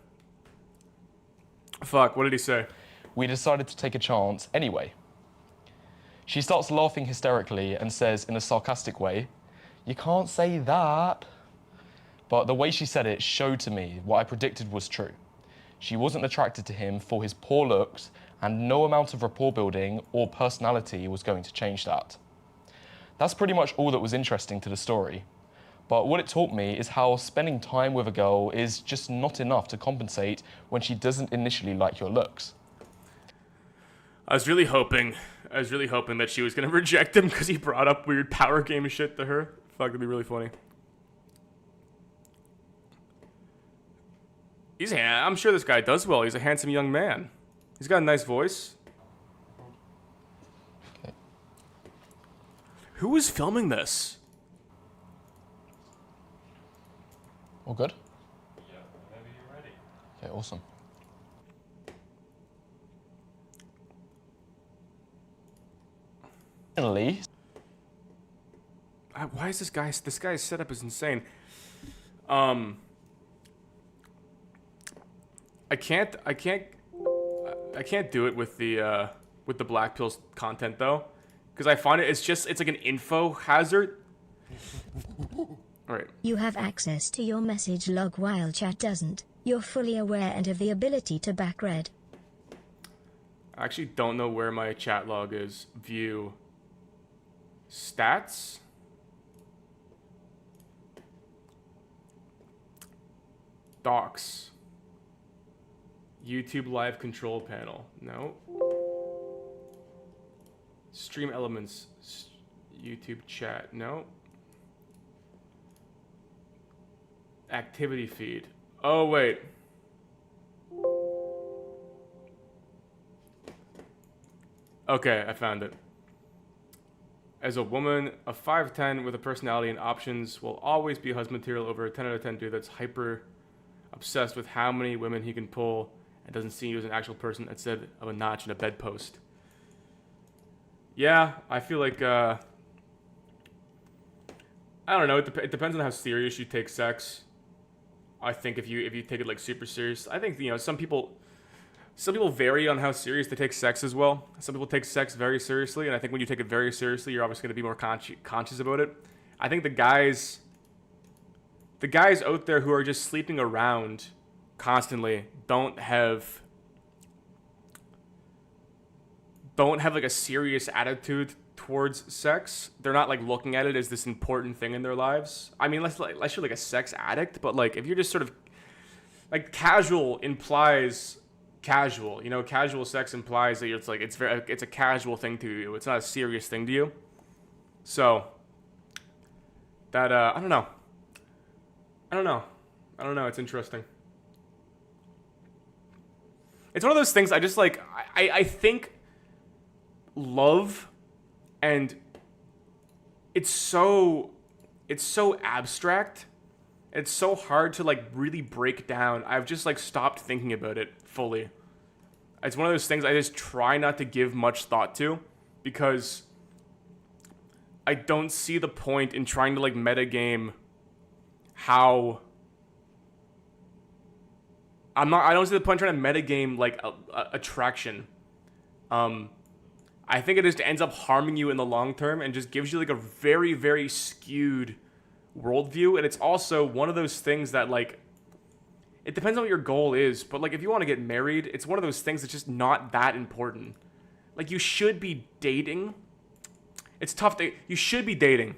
Fuck, what did he say? We decided to take a chance anyway. She starts laughing hysterically and says in a sarcastic way, "You can't say that." But the way she said it showed to me what I predicted was true. She wasn't attracted to him for his poor looks, and no amount of rapport building or personality was going to change that. That's pretty much all that was interesting to the story. But what it taught me is how spending time with a girl is just not enough to compensate when she doesn't initially like your looks. I was really hoping that she was gonna reject him because he brought up weird power game shit to her. Fuck, that'd be really funny. I'm sure this guy does well. He's a handsome young man. He's got a nice voice. Who is filming this? All good? Yeah, whenever you're ready. Okay, awesome. Finally. Why is this guy's setup is insane. I can't do it with the Black Pills content though, because I find it's like an info hazard. All right. You have access to your message log while chat doesn't. You're fully aware and have the ability to back read. I actually don't know where my chat log is. View stats. Docs. YouTube live control panel. No. Stream elements. YouTube chat. No. Activity feed. Oh, wait. Okay, I found it. As a woman, a 5'10" with a personality and options will always be husband material over a 10 out of 10 dude that's hyper obsessed with how many women he can pull and doesn't see you as an actual person instead of a notch in a bedpost. Yeah, I feel like, I don't know, it depends on how serious you take sex. I think if you take it like super serious, I think, you know, some people vary on how serious they take sex as well. Some people take sex very seriously, and I think when you take it very seriously, you're obviously going to be more conscious about it. I think the guys out there who are just sleeping around constantly don't have like a serious attitude towards sex. They're not like looking at it as this important thing in their lives. I mean, unless you're like a sex addict, but like if you're just sort of like casual implies casual, you know, casual sex implies that it's a casual thing to you. It's not a serious thing to you. So that I don't know. It's interesting. It's one of those things I just like. I think love, and it's so abstract. It's so hard to like really break down. I've just like stopped thinking about it fully. It's one of those things I just try not to give much thought to, because I don't see the point in trying to like metagame how I don't see the point in trying to metagame like attraction. I think it just ends up harming you in the long term and just gives you like a very, very skewed worldview. And it's also one of those things that like, it depends on what your goal is, but like if you want to get married, it's one of those things that's just not that important. Like you should be dating. It's tough to, you should be dating.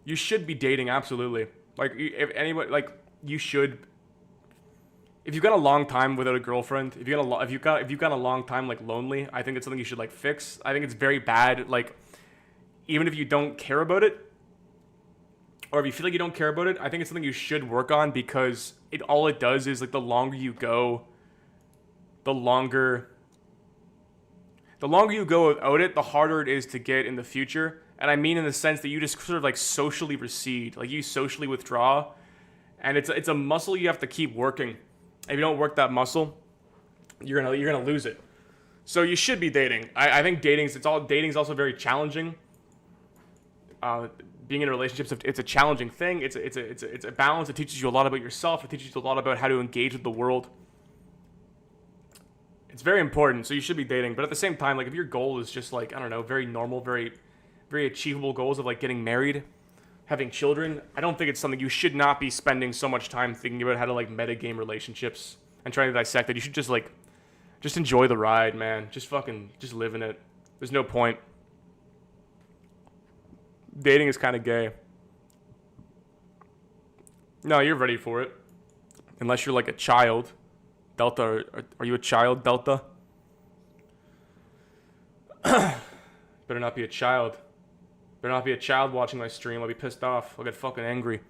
You should be dating, absolutely. Like if anybody, like you should. If you've got a long time without a girlfriend, if you've got a long time like lonely, I think it's something you should like fix. I think it's very bad. Like even if you don't care about it, or if you feel like you don't care about it, I think it's something you should work on, because all it does is like the longer you go without it, the harder it is to get in the future. And I mean in the sense that you just sort of like socially recede, like you socially withdraw, and it's a muscle you have to keep working. If you don't work that muscle, you're gonna lose it. So you should be dating. I think dating's also very challenging. Being in relationships, it's a challenging thing. It's a balance. It teaches you a lot about yourself. It teaches you a lot about how to engage with the world. It's very important. So you should be dating. But at the same time, like if your goal is just like, I don't know, very normal, very, very achievable goals of like getting married, having children, I don't think it's something you should not be spending so much time thinking about how to like metagame relationships and trying to dissect it. You should just enjoy the ride, man. Just live in it. There's no point. Dating is kind of gay. No, you're ready for it. Unless you're like a child. Delta, are you a child, Delta? Better not be a child. Better not be a child watching my stream. I'll be pissed off. I'll get fucking angry.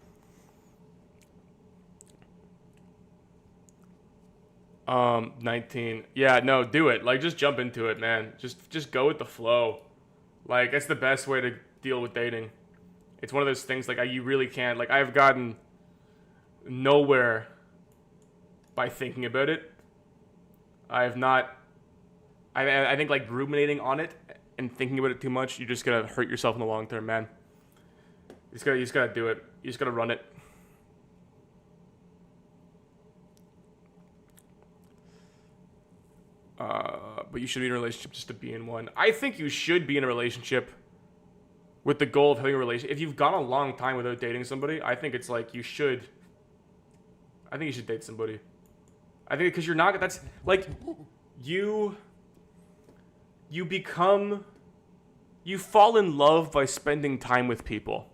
19. Yeah, no, do it. Like, just jump into it, man. Just go with the flow. Like, it's the best way to deal with dating. It's one of those things, like, you really can't. Like, I've gotten nowhere by thinking about it. I have not. I think, like, ruminating on it and thinking about it too much, you're just gonna hurt yourself in the long term, man. You just gotta do it. You just gotta run it. But you should be in a relationship just to be in one. I think you should be in a relationship with the goal of having a relationship. If you've gone a long time without dating somebody, I think it's like you should. I think you should date somebody. I think because you're not. That's like you become. You fall in love by spending time with people.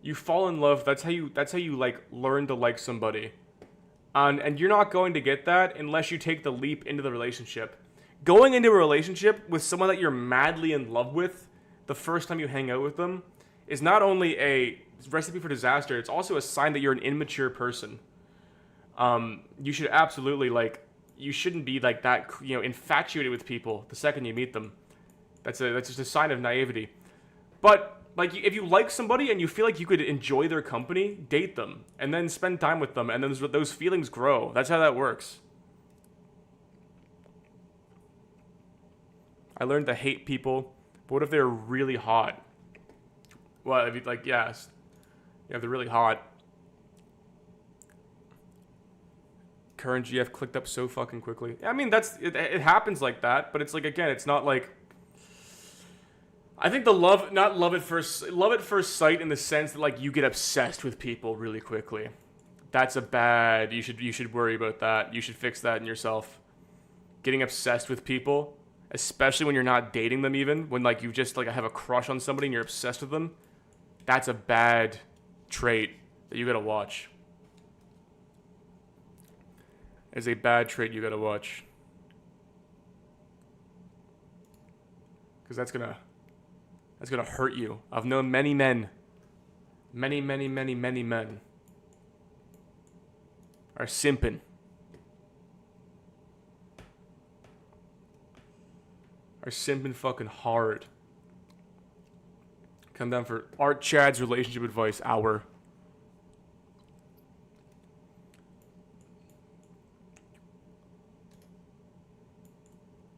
You fall in love. That's how you like learn to like somebody. And you're not going to get that unless you take the leap into the relationship. Going into a relationship with someone that you're madly in love with the first time you hang out with them is not only a recipe for disaster, it's also a sign that you're an immature person. You should absolutely, like, you shouldn't be like that, you know, infatuated with people the second you meet them. That's just a sign of naivety. But like, if you like somebody and you feel like you could enjoy their company, date them and then spend time with them, and then those feelings grow. That's how that works. I learned to hate people, but what if they're really hot? Well, if you like, yes, yeah, they're really hot. Current GF clicked up so fucking quickly. I mean, it happens like that, but it's like, again, it's not like. I think not love at first sight in the sense that, like, you get obsessed with people really quickly. That's a bad. You should worry about that. You should fix that in yourself. Getting obsessed with people, especially when you're not dating them, even when, like, you just, like, have a crush on somebody and you're obsessed with them. That's a bad trait that you gotta watch. It's a bad trait you gotta watch. Because that's gonna hurt you. I've known many men. Many men are simping. Are simping fucking hard. Come down for Art Chad's relationship advice hour.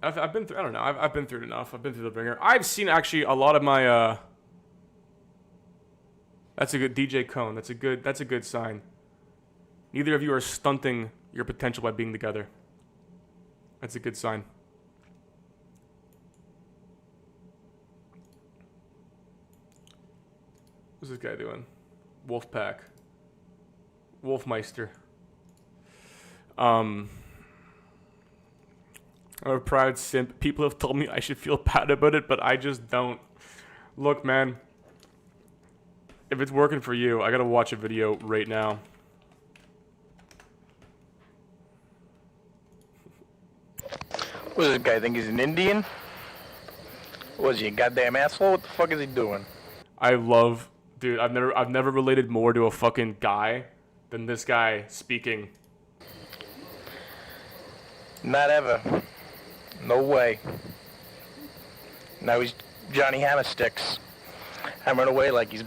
I've been through. I don't know. I've been through it enough. I've been through the ringer. I've seen actually a lot of my. That's a good DJ Cone. That's a good sign. Neither of you are stunting your potential by being together. That's a good sign. What's this guy doing? Wolfpack. Wolfmeister. I'm a proud simp. People have told me I should feel bad about it, but I just don't. Look, man. If it's working for you, I gotta watch a video right now. What does this guy think he's an Indian? Was he a goddamn asshole? What the fuck is he doing? I love, dude. I've never related more to a fucking guy than this guy speaking. Not ever. No way. Now he's Johnny Hammersticks. Hammering away like he's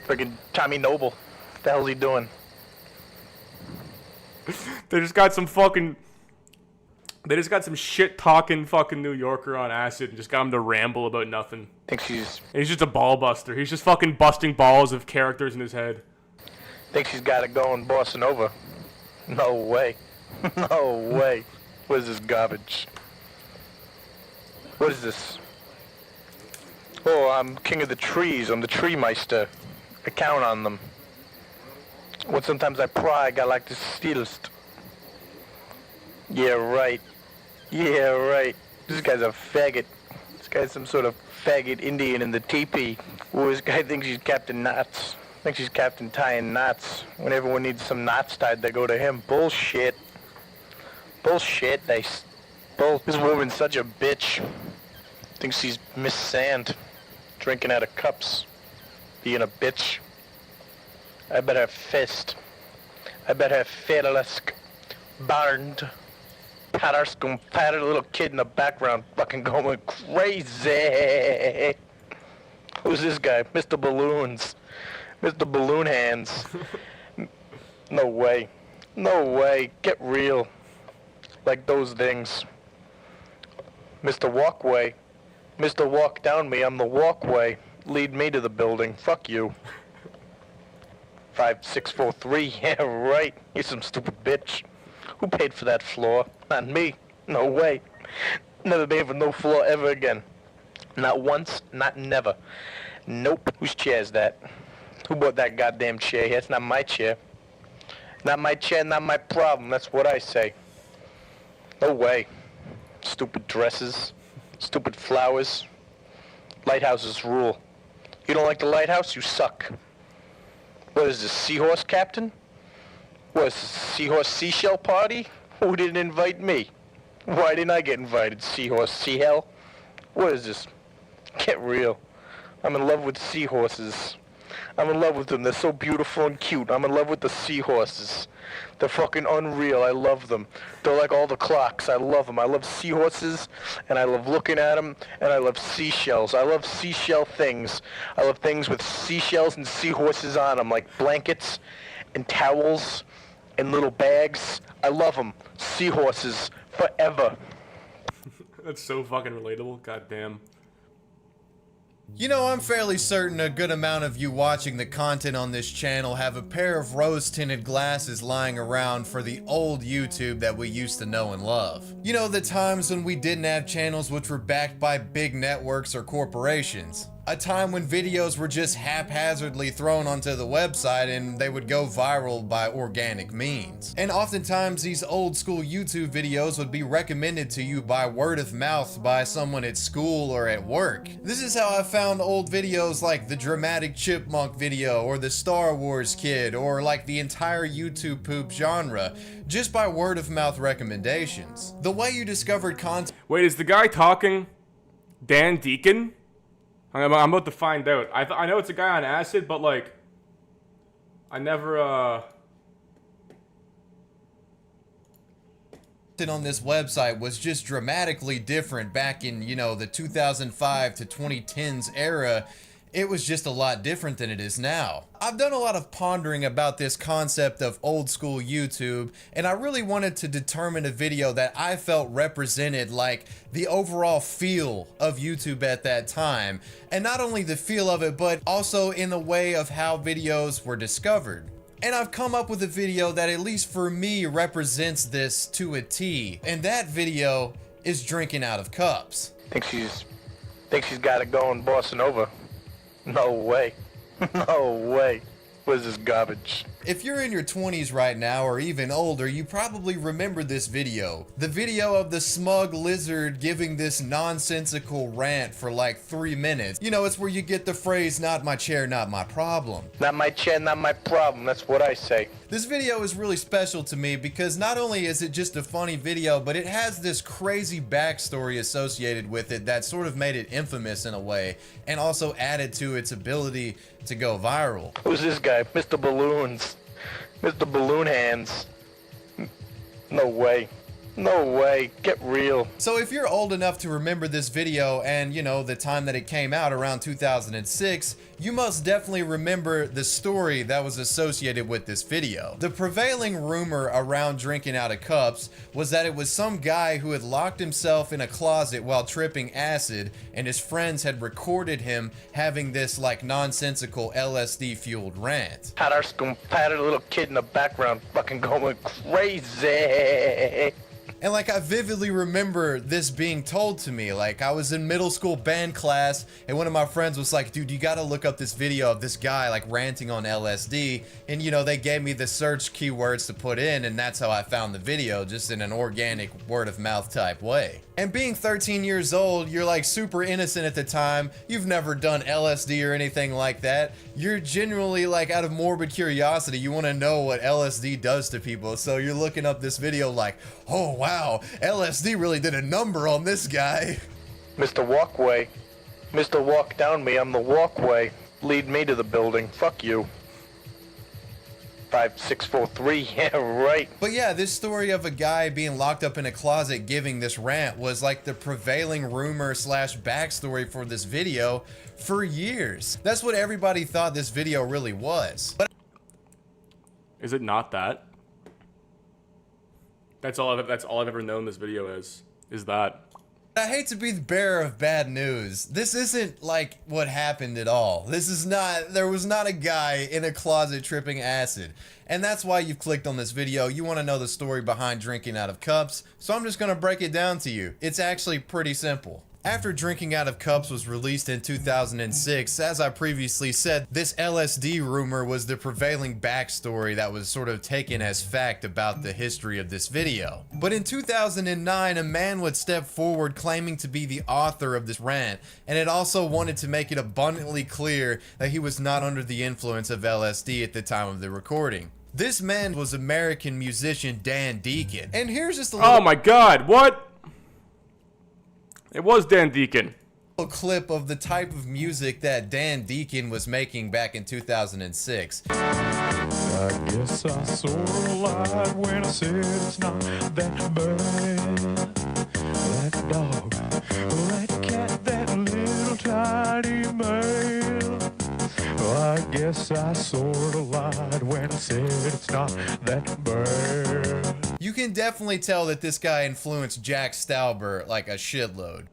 freaking Tommy Noble. What the hell's he doing? They just got some shit-talking fucking New Yorker on acid and just got him to ramble about nothing. He's just a ball buster. He's just fucking busting balls of characters in his head. Thinks he's got it going bossing over. No way. No way. What is this garbage? What is this? Oh, I'm king of the trees. I'm the tree meister. I count on them. When sometimes I pry, I like to stealst. Yeah, right. Yeah, right. This guy's a faggot. This guy's some sort of faggot Indian in the teepee. Oh, this guy thinks he's Captain Knots. Thinks he's Captain Tying Knots. When everyone needs some knots tied, they go to him. Bullshit. Bullshit. This woman's such a bitch. Thinks she's Miss Sand. Drinking out of cups. Being a bitch. I bet her fist. I bet her fetalisk. Burned. Pat our patted a little kid in the background fucking going crazy. Who's this guy? Mr. Balloons. Mr. Balloon Hands. No way. No way. Get real. Like those things. Mr. Walkway. Mr. Walk Down Me, I'm the walkway. Lead me to the building. Fuck you. 5643. Yeah, right. You some stupid bitch. Who paid for that floor? Not me. No way. Never paid for no floor ever again. Not once, not never. Nope. Whose chair is that? Who bought that goddamn chair here? It's not my chair. Not my chair, not my problem. That's what I say. No way. Stupid dresses. Stupid flowers. Lighthouses rule. You don't like the lighthouse? You suck. What is this, Seahorse Captain? What is this, Seahorse Seashell Party? Who didn't invite me? Why didn't I get invited, Seahorse Seahell? What is this? Get real. I'm in love with seahorses. I'm in love with them. They're so beautiful and cute. I'm in love with the seahorses. They're fucking unreal. I love them. They're like all the clocks. I love them. I love seahorses, and I love looking at them, and I love seashells. I love seashell things. I love things with seashells and seahorses on them, like blankets and towels and little bags. I love them. Seahorses forever. That's so fucking relatable. Goddamn. You know, I'm fairly certain a good amount of you watching the content on this channel have a pair of rose-tinted glasses lying around for the old YouTube that we used to know and love. You know, the times when we didn't have channels which were backed by big networks or corporations. A time when videos were just haphazardly thrown onto the website and they would go viral by organic means. And oftentimes these old school YouTube videos would be recommended to you by word of mouth by someone at school or at work. This is how I found old videos like the Dramatic Chipmunk video or the Star Wars Kid or like the entire YouTube poop genre, just by word of mouth recommendations. The way you discovered content— Wait, is the guy talking Dan Deacon? I'm about to find out. I know it's a guy on acid, but like, I never on this website was just dramatically different back in, you know, the 2005 to 2010s era. It was just a lot different than it is now. I've done a lot of pondering about this concept of old school YouTube, and I really wanted to determine a video that I felt represented like the overall feel of YouTube at that time. And not only the feel of it, but also in the way of how videos were discovered. And I've come up with a video that, at least for me, represents this to a T. And that video is drinking out of cups. Think she's got it going, bossing over. No way. No way. What is this garbage? If you're in your 20s right now, or even older, you probably remember this video. The video of the smug lizard giving this nonsensical rant for like 3 minutes. You know, it's where you get the phrase, "Not my chair, not my problem." Not my chair, not my problem. That's what I say. This video is really special to me because not only is it just a funny video, but it has this crazy backstory associated with it that sort of made it infamous in a way, and also added to its ability to go viral. Who's this guy? Mr. Balloons. Mr. Balloon Hands. No way. No way. Get real. So if you're old enough to remember this video and, you know, the time that it came out around 2006, you must definitely remember the story that was associated with this video. The prevailing rumor around drinking out of cups was that it was some guy who had locked himself in a closet while tripping acid, and his friends had recorded him having this like nonsensical LSD fueled rant. Patted a little kid in the background fucking going crazy. And like, I vividly remember this being told to me. Like, I was in middle school band class and one of my friends was like, "Dude, you gotta look up this video of this guy like ranting on LSD." And you know, they gave me the search keywords to put in, and that's how I found the video, just in an organic word of mouth type way. And being 13 years old, you're like super innocent at the time. You've never done LSD or anything like that. You're genuinely like, out of morbid curiosity, you want to know what LSD does to people. So you're looking up this video like, "Oh wow, LSD really did a number on this guy." Mr. Walkway. Mr. Walk Down Me, I'm the walkway. Lead me to the building. Fuck you. 5, 6, 4, 3. Yeah, right. But yeah, this story of a guy being locked up in a closet giving this rant was like the prevailing rumor slash backstory for this video for years. That's what everybody thought this video really was. But is it not that? That's all I've ever known this video is that. I hate to be the bearer of bad news. This isn't like what happened at all. There was not a guy in a closet tripping acid. And that's why you've clicked on this video. You want to know the story behind drinking out of cups. So I'm just going to break it down to you. It's actually pretty simple. After Drinking Out of Cups was released in 2006, as I previously said, this LSD rumor was the prevailing backstory that was sort of taken as fact about the history of this video. But in 2009, a man would step forward claiming to be the author of this rant, and it also wanted to make it abundantly clear that he was not under the influence of LSD at the time of the recording. This man was American musician Dan Deacon. And here's just a little— Oh my god, what? It was Dan Deacon. A clip of the type of music that Dan Deacon was making back in 2006. I guess I sorta lied when I said it's not that bad. That dog, that cat, that little tiny man. I guess I sorta lied when I said it's not that bad. You can definitely tell that this guy influenced Jack Stauber like a shitload.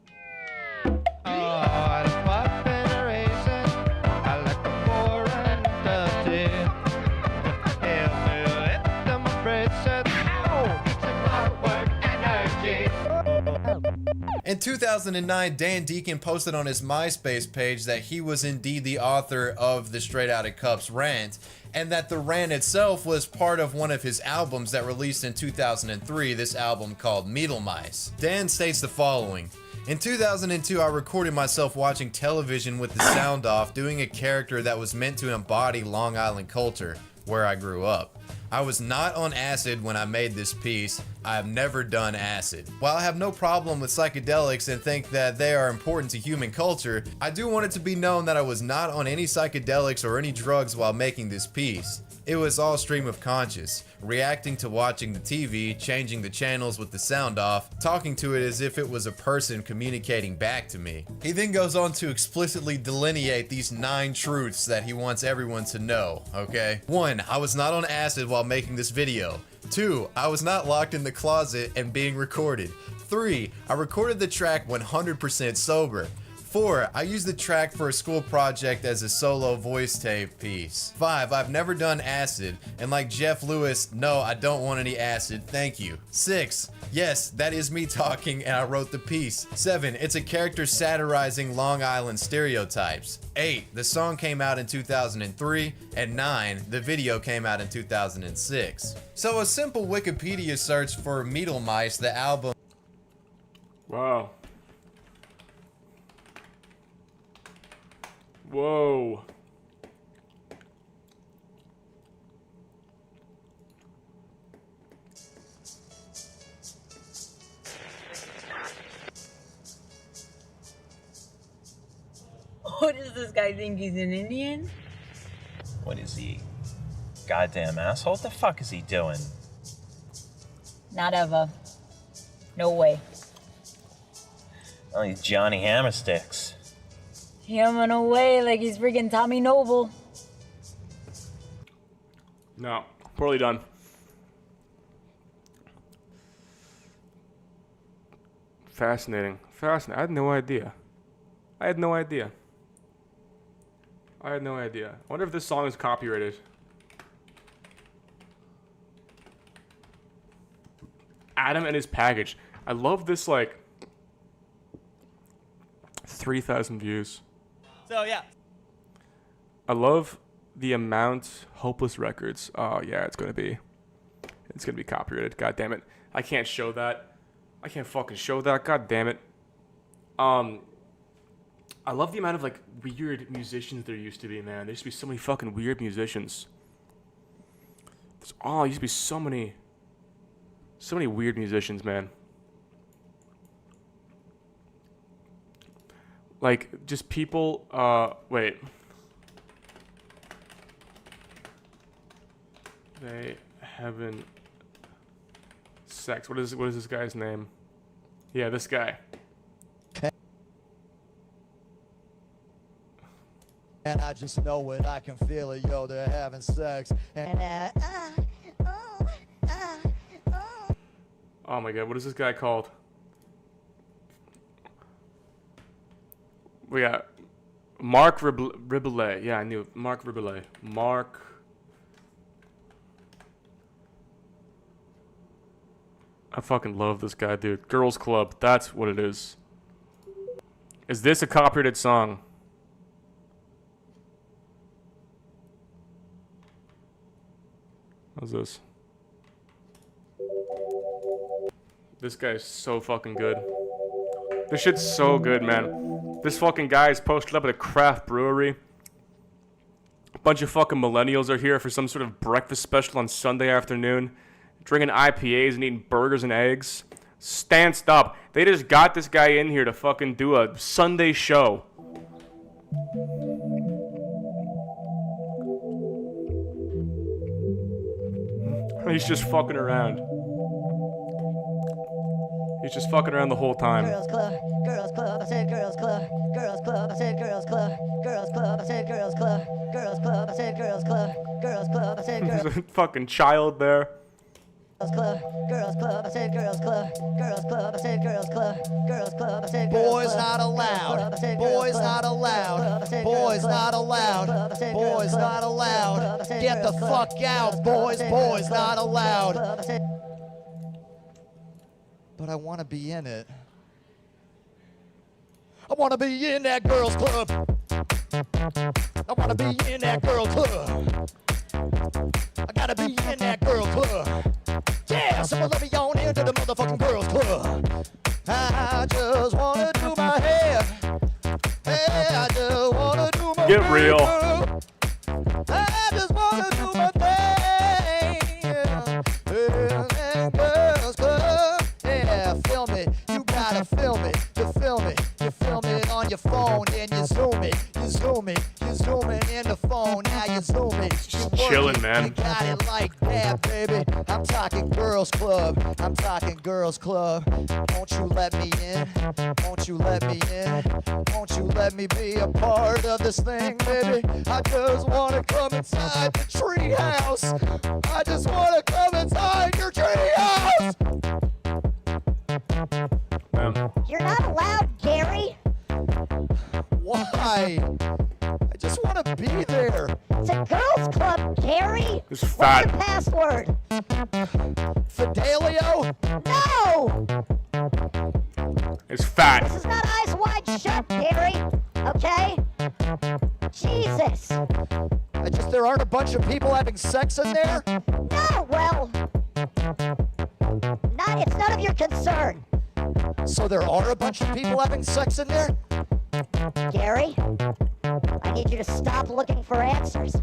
In 2009, Dan Deacon posted on his MySpace page that he was indeed the author of the Straight Outta Cups rant, and that the rant itself was part of one of his albums that released in 2003, this album called Meadlemice. Dan states the following: in 2002, I recorded myself watching television with the sound off, doing a character that was meant to embody Long Island culture, where I grew up. I was not on acid when I made this piece. I have never done acid. While I have no problem with psychedelics and think that they are important to human culture, I do want it to be known that I was not on any psychedelics or any drugs while making this piece. It was all stream of conscious, reacting to watching the TV, changing the channels with the sound off, talking to it as if it was a person communicating back to me. He then goes on to explicitly delineate these 9 truths that he wants everyone to know, okay? 1. I was not on acid while making this video. 2. I was not locked in the closet and being recorded. 3. I recorded the track 100% sober. 4. I used the track for a school project as a solo voice tape piece. 5. I've never done acid, and like Jeff Lewis, no, I don't want any acid, thank you. 6. Yes, that is me talking and I wrote the piece. 7. It's a character satirizing Long Island stereotypes. 8. The song came out in 2003, and 9. The video came out in 2006. So a simple Wikipedia search for Meadlemice, the album. Wow. Whoa. What does this guy think? He's an Indian? What is he? Goddamn asshole? What the fuck is he doing? Not ever. No way. Oh, he's Johnny Hammersticks. Hammering away like he's freaking Tommy Noble. No, poorly done. Fascinating. Fascinating. I had no idea. I had no idea. I wonder if this song is copyrighted. Adam and his package. I love this, like, 3,000 views. So, yeah. I love the amount. Hopeless Records. Oh, yeah, it's gonna be copyrighted. God damn it. I can't show that. I can't fucking show that. God damn it. I love the amount of, like, weird musicians there used to be, man. There used to be so many fucking weird musicians. There used to be so many weird musicians, man. Like, just people, wait. They having sex. What is this guy's name? Yeah, this guy. And I just know it, I can feel it, yo, they're having sex. And Oh my god, what is this guy called? We got Mark Riboulet. Yeah, I knew it. Mark Riboulet. Mark. I fucking love this guy, dude. Girls Club. That's what it is. Is this a copyrighted song? How's this? This guy's so fucking good. This shit's so good, man. This fucking guy is posted up at a craft brewery. A bunch of fucking millennials are here for some sort of breakfast special on Sunday afternoon. Drinking IPAs and eating burgers and eggs. Stanced up. They just got this guy in here to fucking do a Sunday show. He's just fucking around. He's just fucking around the whole time. girls club, I said girls club, girls club, I said girls club, girls club, I said girls club, girls club, I said girls club, girls club, I said girls There's a fucking child there. club, girls club, I said girls club, girls club, I said girls club, girls club, I said boys not allowed, boys not allowed, boys not allowed, boys not allowed, get the fuck out, boys, boys not allowed. But I want to be in it. I want to be in that girls club. I want to be in that girls club. I gotta be in that girls club. Yeah, someone let me on into the motherfucking girls club. I just want to do my hair. Hey, I just want to do my Get real. makeup. I just want to do my thing. Yeah, girls club. Yeah, film it. You gotta film it. You film it. You film it on your phone, then you zoom it. You zoom it. You zoom it in the phone. Now you zoom it. Chilling, man. You got it like that, baby. I'm talking girls club. I'm talking girls club. Won't you let me in? Won't you let me in? Won't you let me be a part of this thing, baby? I just wanna come inside the tree house. I just wanna come inside your tree house. You're not allowed, Gary. Why? I just want to be there. It's a girls' club, Gary. This fat. What's your password? Fidelio? No! It's fat. This is not Eyes Wide Shut, Gary. Okay? Jesus. There aren't a bunch of people having sex in there? No, well, it's none of your concern. So there are a bunch of people having sex in there? Gary, I need you to stop looking for answers.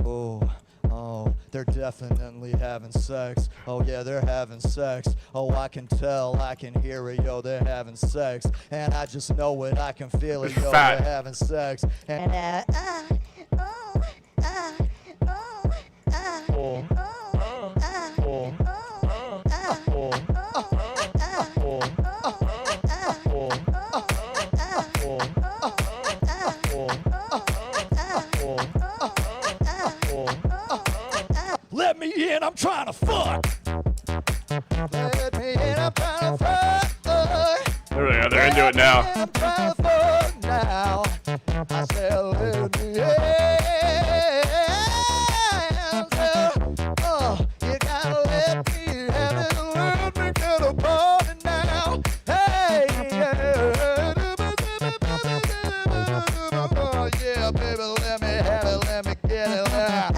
Oh, they're definitely having sex. Oh yeah, they're having sex. Oh, I can tell, I can hear it, yo, they're having sex. And I just know it, I can feel it, yo, they're having sex. And let me in, I'm trying to fuck. Let me in, I'm trying to fuck. They're into it now. I'm trying to fuck now. I said, let me in. You gotta let me have it. Let me get a party now. Hey, yeah, baby, let me have it. Let me get it now.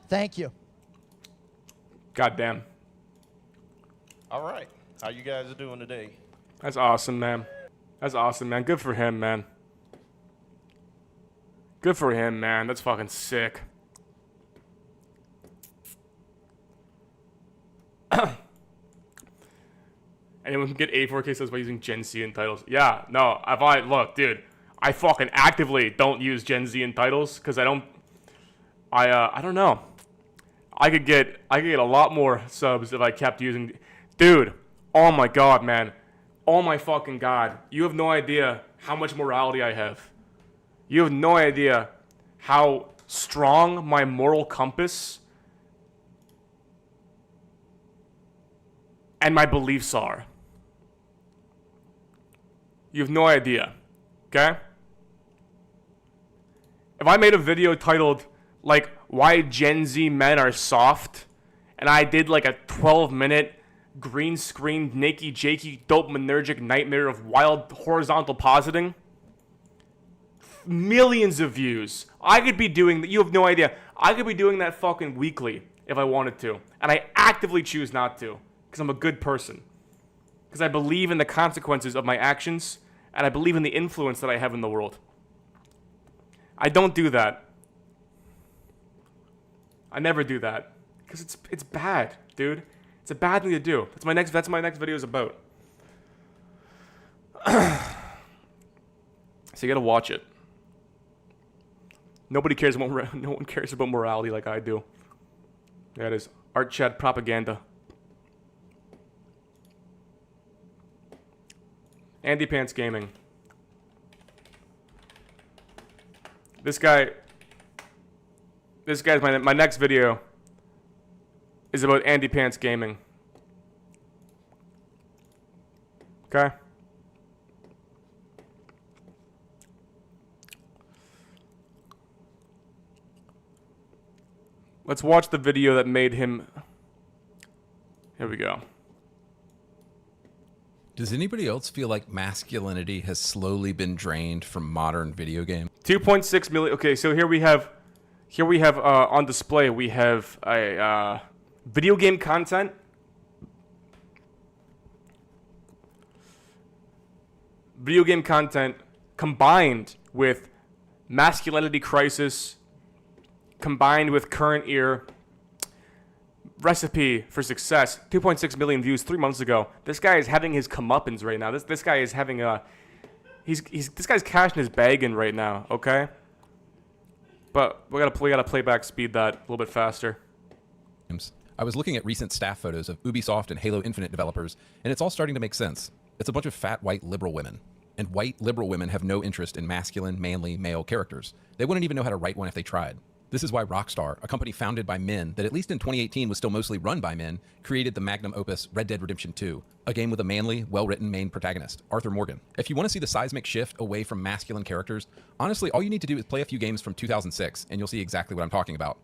Thank you. Goddamn. All right. How you guys doing today? That's awesome, man. That's awesome, man. Good for him, man. Good for him, man. That's fucking sick. Anyone can get 84K subs by using Gen Z in titles. Yeah, no, look, dude, I fucking actively don't use Gen Z in titles because I don't know. I could get a lot more subs if I kept using, dude. Oh my god, man. Oh my fucking god. You have no idea how much morality I have. You have no idea how strong my moral compass and my beliefs are. You have no idea, okay? If I made a video titled, like, why Gen Z men are soft, and I did, like, a 12-minute green screen, naked, jakey, dopaminergic nightmare of wild horizontal positing, millions of views. I could be doing that. You have no idea. I could be doing that fucking weekly if I wanted to, and I actively choose not to because I'm a good person, because I believe in the consequences of my actions, and I believe in the influence that I have in the world. I don't do that. I never do that because it's bad, dude. It's a bad thing to do. That's my next video is about. So you gotta watch it. No one cares about morality like I do. That is art chat propaganda. Andy Pants Gaming. This guy's my next video is about Andy Pants Gaming. Okay? Let's watch the video that made him. Here we go. Does anybody else feel like masculinity has slowly been drained from modern video games? 2.6 million. Okay, so here we have on display we have a video game content. Video game content combined with masculinity crisis, combined with current year recipe for success. 2.6 million views 3 months ago. This guy is having his comeuppance right now. This guy is having a this guy's cashing his bag in right now. Okay, but we gotta playback speed that a little bit faster. I was looking at recent staff photos of Ubisoft and Halo Infinite developers, and it's all starting to make sense. It's a bunch of fat white liberal women. And white liberal women have no interest in masculine, manly, male characters. They wouldn't even know how to write one if they tried. This is why Rockstar, a company founded by men that at least in 2018 was still mostly run by men, created the magnum opus Red Dead Redemption 2, a game with a manly, well-written main protagonist, Arthur Morgan. If you want to see the seismic shift away from masculine characters, honestly, all you need to do is play a few games from 2006, and you'll see exactly what I'm talking about.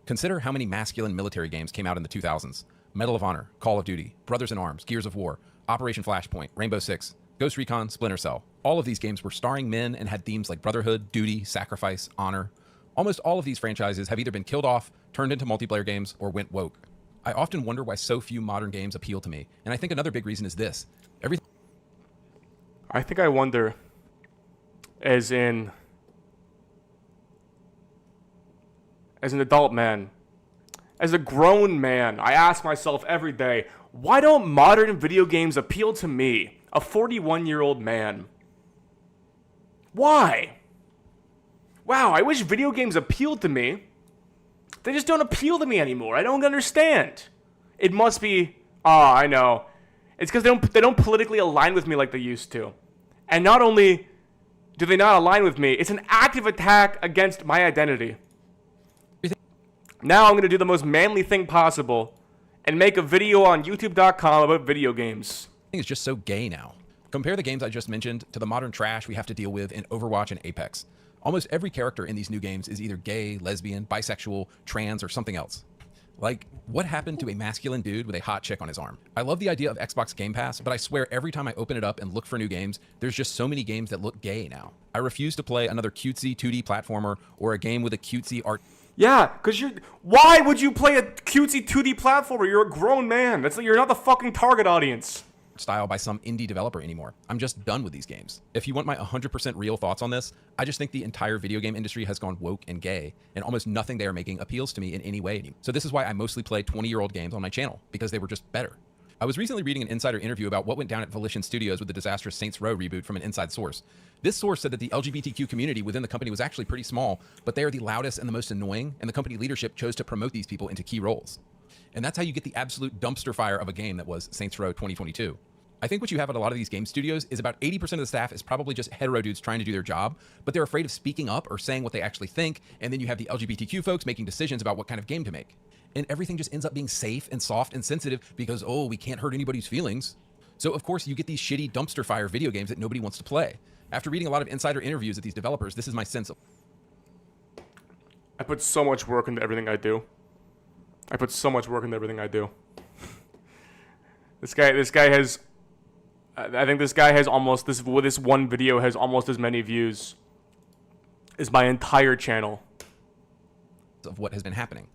Consider how many masculine military games came out in the 2000s. Medal of Honor, Call of Duty, Brothers in Arms, Gears of War, Operation Flashpoint, Rainbow Six, Ghost Recon, Splinter Cell. All of these games were starring men and had themes like brotherhood, duty, sacrifice, honor. Almost all of these franchises have either been killed off, turned into multiplayer games, or went woke. I often wonder why so few modern games appeal to me, and I think another big reason is this. I think I wonder, as an adult man, as a grown man, I ask myself every day, why don't modern video games appeal to me, a 41-year-old man? Why? Wow, I wish video games appealed to me. They just don't appeal to me anymore. I don't understand. It must be, I know. It's because they don't politically align with me like they used to. And not only do they not align with me, it's an active attack against my identity. Now I'm going to do the most manly thing possible and make a video on youtube.com about video games. It's just so gay now. Compare the games I just mentioned to the modern trash we have to deal with in Overwatch and Apex. Almost every character in these new games is either gay, lesbian, bisexual, trans, or something else. Like, what happened to a masculine dude with a hot chick on his arm? I love the idea of Xbox Game Pass, but I swear every time I open it up and look for new games, there's just so many games that look gay now. I refuse to play another cutesy 2D platformer or a game with a cutesy art. Yeah, because why would you play a cutesy 2D platformer? You're a grown man. You're not the fucking target audience. Style by some indie developer anymore. I'm just done with these games. If you want my 100% real thoughts on this, I just think the entire video game industry has gone woke and gay, and almost nothing they are making appeals to me in any way anymore. So this is why I mostly play 20-year-old games on my channel, because they were just better. I was recently reading an insider interview about what went down at Volition Studios with the disastrous Saints Row reboot from an inside source. This source said that the LGBTQ community within the company was actually pretty small, but they are the loudest and the most annoying, and the company leadership chose to promote these people into key roles. And that's how you get the absolute dumpster fire of a game that was Saints Row 2022. I think what you have at a lot of these game studios is about 80% of the staff is probably just hetero dudes trying to do their job, but they're afraid of speaking up or saying what they actually think, and then you have the LGBTQ folks making decisions about what kind of game to make. And everything just ends up being safe and soft and sensitive because, oh, we can't hurt anybody's feelings. So of course you get these shitty dumpster fire video games that nobody wants to play. After reading a lot of insider interviews with these developers, this is my sense of... I put so much work into everything I do. I put so much work into everything I do. This guy has... I think this guy has almost... This one video has almost as many views as my entire channel. ...of what has been happening.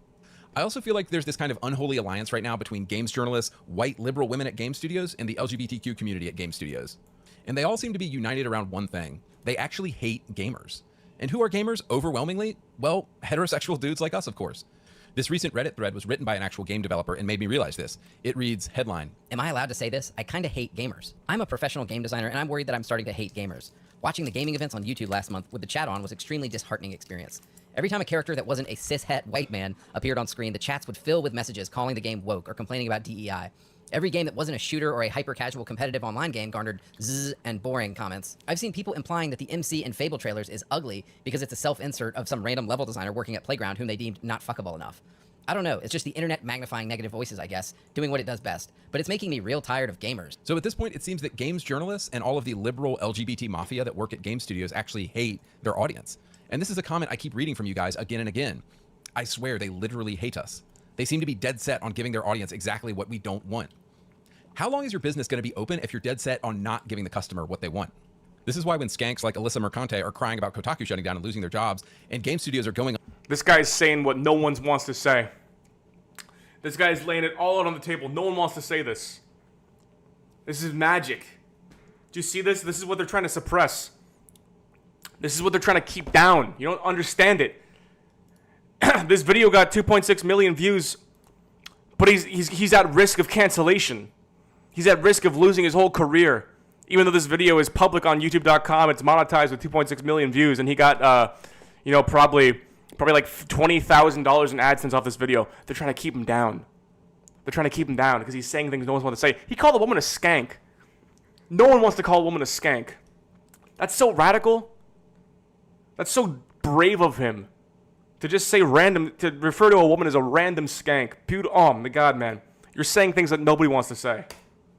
I also feel like there's this kind of unholy alliance right now between games journalists, white liberal women at game studios, and the LGBTQ community at game studios. And they all seem to be united around one thing. They actually hate gamers. And who are gamers? Overwhelmingly, well, heterosexual dudes like us, of course. This recent Reddit thread was written by an actual game developer and made me realize this. It reads, headline, "Am I allowed to say this? I kind of hate gamers. I'm a professional game designer and I'm worried that I'm starting to hate gamers. Watching the gaming events on YouTube last month with the chat on was extremely disheartening experience. Every time a character that wasn't a cishet white man appeared on screen, the chats would fill with messages calling the game woke or complaining about DEI. Every game that wasn't a shooter or a hyper-casual competitive online game garnered zzz and boring comments. I've seen people implying that the MC in Fable trailers is ugly because it's a self-insert of some random level designer working at Playground whom they deemed not fuckable enough. I don't know, it's just the internet magnifying negative voices, I guess, doing what it does best. But it's making me real tired of gamers." So at this point, it seems that games journalists and all of the liberal LGBT mafia that work at game studios actually hate their audience. And this is a comment I keep reading from you guys again and again. I swear they literally hate us. They seem to be dead set on giving their audience exactly what we don't want. How long is your business going to be open if you're dead set on not giving the customer what they want? This is why when skanks like Alyssa Mercante are crying about Kotaku shutting down and losing their jobs, and game studios are going... This guy's saying what no one wants to say. This guy's laying it all out on the table. No one wants to say this. This is magic. Do you see this? This is what they're trying to suppress. This is what they're trying to keep down. You don't understand it. This video got 2.6 million views, but he's at risk of cancellation. He's at risk of losing his whole career. Even though this video is public on YouTube.com, it's monetized with 2.6 million views, and he got, probably like $20,000 in AdSense off this video. They're trying to keep him down. They're trying to keep him down because he's saying things no one wants to say. He called a woman a skank. No one wants to call a woman a skank. That's so radical. That's so brave of him to just say random, to refer to a woman as a random skank. Oh my God, man. You're saying things that nobody wants to say.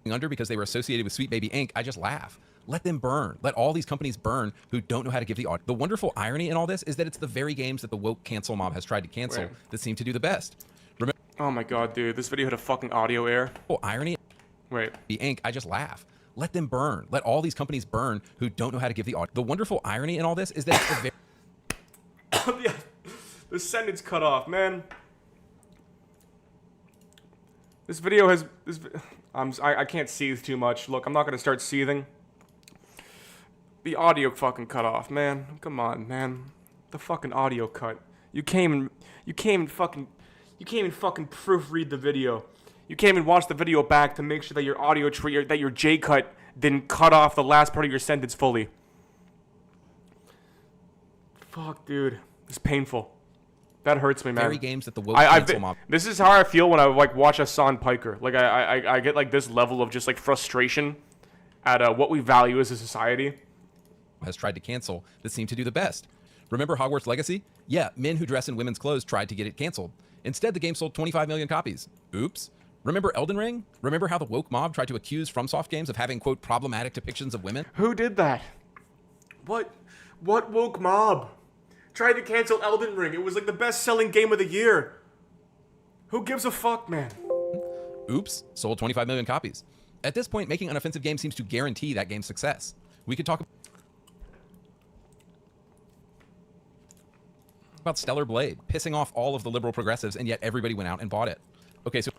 Under because they were associated with Sweet Baby Inc., I just laugh. Let them burn. Let all these companies burn who don't know how to give the audience. The wonderful irony in all this is that it's the very games that the woke cancel mob has tried to cancel that seem to do the best. Remember, oh my God, dude. This video had a fucking audio error. Oh, irony. Wait. The Inc., I just laugh. Let them burn. Let all these companies burn who don't know how to give the audience. The wonderful irony in all this is that it's the very... Yeah, the sentence cut off, man. This video has... I can't seethe too much. Look, I'm not going to start seething. The audio fucking cut off, man. Come on, man. The fucking audio cut. You came and fucking proofread the video. You came and watched the video back to make sure that your audio tree, that your J cut didn't cut off the last part of your sentence fully. Fuck, dude. It's painful. That hurts me, man. Very games that the woke cancel mob. This is how I feel when I like watch Hassan Piker. Like I get like this level of just like frustration at what we value as a society. Has tried to cancel that seem to do the best. Remember Hogwarts Legacy? Yeah, men who dress in women's clothes tried to get it canceled. Instead, the game sold 25 million copies. Oops. Remember Elden Ring? Remember how the woke mob tried to accuse FromSoft games of having, quote, problematic depictions of women? Who did that? What woke mob tried to cancel Elden Ring? It was like the best-selling game of the year. Who gives a fuck, man? Oops, sold 25 million copies. At this point, making an offensive game seems to guarantee that game's success. We could talk about Stellar Blade, pissing off all of the liberal progressives, and yet everybody went out and bought it. Okay, so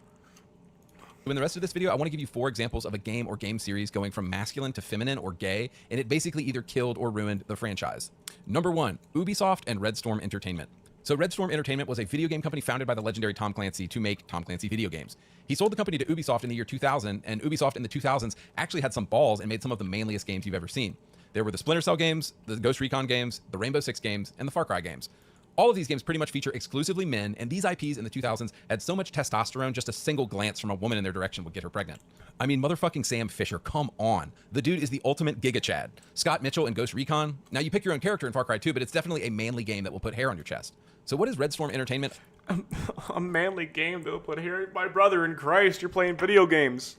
in the rest of this video, I want to give you 4 examples of a game or game series going from masculine to feminine or gay, and it basically either killed or ruined the franchise. Number 1, Ubisoft and Red Storm Entertainment. So Red Storm Entertainment was a video game company founded by the legendary Tom Clancy to make Tom Clancy video games. He sold the company to Ubisoft in the year 2000, and Ubisoft in the 2000s actually had some balls and made some of the manliest games you've ever seen. There were the Splinter Cell games, the Ghost Recon games, the Rainbow Six games, and the Far Cry games. All of these games pretty much feature exclusively men, and these IPs in the 2000s had so much testosterone, just a single glance from a woman in their direction would get her pregnant. I mean, motherfucking Sam Fisher, come on. The dude is the ultimate Giga Chad. Scott Mitchell in Ghost Recon. Now, you pick your own character in Far Cry 2, but it's definitely a manly game that will put hair on your chest. So what is Red Storm Entertainment? A manly game that will put hair. My brother in Christ, you're playing video games.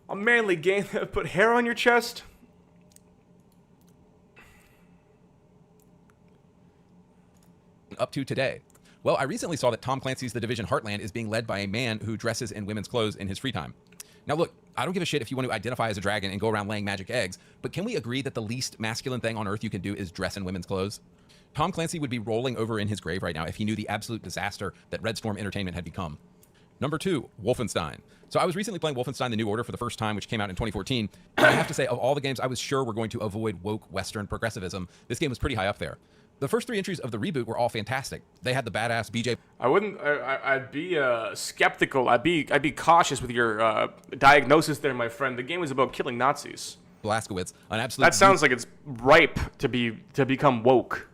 A manly game that will put hair on your chest? Up to today? Well, I recently saw that Tom Clancy's The Division Heartland is being led by a man who dresses in women's clothes in his free time. Now look, I don't give a shit if you want to identify as a dragon and go around laying magic eggs, but can we agree that the least masculine thing on earth you can do is dress in women's clothes? Tom Clancy would be rolling over in his grave right now if he knew the absolute disaster that Red Storm Entertainment had become. Number 2, Wolfenstein. So I was recently playing Wolfenstein The New Order for the first time, which came out in 2014. And I have to say, of all the games I was sure were going to avoid woke Western progressivism, this game was pretty high up there. The first 3 entries of the reboot were all fantastic. They had the badass BJ. I'd be skeptical. I'd be cautious with your diagnosis there, my friend. The game was about killing Nazis. Blazkowicz, an absolute. That sounds like it's ripe to become woke.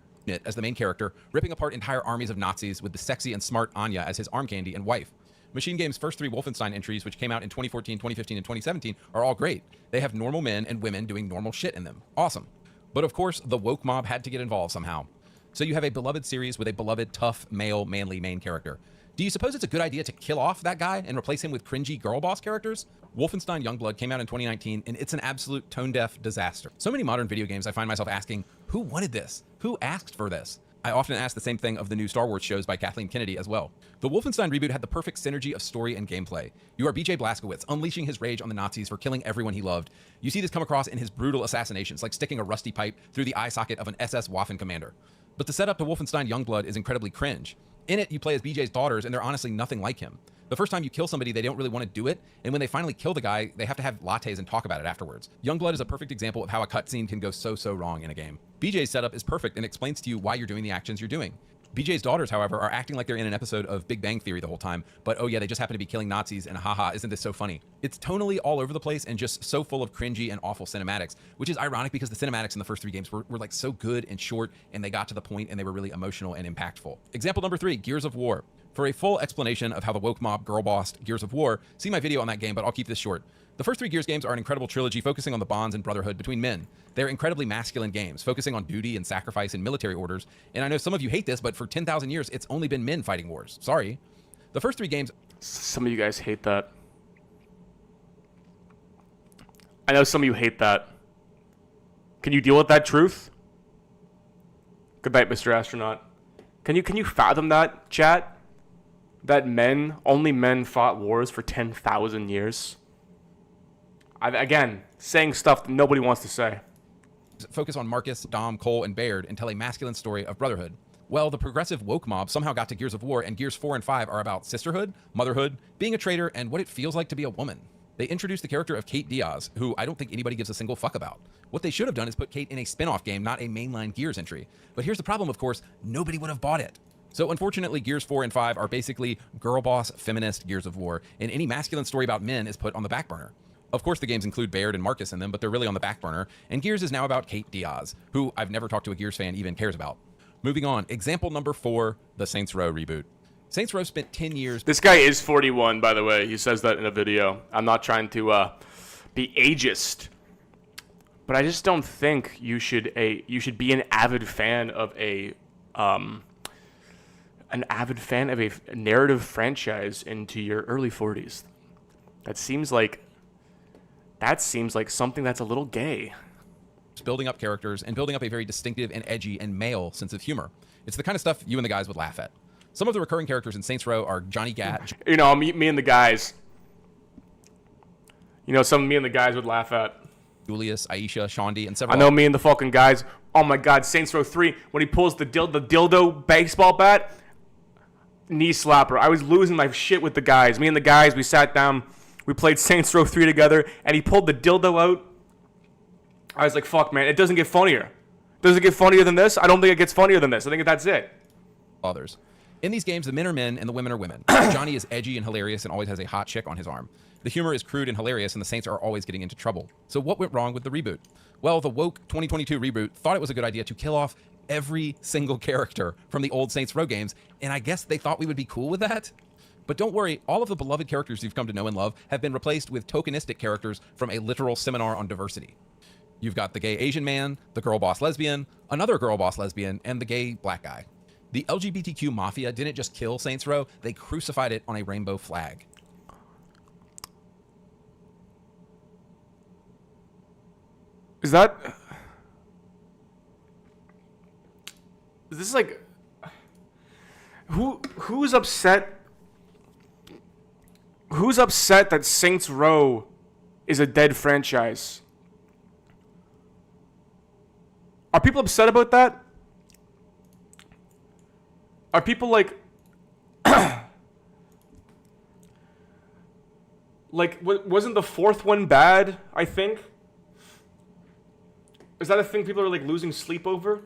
As the main character, ripping apart entire armies of Nazis with the sexy and smart Anya as his arm candy and wife. Machine Game's first 3 Wolfenstein entries, which came out in 2014, 2015, and 2017, are all great. They have normal men and women doing normal shit in them. Awesome. But of course, the woke mob had to get involved somehow. So you have a beloved series with a beloved, tough, male, manly main character. Do you suppose it's a good idea to kill off that guy and replace him with cringy girl boss characters? Wolfenstein Youngblood came out in 2019, and it's an absolute tone-deaf disaster. So many modern video games, I find myself asking, who wanted this? Who asked for this? I often ask the same thing of the new Star Wars shows by Kathleen Kennedy as well. The Wolfenstein reboot had the perfect synergy of story and gameplay. You are BJ Blazkowicz, unleashing his rage on the Nazis for killing everyone he loved. You see this come across in his brutal assassinations, like sticking a rusty pipe through the eye socket of an SS Waffen commander. But the setup to Wolfenstein Youngblood is incredibly cringe. In it, you play as BJ's daughters, and they're honestly nothing like him. The first time you kill somebody, they don't really want to do it, and when they finally kill the guy, they have to have lattes and talk about it afterwards. Youngblood is a perfect example of how a cutscene can go so wrong in a game. BJ's setup is perfect and explains to you why you're doing the actions you're doing. BJ's daughters, however, are acting like they're in an episode of Big Bang Theory the whole time, but oh yeah, they just happen to be killing Nazis, and haha, isn't this so funny? It's tonally all over the place and just so full of cringy and awful cinematics, which is ironic because the cinematics in the first 3 games were like so good and short, and they got to the point and they were really emotional and impactful. Example number 3, Gears of War. For a full explanation of how the woke mob girl-bossed Gears of War, see my video on that game, but I'll keep this short. The first 3 Gears games are an incredible trilogy focusing on the bonds and brotherhood between men. They're incredibly masculine games, focusing on duty and sacrifice and military orders, and I know some of you hate this, but for 10,000 years, it's only been men fighting wars. Sorry. The first 3 games... Some of you guys hate that. I know some of you hate that. Can you deal with that truth? Good night, Mr. Astronaut. Can you fathom that, chat? That only men fought wars for 10,000 years? Again, saying stuff that nobody wants to say. Focus on Marcus, Dom, Cole, and Baird and tell a masculine story of brotherhood. Well, the progressive woke mob somehow got to Gears of War, and Gears 4 and 5 are about sisterhood, motherhood, being a traitor, and what it feels like to be a woman. They introduced the character of Kate Diaz, who I don't think anybody gives a single fuck about. What they should have done is put Kate in a spin-off game, not a mainline Gears entry. But here's the problem, of course, nobody would have bought it. So unfortunately, Gears 4 and 5 are basically girl boss feminist Gears of War, and any masculine story about men is put on the back burner. Of course, the games include Baird and Marcus in them, but they're really on the back burner, and Gears is now about Kate Diaz, who I've never talked to a Gears fan even cares about. Moving on, example number 4, the Saints Row reboot. Saints Row spent 10 years... This guy is 41, by the way. He says that in a video. I'm not trying to be ageist, but I just don't think you should be an avid fan of a narrative franchise into your early 40s. That seems like something that's a little gay. Building up characters and building up a very distinctive and edgy and male sense of humor. It's the kind of stuff you and the guys would laugh at. Some of the recurring characters in Saints Row are Johnny Gat. You know, me and the guys. You know, some of me and the guys would laugh at. Julius, Aisha, Shondi, and several. I know me and the fucking guys. Oh my God, Saints Row 3 when he pulls the dildo baseball bat, knee slapper. I was losing my shit with the guys. Me and the guys, we sat down, we played Saints Row 3 together, and he pulled the dildo out. I was like, fuck, man, it doesn't get funnier. Does it get funnier than this? I don't think it gets funnier than this. I think that's it. Others. In these games, the men are men and the women are women. Johnny is edgy and hilarious and always has a hot chick on his arm. The humor is crude and hilarious, and the Saints are always getting into trouble. So what went wrong with the reboot? Well, the woke 2022 reboot thought it was a good idea to kill off every single character from the old Saints Row games, and I guess they thought we would be cool with that? But don't worry, all of the beloved characters you've come to know and love have been replaced with tokenistic characters from a literal seminar on diversity. You've got the gay Asian man, the girl boss lesbian, another girl boss lesbian, and the gay black guy. The LGBTQ mafia didn't just kill Saints Row, they crucified it on a rainbow flag. Is this like who's upset? Who's upset that Saints Row is a dead franchise? Are people upset about that? Are people like wasn't the fourth one bad, I think? Is that a thing people are like losing sleep over?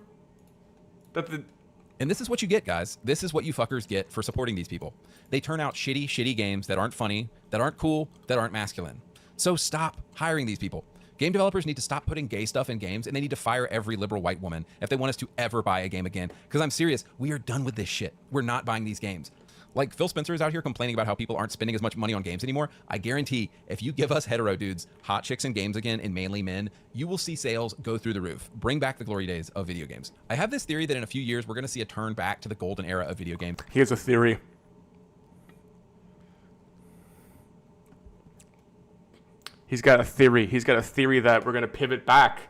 And this is what you get, guys. This is what you fuckers get for supporting these people. They turn out shitty games that aren't funny, that aren't cool, that aren't masculine. So stop hiring these people. Game developers need to stop putting gay stuff in games, and they need to fire every liberal white woman if they want us to ever buy a game again. Because I'm serious, we are done with this shit. We're not buying these games. Like, Phil Spencer is out here complaining about how people aren't spending as much money on games anymore. I guarantee if you give us hetero dudes hot chicks in games again and manly men, you will see sales go through the roof. Bring back the glory days of video games. I have this theory that in a few years, we're going to see a turn back to the golden era of video games. Here's a theory. He's got a theory. He's got a theory that we're going to pivot back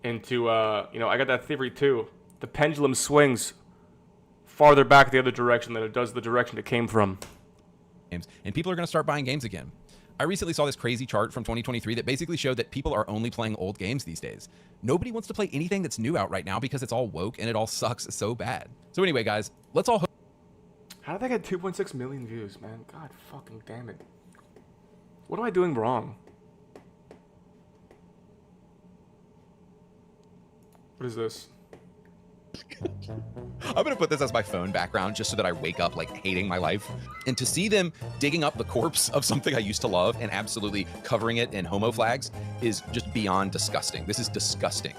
into, I got that theory too. The pendulum swings farther back the other direction than it does the direction it came from. And people are going to start buying games again. I recently saw this crazy chart from 2023 that basically showed that people are only playing old games these days. Nobody wants to play anything that's new out right now because it's all woke and it all sucks so bad. So anyway, guys, let's all... How did that get 2.6 million views, man? God fucking damn it. What am I doing wrong? What is this? I'm going to put this as my phone background just so that I wake up like hating my life. And to see them digging up the corpse of something I used to love and absolutely covering it in homo flags is just beyond disgusting. This is disgusting.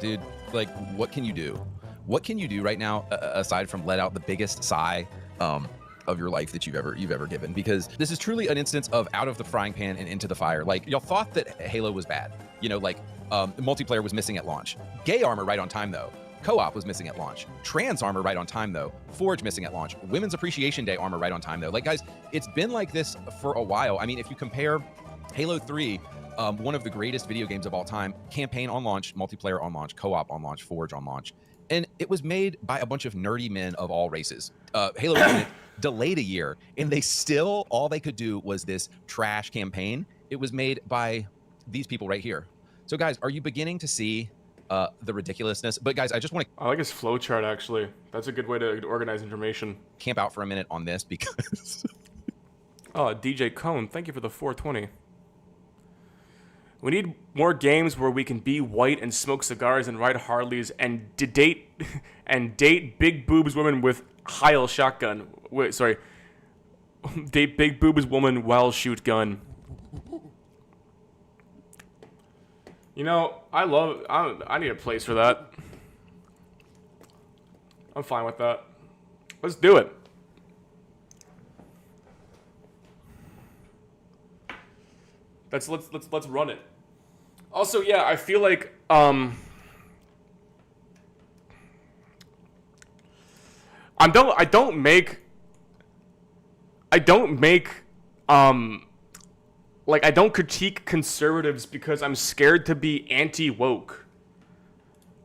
Dude, like, what can you do? What can you do right now aside from let out the biggest sigh of your life that you've ever given? Because this is truly an instance of out of the frying pan and into the fire. Like, y'all thought that Halo was bad. You know, like, multiplayer was missing at launch. Gay armor right on time, though. Co-op was missing at launch. Trans armor right on time, though. Forge missing at launch. Women's Appreciation Day armor right on time, though. Like, guys, it's been like this for a while. I mean, if you compare Halo 3, one of the greatest video games of all time, campaign on launch, multiplayer on launch, co-op on launch, Forge on launch. And it was made by a bunch of nerdy men of all races. Halo Infinite delayed a year, and they still, all they could do was this trash campaign. It was made by these people right here. So guys, are you beginning to see the ridiculousness? But guys, I just want to... I like his flowchart, actually. That's a good way to organize information. Camp out for a minute on this because... Oh, DJ Cone, thank you for the 420. We need more games where we can be white and smoke cigars and ride Harleys and date big boobs women with Heil shotgun. Wait, sorry. Date big boobs woman while shoot gun. You know, I need a place for that. I'm fine with that. Let's do it. Let's run it. Also, yeah, I feel like I don't make I don't critique conservatives because I'm scared to be anti-woke.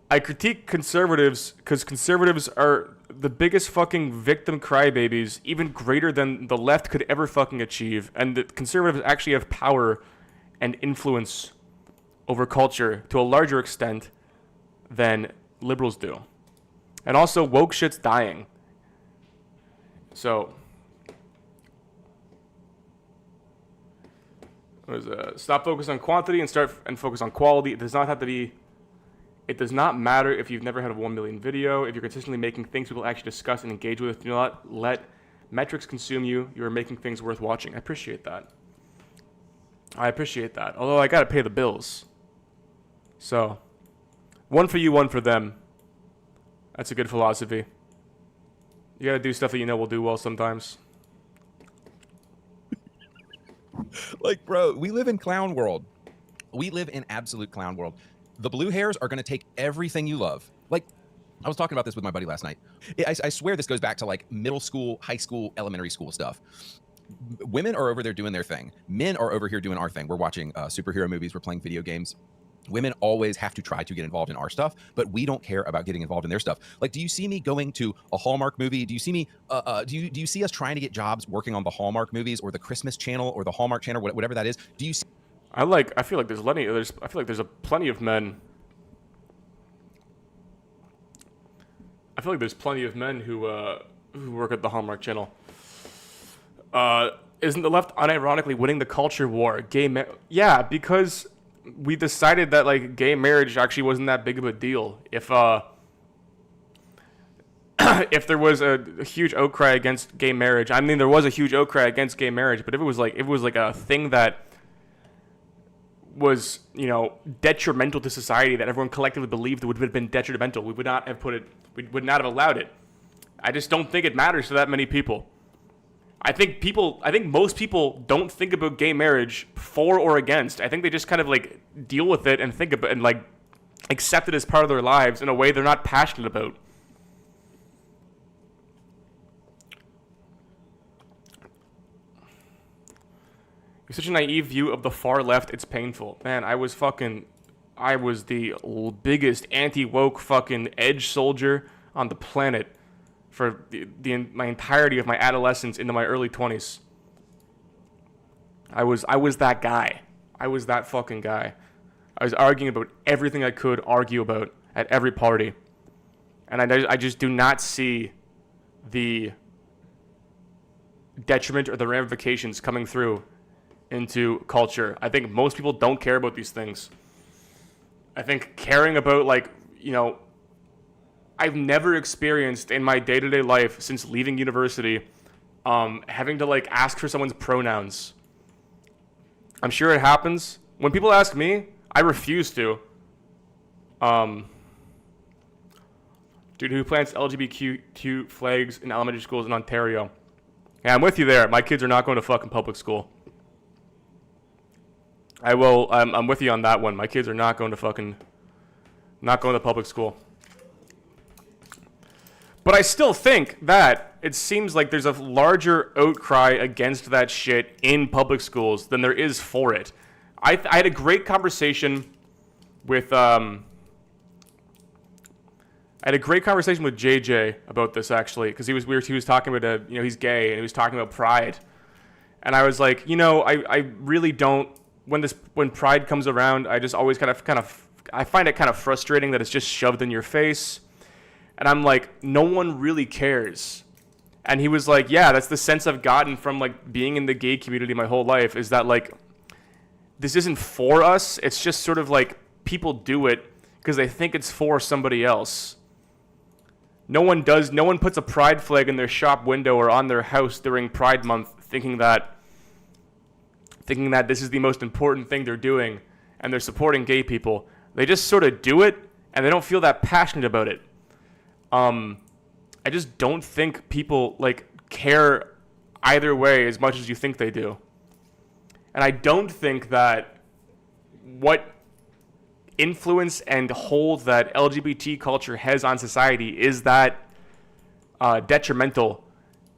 I critique conservatives because conservatives are the biggest fucking victim crybabies, even greater than the left could ever fucking achieve. And the conservatives actually have power and influence over culture to a larger extent than liberals do. And also, woke shit's dying. So... Stop focus on quantity and start and focus on quality. It does not have to be. It does not matter if you've never had a 1 million video. If you're consistently making things people actually discuss and engage with, do not let metrics consume you. You are making things worth watching. I appreciate that. Although I gotta pay the bills. So, one for you, one for them. That's a good philosophy. You gotta do stuff that you know will do well sometimes. Like, bro, we live in clown world. We live in absolute clown world. The blue hairs are going to take everything you love. Like, I was talking about this with my buddy last night. I swear this goes back to like middle school, high school, elementary school stuff. Women are over there doing their thing. Men are over here doing our thing. We're watching superhero movies. We're playing video games. Women always have to try to get involved in our stuff, but we don't care about getting involved in their stuff. Like, do you see me going to a Hallmark movie? Do you see me? Do you see us trying to get jobs working on the Hallmark movies or the Christmas Channel or the Hallmark Channel, whatever that is? Do you see? I feel like there's plenty of men. I feel like there's plenty of men who work at the Hallmark Channel. Isn't the left unironically winning the culture war? Yeah, because we decided that like gay marriage actually wasn't that big of a deal. If there was a huge outcry against gay marriage, I mean there was a huge outcry against gay marriage, but if it was like a thing that was, you know, detrimental to society, that everyone collectively believed would have been detrimental, we would not have allowed it. I just don't think it matters to that many people. I think most people don't think about gay marriage for or against. I think they just kind of like deal with it and think about and like accept it as part of their lives in a way they're not passionate about. You have such a naive view of the far left, it's painful. Man, I was the biggest anti-woke fucking edge soldier on the planet for my entirety of my adolescence into my early 20s. I was that guy. I was that fucking guy. I was arguing about everything I could argue about at every party. And I just do not see the detriment or the ramifications coming through into culture. I think most people don't care about these things. I think caring about, like, you know, I've never experienced in my day-to-day life since leaving university having to like ask for someone's pronouns. I'm sure it happens. When people ask me, I refuse to. Dude who plants LGBTQ flags in elementary schools in Ontario. Yeah, I'm with you there. My kids are not going to fucking public school. I'm with you on that one. My kids are not going to public school. But I still think that it seems like there's a larger outcry against that shit in public schools than there is for it. I had a great conversation with JJ about this, actually, because he was talking about he's gay and he was talking about pride, and I was like, I really don't. When pride comes around, I just always kind of I find it kind of frustrating that it's just shoved in your face. And I'm like, no one really cares. And he was like, yeah, that's the sense I've gotten from like being in the gay community my whole life, is that like this isn't for us. It's just sort of like people do it because they think it's for somebody else. No one puts a pride flag in their shop window or on their house during Pride Month thinking that this is the most important thing they're doing and they're supporting gay people. They just sort of do it and they don't feel that passionate about it. I just don't think people like care either way as much as you think they do. And I don't think that what influence and hold that LGBT culture has on society is that detrimental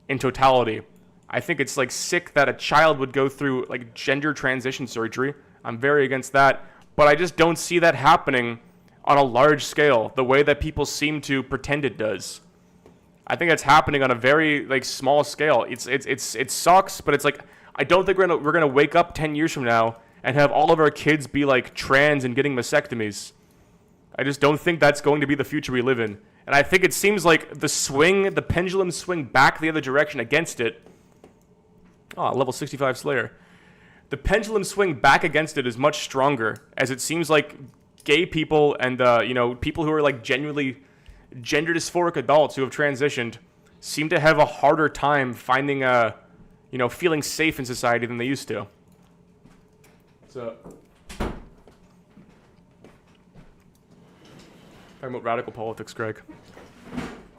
in totality. I think it's like sick that a child would go through like gender transition surgery. I'm very against that, but I just don't see that happening on a large scale the way that people seem to pretend it does. I think it's happening on a very like small scale. It sucks, but it's like I don't think we're gonna wake up 10 years from now and have all of our kids be like trans and getting mastectomies. I just don't think that's going to be the future we live in. And I think it seems like the pendulum swing back the other direction against it. Oh, level 65 Slayer. the pendulum swing back against it is much stronger, as it seems like gay people and people who are like genuinely gender dysphoric adults who have transitioned seem to have a harder time finding feeling safe in society than they used to. So, talking about radical politics, Greg.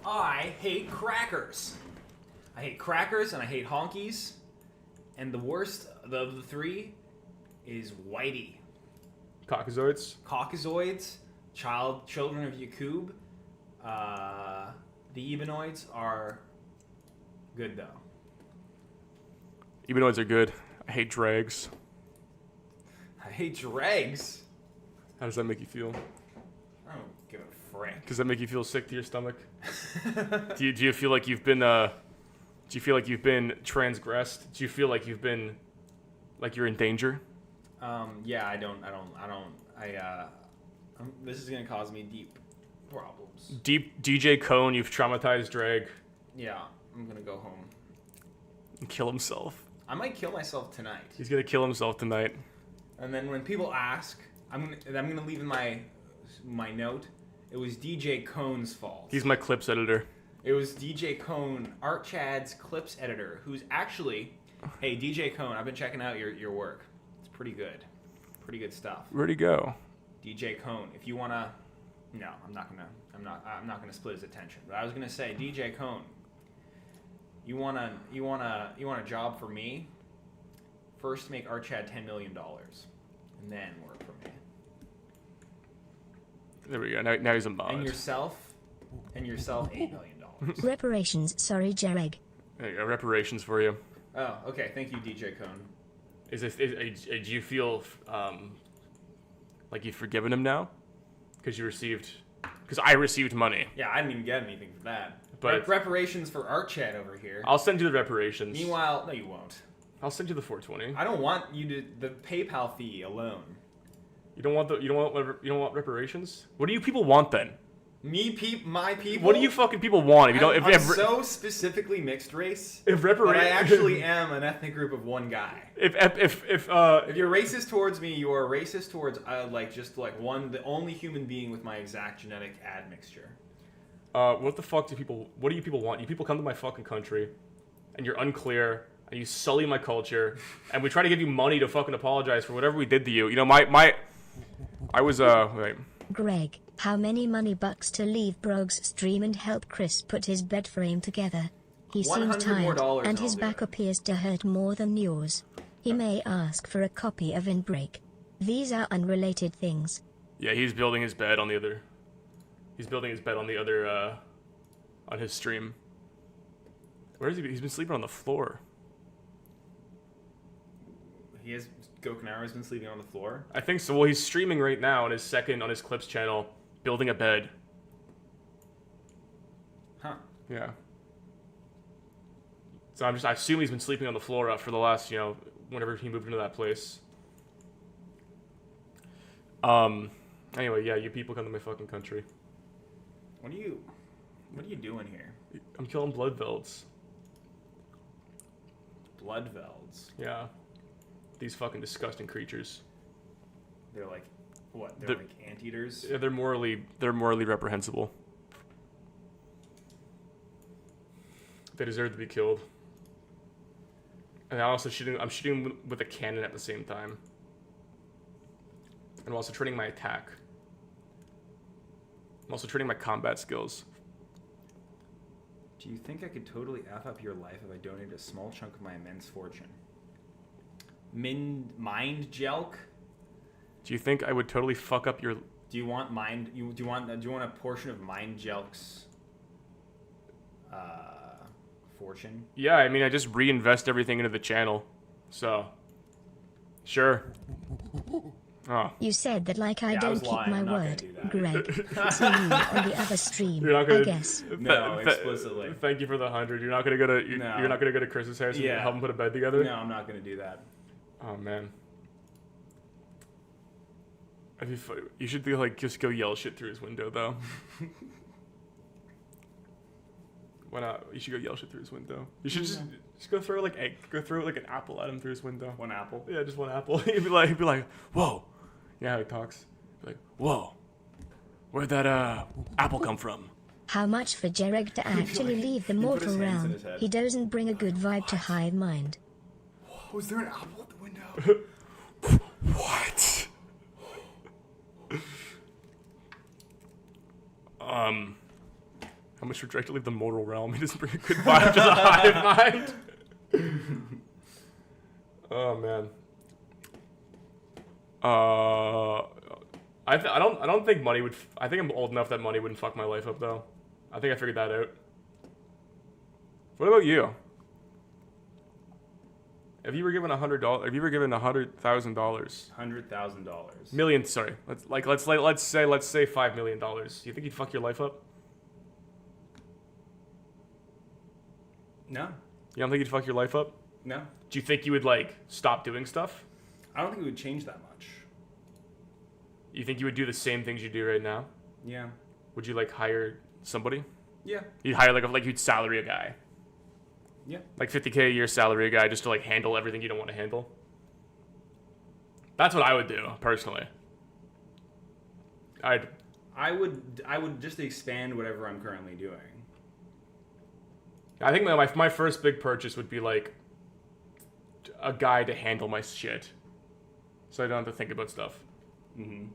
I hate crackers. I hate crackers and I hate honkies. And the worst of the three is Whitey. Caucasoids. Caucasoids, children of Yakub. The Ebenoids are good though. Ebenoids are good. I hate dregs. I hate dregs. How does that make you feel? I don't give a frick. Does that make you feel sick to your stomach? do you feel like you've been transgressed? Do you feel like you've been like you're in danger? Yeah, I don't. This is gonna cause me deep problems. Deep DJ Cone, you've traumatized Drag. Yeah, I'm gonna go home. And kill himself. I might kill myself tonight. He's gonna kill himself tonight. And then when people ask, I'm gonna leave in my note. It was DJ Cone's fault. He's my clips editor. It was DJ Cone, Art Chad's clips editor, who's actually, hey DJ Cone, I've been checking out your work. It's pretty good stuff. Where'd he go? DJ Cone, if you wanna, no, I'm not gonna split his attention. But I was gonna say, DJ Cone, you want a job for me? First, make Art Chad $10 million, and then work for me. There we go. Now he's a mod. And yourself $8 million. Reparations, sorry, Jareg. There you go. Reparations for you. Oh, okay. Thank you, DJ Cone. Do you feel like you've forgiven him now? Because I received money. Yeah, I didn't even get anything for that. But reparations for Art Chad over here. I'll send you the reparations. Meanwhile, no, you won't. I'll send you the 420. I don't want you to the PayPal fee alone. You don't want reparations? What do you people want then? My people. What do you fucking people want? If you don't, I'm so specifically mixed race. If but I actually am an ethnic group of one guy. If you're racist towards me, you are racist towards the only human being with my exact genetic admixture. What the fuck what do you people want? You people come to my fucking country, and you're unclear, and you sully my culture, and we try to give you money to fucking apologize for whatever we did to you. You know, I was wait. Greg, how many money bucks to leave Brog's stream and help Chris put his bed frame together? He seems tired, and his back appears to hurt more than yours. He may ask for a copy of Inbreak. These are unrelated things. Yeah, he's building his bed on the other. He's building his bed on the other, on his stream. Where is he? He's been sleeping on the floor. Gokunaru's been sleeping on the floor? I think so. Well, he's streaming right now on his Clips channel, building a bed. Huh. Yeah. So I assume he's been sleeping on the floor for the last, whenever he moved into that place. Anyway, yeah, you people come to my fucking country. What are you doing here? I'm killing Bloodvelds. Bloodvelds? Yeah. These fucking disgusting creatures. They're like, what? They're like anteaters? Yeah, they're morally reprehensible. They deserve to be killed. And I'm shooting with a cannon at the same time. And I'm also training my attack. I'm also training my combat skills. Do you think I could totally F up your life if I donated a small chunk of my immense fortune? Mind Jelk? Do you think I would totally fuck up your... Do you want a portion of Mind Jelk's fortune? Yeah, I mean, I just reinvest everything into the channel. So, sure. Oh. You said that I don't keep my word, Greg. See you on the other stream, You're not gonna, I guess. No, explicitly. Thank you for the 100. You're not gonna go to you're not gonna go to Chris's house and help him put a bed together? No, I'm not gonna do that. Oh man. You should just go yell shit through his window though. Why not? You should go yell shit through his window. You should just go throw like an apple at him through his window. One apple. Yeah, just one apple. he'd be like, whoa. Yeah, how he talks. Like, whoa. Where'd that apple come from? How much for Jereg to actually leave the put mortal his hands in realm? his head. He doesn't bring a good vibe to Hive Mind. Oh, is there an apple at the window? What? How much for Drake to leave the mortal realm? He doesn't bring a good vibe to the Hive Mind. Oh man. I don't think money would. I think I'm old enough that money wouldn't fuck my life up though. I think I figured that out. What about you? Have you ever given $100? Have you ever given $100,000? $100,000. Million, sorry. Let's say $5 million. Do you think you'd fuck your life up? No. You don't think you'd fuck your life up? No. Do you think you would like stop doing stuff? I don't think it would change that much. You think you would do the same things you do right now? Yeah. Would you like hire somebody? Yeah. You'd hire like you'd salary a guy. Yeah. Like $50K a year salary a guy just to like handle everything you don't want to handle. That's what I would do personally. I would just expand whatever I'm currently doing. I think my first big purchase would be like a guy to handle my shit, so I don't have to think about stuff. Mm-hmm.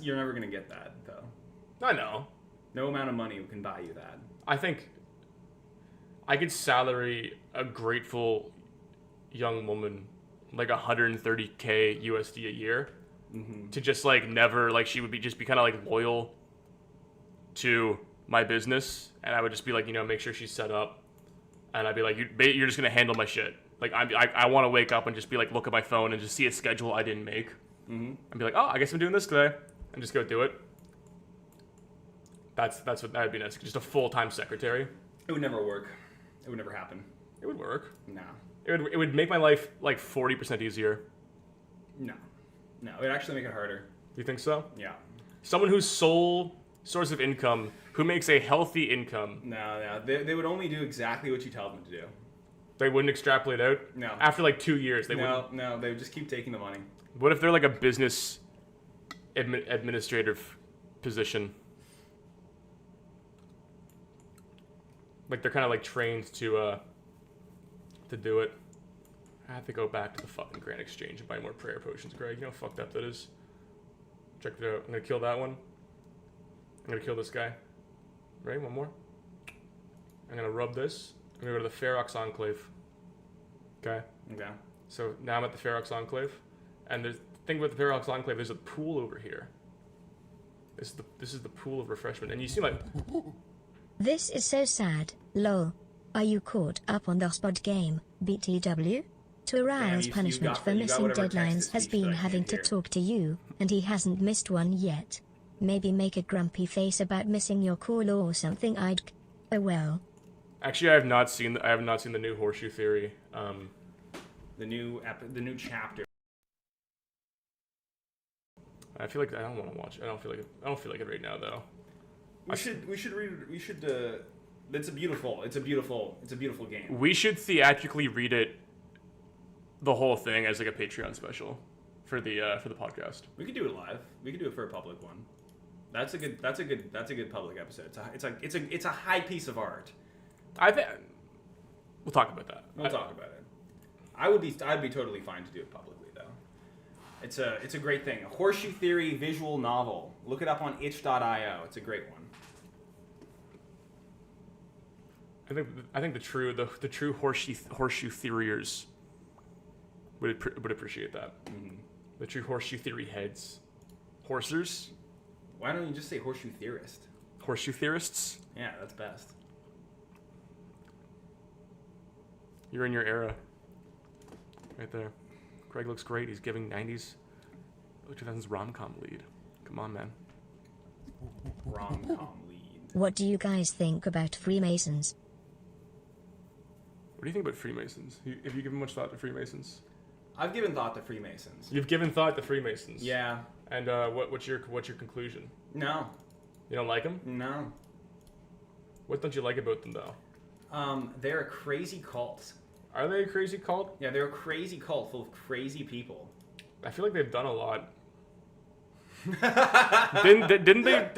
You're never gonna get that though. I know. No amount of money can buy you that. I think I could salary a grateful young woman like $130K USD a year to just like never like she would be kind of like loyal to my business, and I would just be like, make sure she's set up, and I'd be like, you're just gonna handle my shit. Like I want to wake up and just be like, look at my phone and just see a schedule I didn't make, and be like, oh, I guess I'm doing this today, and just go do it. That's what that would be nice. Just a full-time secretary. It would never work. It would never happen. It would work. No. It would make my life like 40% easier. No. No, it would actually make it harder. You think so? Yeah. Someone whose sole source of income, who makes a healthy income. No. They would only do exactly what you tell them to do. They wouldn't extrapolate out? No. After like 2 years, they wouldn't? No, they would just keep taking the money. What if they're like a business administrative position? Like they're kind of like trained to do it. I have to go back to the fucking Grand Exchange and buy more prayer potions, Greg. You know how fucked up that is? Check it out. I'm gonna kill that one. I'm gonna kill this guy. Ready? One more. I'm gonna rub this. I'm gonna go to the Ferox Enclave. Okay? Okay. So now I'm at the Ferox Enclave. And the thing about the Ferox Enclave, there's a pool over here. This is the pool of refreshment. And you see like... This is so sad, lol. Are you caught up on the spot game, BTW? Tuaral's punishment for missing deadlines has been having to talk to you, and he hasn't missed one yet. Maybe make a grumpy face about missing your call or something. Oh well. Actually, I have not seen the new Horseshoe Theory. The new chapter. I feel like I don't want to watch it. I don't feel like it right now though. We should read. We should. It's a beautiful game. We should theatrically read it, the whole thing, as like a Patreon special, for the podcast. We could do it live. We could do it for a public one. That's a good public episode. It's a high piece of art. I think we'll talk about that. We'll talk about it. I'd be totally fine to do it publicly though. It's a great thing. A Horseshoe Theory visual novel. Look it up on itch.io. It's a great one. I think the true horseshoe theoriers would appreciate that. Mm-hmm. The true horseshoe theory heads, horsers. Why don't you just say horseshoe theorist? Horseshoe theorists. Yeah, that's best. You're in your era. Right there. Craig looks great. He's giving 90s 2000s rom-com lead. Come on, man. Rom-com lead. What do you guys think about Freemasons? What do you think about Freemasons? Have you given much thought to Freemasons? I've given thought to Freemasons. You've given thought to Freemasons? Yeah. And what's your conclusion? No. You don't like them? No. What don't you like about them, though? They're a crazy cult. Are they a crazy cult? Yeah, they're a crazy cult full of crazy people. I feel like they've done a lot. didn't they?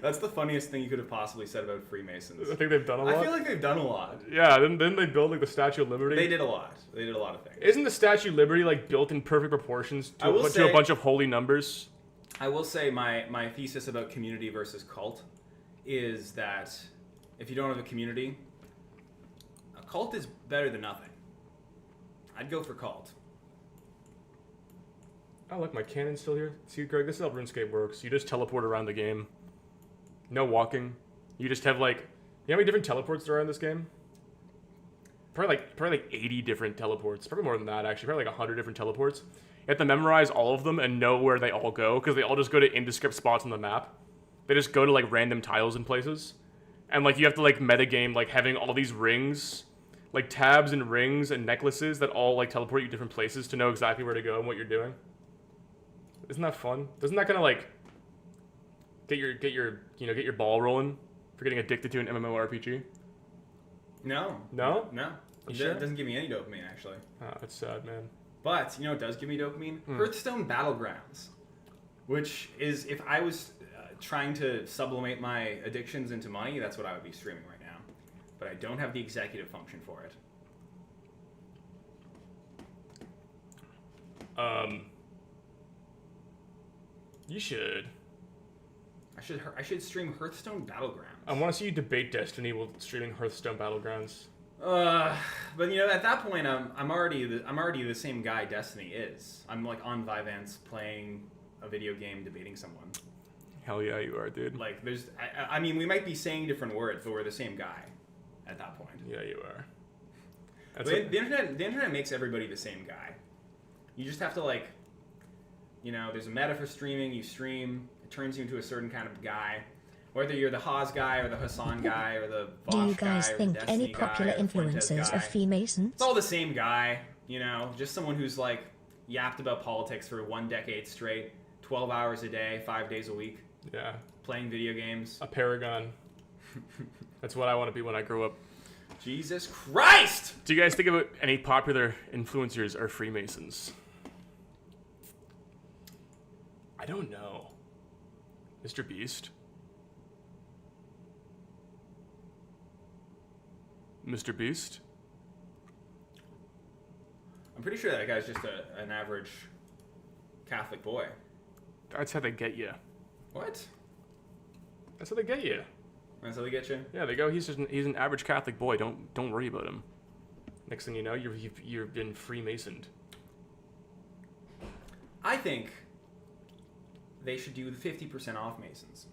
That's the funniest thing you could have possibly said about Freemasons. I think they've done a lot. I feel like they've done a lot. Yeah, didn't they build like the Statue of Liberty? They did a lot. They did a lot of things. Isn't the Statue of Liberty like built in perfect proportions I will to say- a bunch of holy numbers? I will say my thesis about community versus cult is that if you don't have a community, a cult is better than nothing. I'd go for cult. Oh, look, my cannon's still here. See, Greg, this is how RuneScape works. You just teleport around the game. No walking. You just have, like... You know how many different teleports there are in this game? Probably like 80 different teleports. Probably more than that, actually. Probably like 100 different teleports. You have to memorize all of them and know where they all go, because they all just go to indescript spots on the map. They just go to, like, random tiles and places. And, like, you have to, like, metagame, like, having all these rings... Like, tabs and rings and necklaces that all, like, teleport you different places to know exactly where to go and what you're doing. Isn't that fun? Doesn't that kind of like get your ball rolling for getting addicted to an MMORPG? No. No? No. You It sure? doesn't give me any dopamine, actually. Oh, that's sad, man. But, you know what does give me dopamine? Hmm. Hearthstone Battlegrounds. Which is, if I was trying to sublimate my addictions into money, that's what I would be streaming right now. But I don't have the executive function for it. You should. I should stream Hearthstone Battlegrounds. I want to see you debate Destiny while streaming Hearthstone Battlegrounds. But you know, at that point, I'm already the same guy Destiny is. I'm like on Vyvanse playing a video game, debating someone. Hell yeah, you are, dude. Like, I mean, we might be saying different words, but we're the same guy at that point. Yeah, you are. But the internet makes everybody the same guy. You just have to, like, you know, there's a meta for streaming. You stream, it turns you into a certain kind of guy. Whether you're the Haas guy or the Hassan guy or the Do you Vosh guys guy or think the Destiny any popular guy or the Fuentes influencers guy. are Freemasons? It's all the same guy, you know, just someone who's like yapped about politics for 1 decade straight, 12 hours a day, 5 days a week. Yeah. Playing video games. A paragon. That's what I want to be when I grow up. Jesus Christ! Do you guys think about any popular influencers are Freemasons? I don't know. Mr. Beast? Mr. Beast? I'm pretty sure that guy's just an average Catholic boy. That's how they get you. What? That's how they get you. That's how they get you? Yeah, they go. He's an average Catholic boy. Don't worry about him. Next thing you know, you've been Freemasoned. I think they should do the 50% off Masons.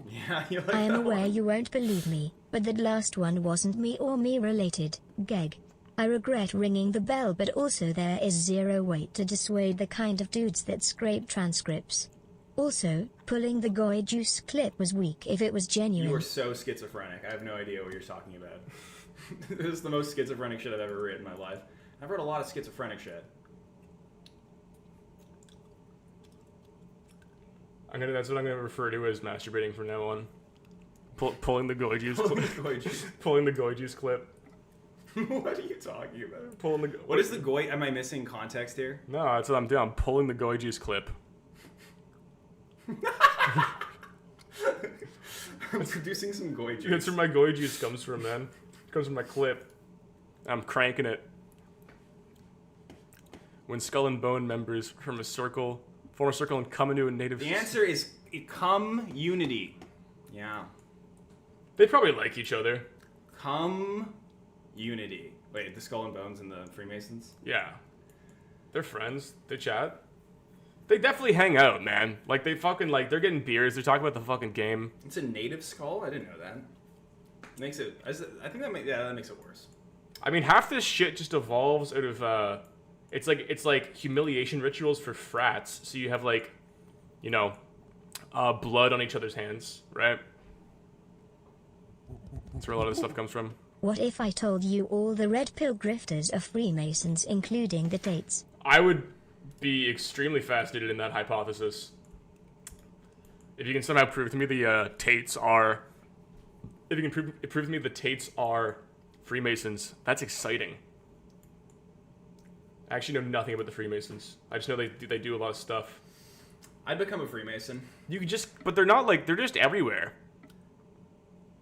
Yeah, you like I am that aware one? you won't believe me, but that last one wasn't me or me related, Geg. I regret ringing the bell, but also there is zero weight to dissuade the kind of dudes that scrape transcripts. Also, pulling the goy juice clip was weak if it was genuine. You are so schizophrenic. I have no idea what you're talking about. This is the most schizophrenic shit I've ever written in my life. I've read a lot of schizophrenic shit. That's what I'm gonna refer to as masturbating from now on. Pulling the goy juice. Pulling the goy juice. Pulling the goy juice clip. What are you talking about? Pulling the. What is the goy? Am I missing context here? No, that's what I'm doing. I'm pulling the goy juice clip. I'm producing some goy juice. That's where my goy juice comes from, man. It comes from my clip. I'm cranking it. When Skull and Bone members from a former circle, and come into a native. The answer is come unity. Yeah. They probably like each other. Come unity. Wait, the Skull and Bones and the Freemasons? Yeah. They're friends. They chat. They definitely hang out, man. Like, they fucking, like, they're getting beers. They're talking about the fucking game. It's a native skull? I didn't know that. Makes it... I think that makes it worse. I mean, half this shit just evolves out of, it's like humiliation rituals for frats. So you have, like, you know, blood on each other's hands, right? That's where a lot of this stuff comes from. What if I told you all the red pill grifters are Freemasons, including the dates? I would be extremely fascinated in that hypothesis. If you can somehow prove to me the Tates are, if you can prove to me the Tates are Freemasons, that's exciting. I actually know nothing about the Freemasons. I just know they do a lot of stuff. I'd become a Freemason. You could just, but they're not like, they're just everywhere.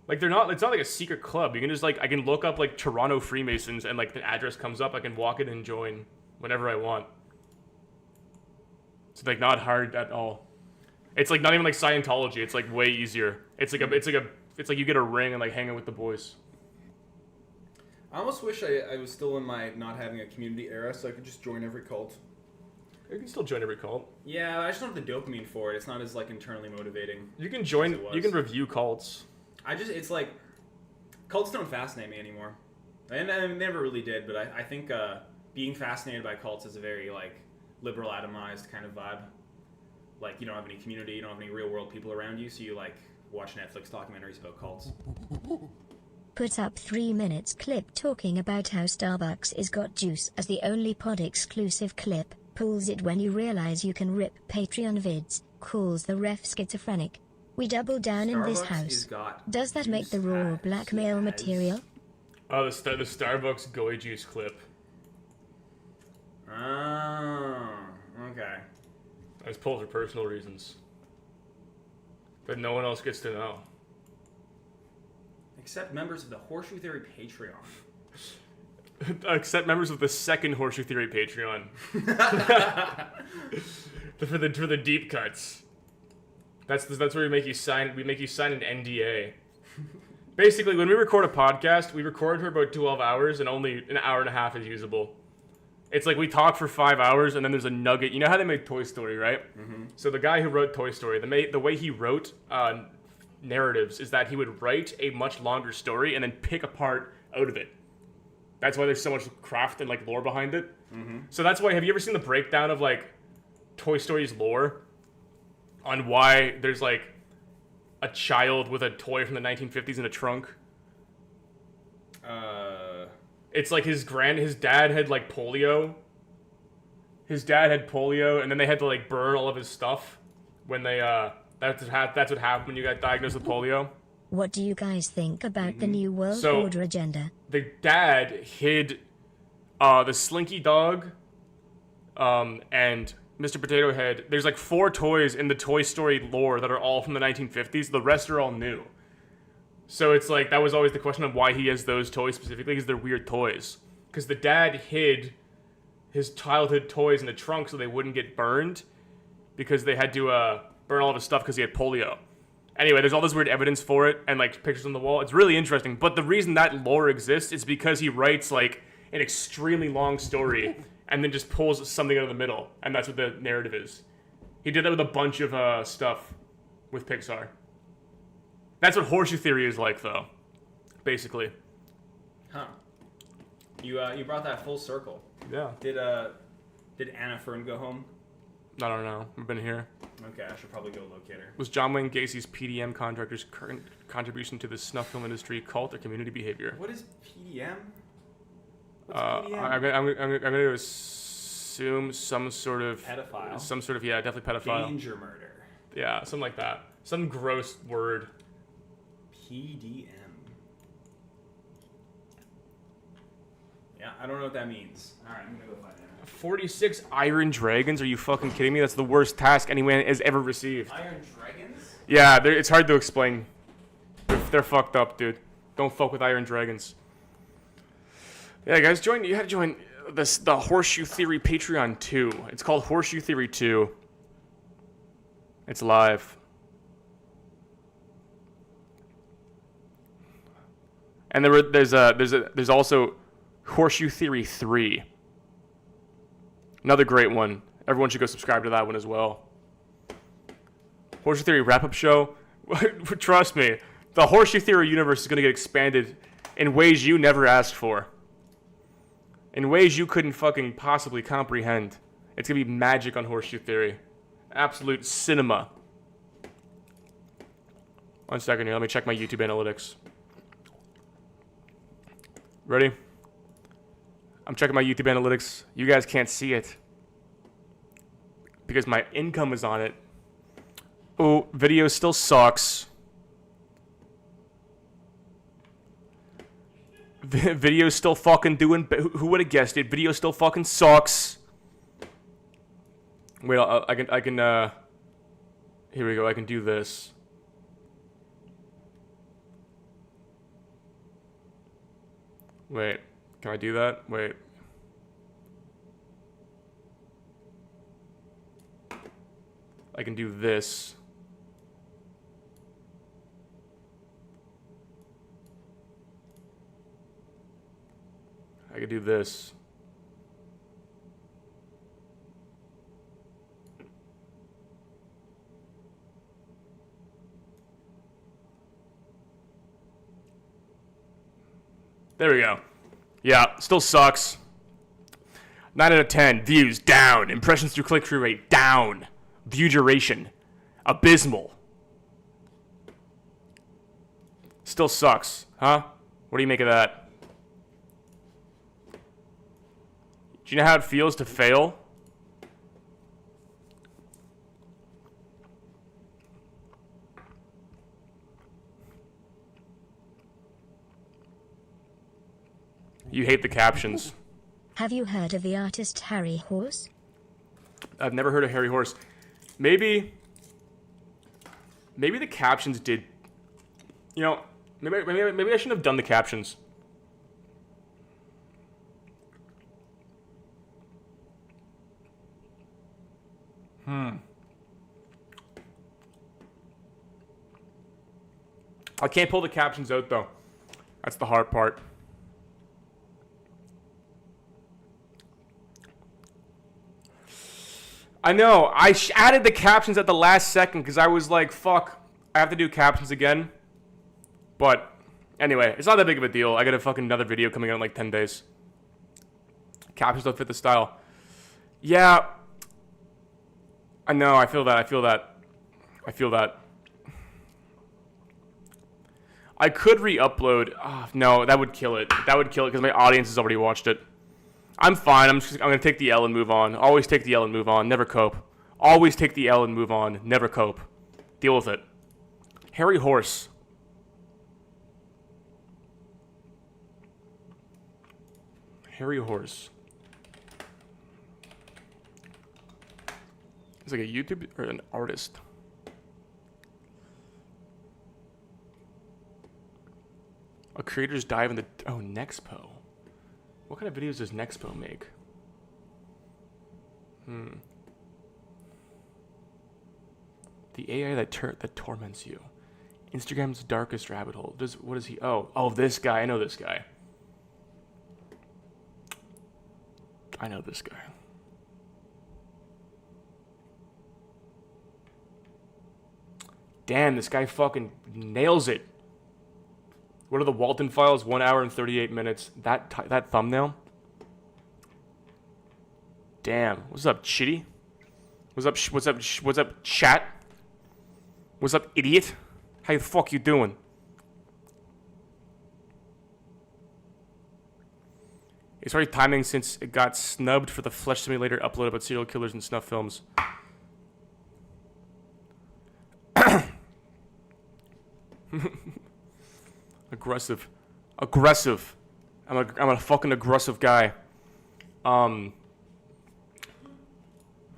Like they're not, it's not like a secret club. You can just like, I can look up like Toronto Freemasons and like the address comes up. I can walk in and join whenever I want. It's like not hard at all. It's like not even like Scientology. It's like way easier. It's like you get a ring and like hang out with the boys. I almost wish I was still in my not having a community era, so I could just join every cult. You can still join every cult. Yeah, I just don't have the dopamine for it. It's not as like internally motivating. You can join. You can review cults. It's like cults don't fascinate me anymore, and I never really did. But I think being fascinated by cults is a very like liberal, atomized kind of vibe. Like you don't have any community, you don't have any real world people around you, so you like watch Netflix documentaries about cults. Put up 3 minutes clip talking about how Starbucks is got juice as the only pod exclusive clip. Pulls it when you realize you can rip Patreon vids. Calls the ref schizophrenic. We double down in this house. Does that make the raw blackmail material? Oh, the Starbucks Goy Juice clip. Oh, okay. I was pulled for personal reasons. But no one else gets to know. Except members of the Horseshoe Theory Patreon. Except members of the second Horseshoe Theory Patreon. for the deep cuts. That's where we make you sign an NDA. Basically, when we record a podcast, we record for about 12 hours and only an hour and a half is usable. It's like we talk for 5 hours and then there's a nugget. You know how they made Toy Story, right? Mm-hmm. So the guy who wrote Toy Story, the way he wrote narratives is that he would write a much longer story and then pick a part out of it. That's why there's so much craft and like lore behind it. Mm-hmm. So that's why, have you ever seen the breakdown of like Toy Story's lore on why there's like a child with a toy from the 1950s in a trunk? It's like his dad had like polio. His dad had polio, and then they had to like burn all of his stuff when they that's what happened when you got diagnosed with polio. What do you guys think about the New World Order agenda? The dad hid the Slinky Dog and Mr. Potato Head. There's like 4 toys in the Toy Story lore that are all from the 1950s. The rest are all new. So it's like, that was always the question of why he has those toys specifically, because they're weird toys. Because the dad hid his childhood toys in the trunk so they wouldn't get burned, because they had to burn all of his stuff because he had polio. Anyway, there's all this weird evidence for it and like pictures on the wall. It's really interesting. But the reason that lore exists is because he writes like an extremely long story and then just pulls something out of the middle. And that's what the narrative is. He did that with a bunch of stuff with Pixar. That's what Horseshoe Theory is like, though. Basically. Huh. You brought that full circle. Yeah. Did Anna Fern go home? I don't know. I've been here. Okay, I should probably go locate her. Was John Wayne Gacy's PDM contractor's current contribution to the snuff film industry cult or community behavior? What is PDM? What's PDM? I'm going to assume some sort of... Pedophile. Some sort of, yeah, definitely pedophile. Danger murder. Yeah, something like that. Some gross word. PDM. Yeah, I don't know what that means. Alright, I'm gonna go find it. 46 Iron Dragons? Are you fucking kidding me? That's the worst task anyone has ever received. Iron Dragons? Yeah, it's hard to explain. They're fucked up, dude. Don't fuck with Iron Dragons. Yeah, guys, you had to join the Horseshoe Theory Patreon 2. It's called Horseshoe Theory 2. It's live. And there's also Horseshoe Theory 3. Another great one. Everyone should go subscribe to that one as well. Horseshoe Theory wrap-up show. Trust me, the Horseshoe Theory universe is going to get expanded in ways you never asked for. In ways you couldn't fucking possibly comprehend. It's going to be magic on Horseshoe Theory. Absolute cinema. 1 second here. Let me check my YouTube analytics. Ready? I'm checking my YouTube analytics. You guys can't see it because my income is on it. Oh, video still sucks. Video still fucking doing... Who would have guessed it? Video still fucking sucks. Wait, I can, here we go, I can do this. Wait, can I do that? Wait. I can do this. I could do this. There we go. Yeah, still sucks. 9 out of 10. Views, down. Impressions through click-through rate, down. View duration, abysmal. Still sucks, huh? What do you make of that? Do you know how it feels to fail? You hate the captions. Have you heard of the artist Harry Horse? I've never heard of Harry Horse. Maybe the captions did. You know, maybe I shouldn't have done the captions. I can't pull the captions out though. That's the hard part. I know. I added the captions at the last second because I was like, fuck, I have to do captions again. But anyway, it's not that big of a deal. I got a fucking another video coming out in like 10 days. Captions don't fit the style. Yeah. I know. I feel that. I could re-upload. Oh, no, that would kill it. That would kill it because my audience has already watched it. I'm fine. I'm gonna take the L and move on. Always take the L and move on. Never cope. Always take the L and move on. Never cope. Deal with it. Harry Horse. Harry Horse. He's like a YouTube or an artist. A creator's dive in the... Oh, Nexpo. What kind of videos does Nexpo make? The AI that torments you. Instagram's darkest rabbit hole. What is he? Oh, this guy. I know this guy. Damn, this guy fucking nails it. What are the Walton files? 1 hour and 38 minutes. That thumbnail? Damn. What's up, Chitty? What's up, chat? What's up, idiot? How the fuck you doing? It's already timing since it got snubbed for the Flesh Simulator upload about serial killers and snuff films. Aggressive. I'm a fucking aggressive guy. I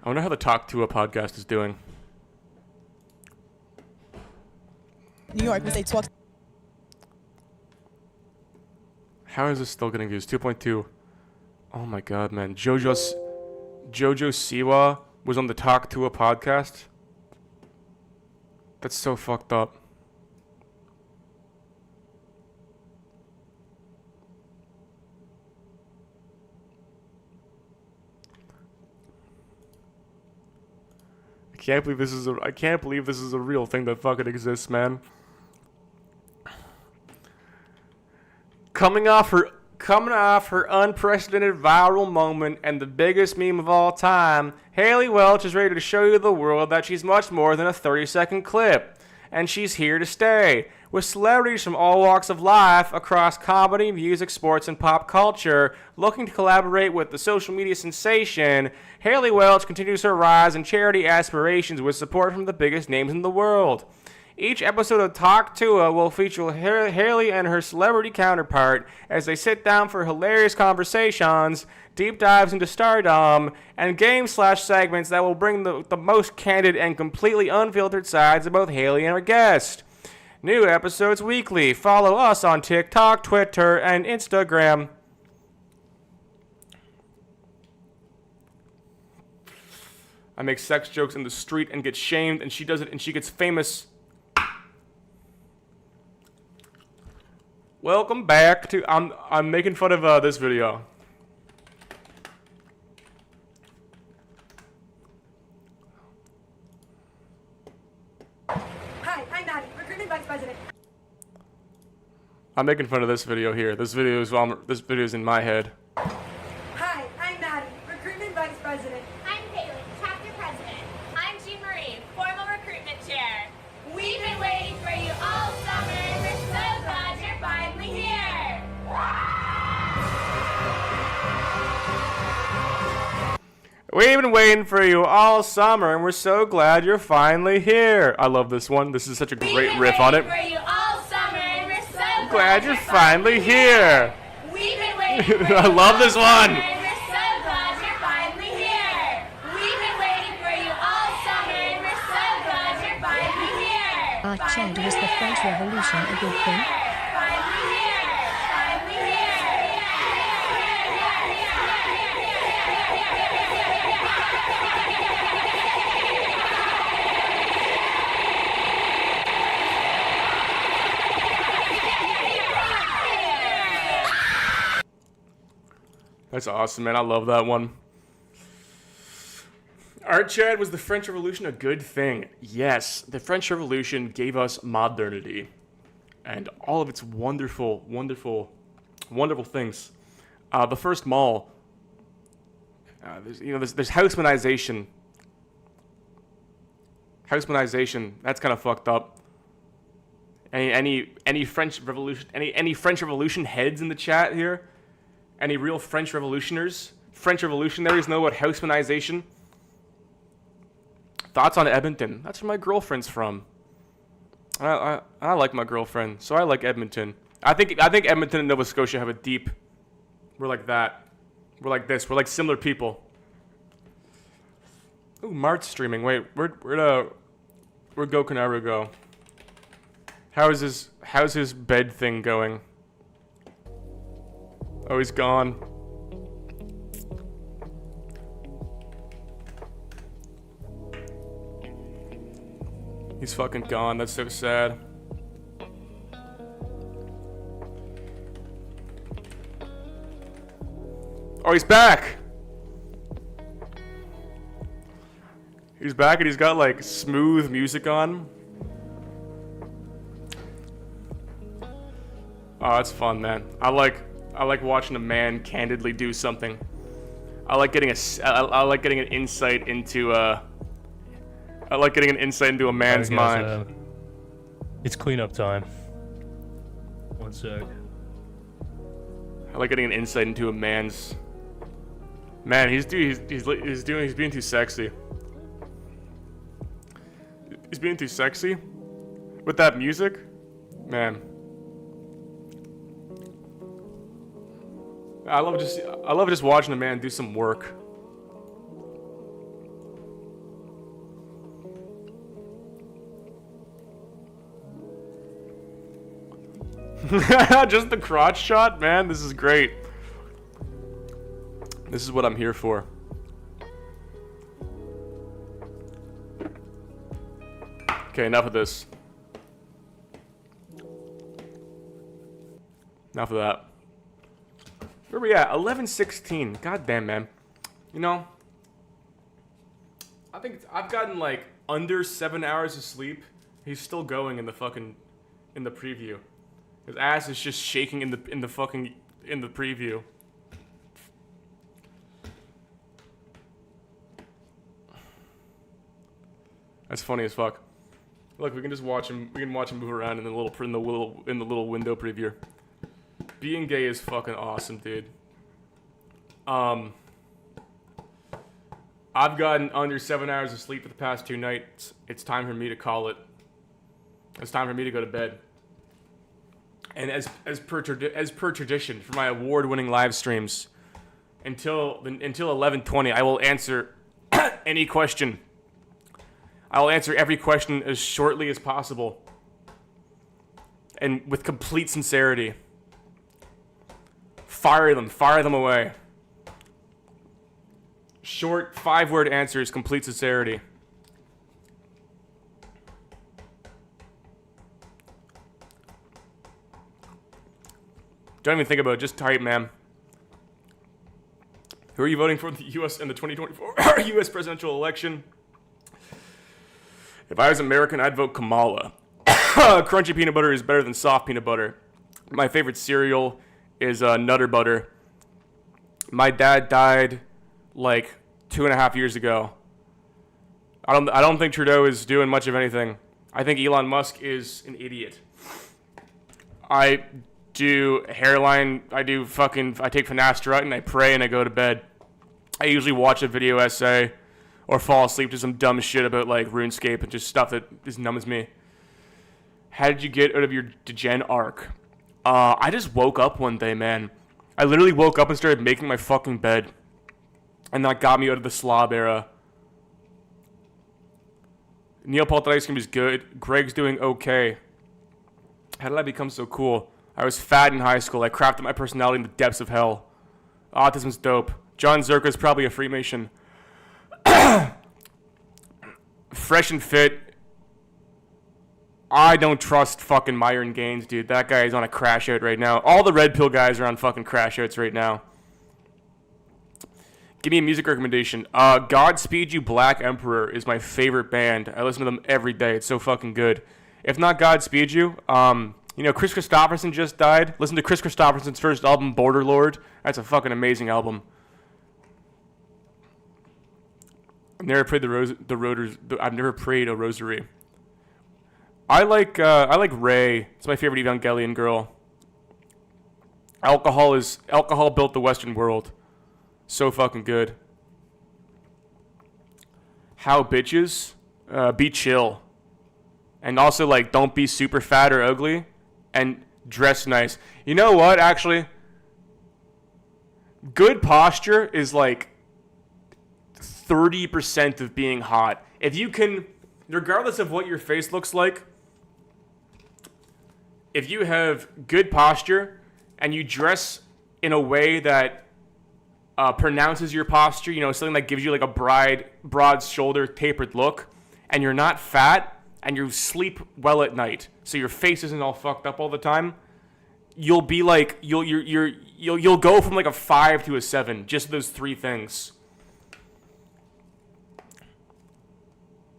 wonder how the Talk to a podcast is doing. New York was a 12. How is this still getting views? 2.2. Oh my god, man. Jojo Siwa was on the Talk to a podcast. That's so fucked up. I can't believe this is a real thing that fucking exists, man. Coming off her unprecedented viral moment and the biggest meme of all time, Haley Welch is ready to show you the world that she's much more than a 30-second clip. and she's here to stay. With celebrities from all walks of life across comedy, music, sports, and pop culture looking to collaborate with the social media sensation, Haley Welch continues her rise in charity aspirations with support from the biggest names in the world. Each episode of Talk Tua will feature Haley and her celebrity counterpart as they sit down for hilarious conversations, deep dives into stardom, and game/segments that will bring the most candid and completely unfiltered sides of both Haley and her guest. New episodes weekly. Follow us on TikTok, Twitter, and Instagram. I make sex jokes in the street and get shamed, and she does it and she gets famous. Welcome back to I'm making fun of this video. Hi, I'm Maddie, recruitment vice president. I'm making fun of this video here. This video is in my head. Hi, I'm Maddie, recruitment vice president. I'm Haley, chapter president. I'm Jean Marie, formal recruitment chair. We've been waiting for you all summer, and we're so glad you're finally here. We've been waiting for you all summer, and we're so glad you're finally here. I love this one. This is such a great riff on it. For you all summer, and we're so Glad you're finally here. We've been waiting for I you love all this summer, one. and we're so glad you're finally here. We've been waiting for you all summer, and we're so glad you're finally here. Our Chad, was the French Revolution a good thing? That's awesome, man. I love that one. Art Chad, was the French Revolution a good thing? Yes, the French Revolution gave us modernity and all of its wonderful, wonderful, wonderful things. The first mall, there's housemanization. Housemanization, that's kind of fucked up. Any French Revolution, any French Revolution heads in the chat here? Any real French revolutionaries? French revolutionaries know about housemanization? Thoughts on Edmonton? That's where my girlfriend's from. I like my girlfriend, so I like Edmonton. I think Edmonton and Nova Scotia have a deep. We're like that. We're like this. We're like similar people. Ooh, Mart's streaming. Wait, where'd Goku Naru go? How's his bed thing going? Oh, he's gone. He's fucking gone. That's so sad. Oh, he's back! He's back and he's got like smooth music on. Oh, that's fun, man. I like watching a man candidly do something. I like getting an insight into a man's mind. It's cleanup time. One sec. I like getting an insight into a man's. Man, he's being too sexy. He's being too sexy with that music, man. I love just watching a man do some work. Just the crotch shot, man. This is great. This is what I'm here for. Okay, enough of this. Enough of that. Where are we at? 11:16. God damn, man. You know, I think I've gotten like under 7 hours of sleep. He's still going in the preview. His ass is just shaking in the preview. That's funny as fuck. Look, we can just watch him. We can watch him move around in the little window preview. Being gay is fucking awesome, dude. I've gotten under 7 hours of sleep for the past 2 nights. It's time for me to call it. It's time for me to go to bed. And as per tradition for my award-winning live streams, until 11:20, I will answer any question. I will answer every question as shortly as possible and with complete sincerity. Fire them away. Short 5-word answers, complete sincerity. Don't even think about it, just type, man. Who are you voting for in the U.S. in the 2024 U.S. presidential election? If I was American, I'd vote Kamala. Crunchy peanut butter is better than soft peanut butter. My favorite cereal is Nutter Butter. My dad died like 2.5 years ago. I don't think Trudeau is doing much of anything. I think Elon Musk is an idiot. I do hairline. I take finasteride and I pray and I go to bed. I usually watch a video essay or fall asleep to some dumb shit about like RuneScape and just stuff that just numbs me. How did you get out of your degen arc? I just woke up one day, man. I literally woke up and started making my fucking bed. And that got me out of the slob era. Neapolitan ice cream is good. Greg's doing okay. How did I become so cool? I was fat in high school. I crafted my personality in the depths of hell. Autism's dope. John Zerka's probably a Freemason. Fresh and fit. I don't trust fucking Myron Gaines, dude. That guy is on a crash out right now. All the red pill guys are on fucking crash outs right now. Give me a music recommendation. Godspeed You Black Emperor is my favorite band. I listen to them every day. It's so fucking good. If not Godspeed You, Chris Christopherson just died. Listen to Chris Christopherson's first album, Borderlord. That's a fucking amazing album. I've never prayed I've never prayed a rosary. I like Ray. It's my favorite Evangelion girl. Alcohol built the Western world. So fucking good. How bitches? Be chill. And also, like, don't be super fat or ugly. And dress nice. You know what, actually? Good posture is like 30% of being hot. If you can, regardless of what your face looks like, if you have good posture and you dress in a way that pronounces your posture, something that gives you like a broad shoulder tapered look, and you're not fat and you sleep well at night, so your face isn't all fucked up all the time, you'll be like you'll go from like a 5 to a 7, just those 3 things.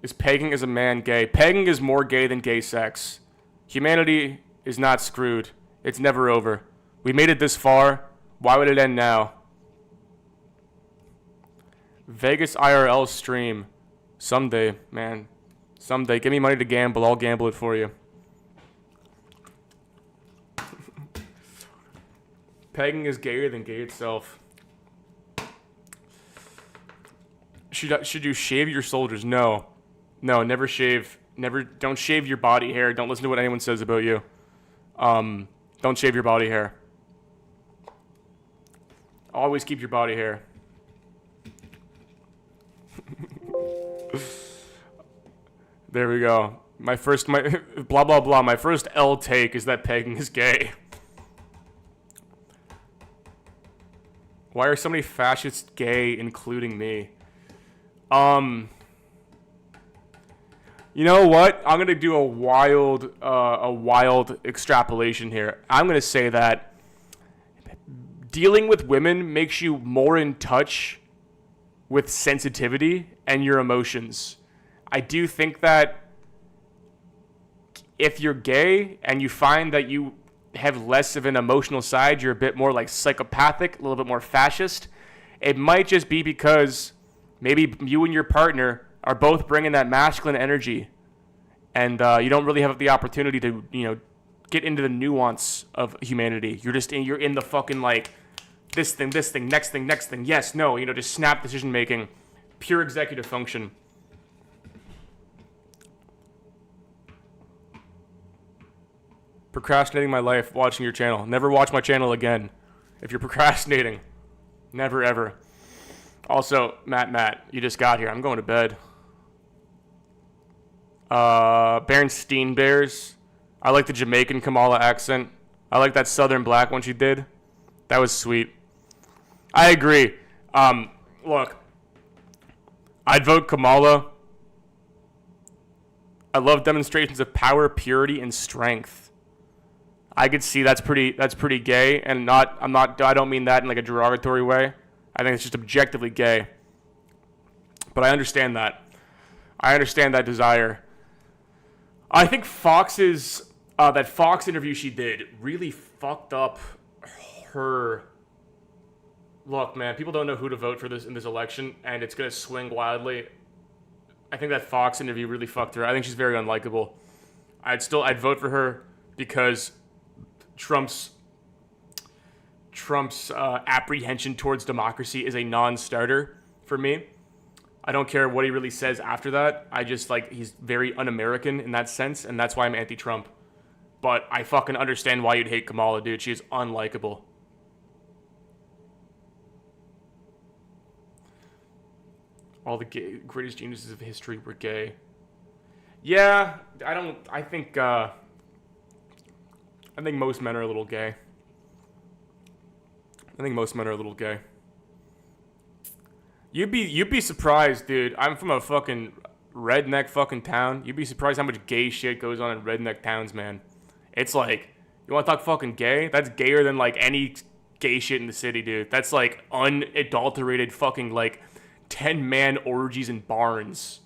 Is pegging as a man gay? Pegging is more gay than gay sex. Humanity is not screwed. It's never over. We made it this far. Why would it end now? Vegas IRL stream. Someday, man. Someday. Give me money to gamble. I'll gamble it for you. Pegging is gayer than gay itself. Should you shave your shoulders? No. No, never shave. Don't shave your body hair. Don't listen to what anyone says about you. Don't shave your body hair. Always keep your body hair. There we go. My blah blah blah. My first L take is that pegging is gay. Why are so many fascists gay, including me? You know what? I'm gonna do a wild extrapolation here. I'm gonna say that dealing with women makes you more in touch with sensitivity and your emotions. I do think that if you're gay and you find that you have less of an emotional side, you're a bit more like psychopathic, a little bit more fascist, it might just be because maybe you and your partner are both bringing that masculine energy, And you don't really have the opportunity to, you know, get into the nuance of humanity. You're in the fucking, like, this thing, next thing, yes, no, you know, just snap decision making, pure executive function. Procrastinating my life, watching your channel. Never watch my channel again. If you're procrastinating, never ever. Also, Matt, you just got here. I'm going to bed. Bernstein Bears. I like the Jamaican Kamala accent. I like that Southern Black one she did. That was sweet. I agree. Look, I'd vote Kamala. I love demonstrations of power, purity, and strength. I could see that's pretty gay, and I don't mean that in like a derogatory way. I think it's just objectively gay. But I understand that. I understand that desire. I think Fox's that Fox interview she did really fucked up her. Look, man, people don't know who to vote for in this election, and it's gonna swing wildly. I think that Fox interview really fucked her. I think she's very unlikable. I'd vote for her because Trump's apprehension towards democracy is a non-starter for me. I don't care what he really says after that. I just, like, he's very un-American in that sense, and that's why I'm anti-Trump. But I fucking understand why you'd hate Kamala, dude. She is unlikable. All the greatest geniuses of history were gay. Yeah, I think most men are a little gay. I think most men are a little gay. You'd be surprised, dude. I'm from a fucking redneck fucking town. You'd be surprised how much gay shit goes on in redneck towns, man. It's like, you want to talk fucking gay? That's gayer than like any gay shit in the city, dude. That's like unadulterated fucking like 10-man orgies in barns.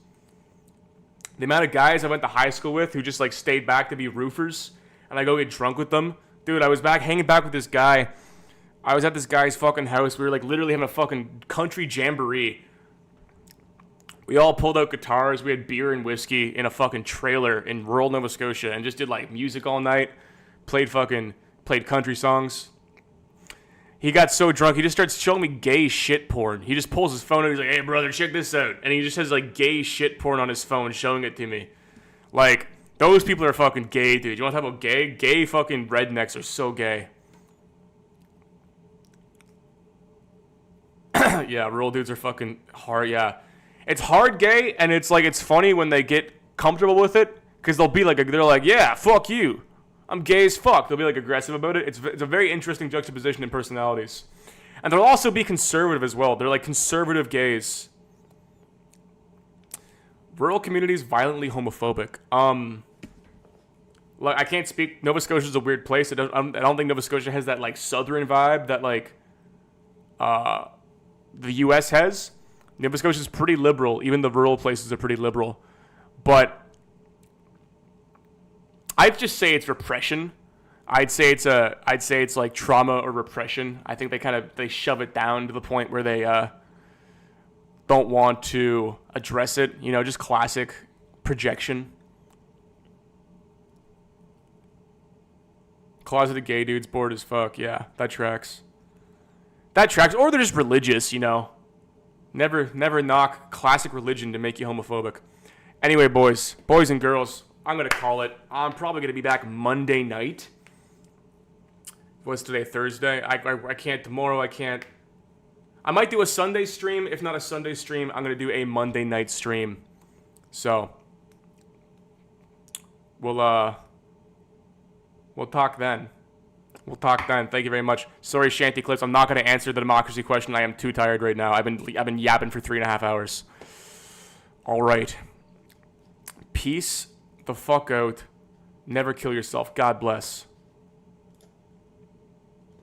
The amount of guys I went to high school with who just like stayed back to be roofers and I go get drunk with them. Dude, I was hanging back with this guy. I was at this guy's fucking house. We were like literally having a fucking country jamboree. We all pulled out guitars. We had beer and whiskey in a fucking trailer in rural Nova Scotia and just did like music all night. Played country songs. He got so drunk, he just starts showing me gay shit porn. He just pulls his phone out. He's like, hey, brother, check this out. And he just has like gay shit porn on his phone showing it to me. Like, those people are fucking gay, dude. You want to talk about gay? Gay fucking rednecks are so gay. Yeah, rural dudes are fucking hard, yeah. It's hard gay, and it's like, it's funny when they get comfortable with it, because they'll be like, they're like, yeah, fuck you. I'm gay as fuck. They'll be like aggressive about it. It's a very interesting juxtaposition in personalities. And they'll also be conservative as well. They're like conservative gays. Rural communities violently homophobic. Like, I can't speak. Nova Scotia's a weird place. I don't think Nova Scotia has that like southern vibe that like the U.S. has. Nova Scotia's pretty liberal. Even the rural places are pretty liberal. But I'd just say it's repression. I'd say it's like trauma or repression. I think they shove it down to the point where they don't want to address it. You know, just classic projection. Closeted gay dudes bored as fuck. Yeah, that tracks. That tracks. Or they're just religious, you know. Never knock classic religion to make you homophobic. Anyway, boys and girls, I'm going to call it. I'm probably going to be back Monday night. What's today, Thursday? I can't tomorrow. I can't. I might do a Sunday stream. If not a Sunday stream, I'm going to do a Monday night stream. So, we'll talk then. Thank you very much. Sorry, Shanty Clips. I'm not going to answer the democracy question. I am too tired right now. I've been yapping for 3.5 hours. All right. Peace the fuck out. Never kill yourself. God bless.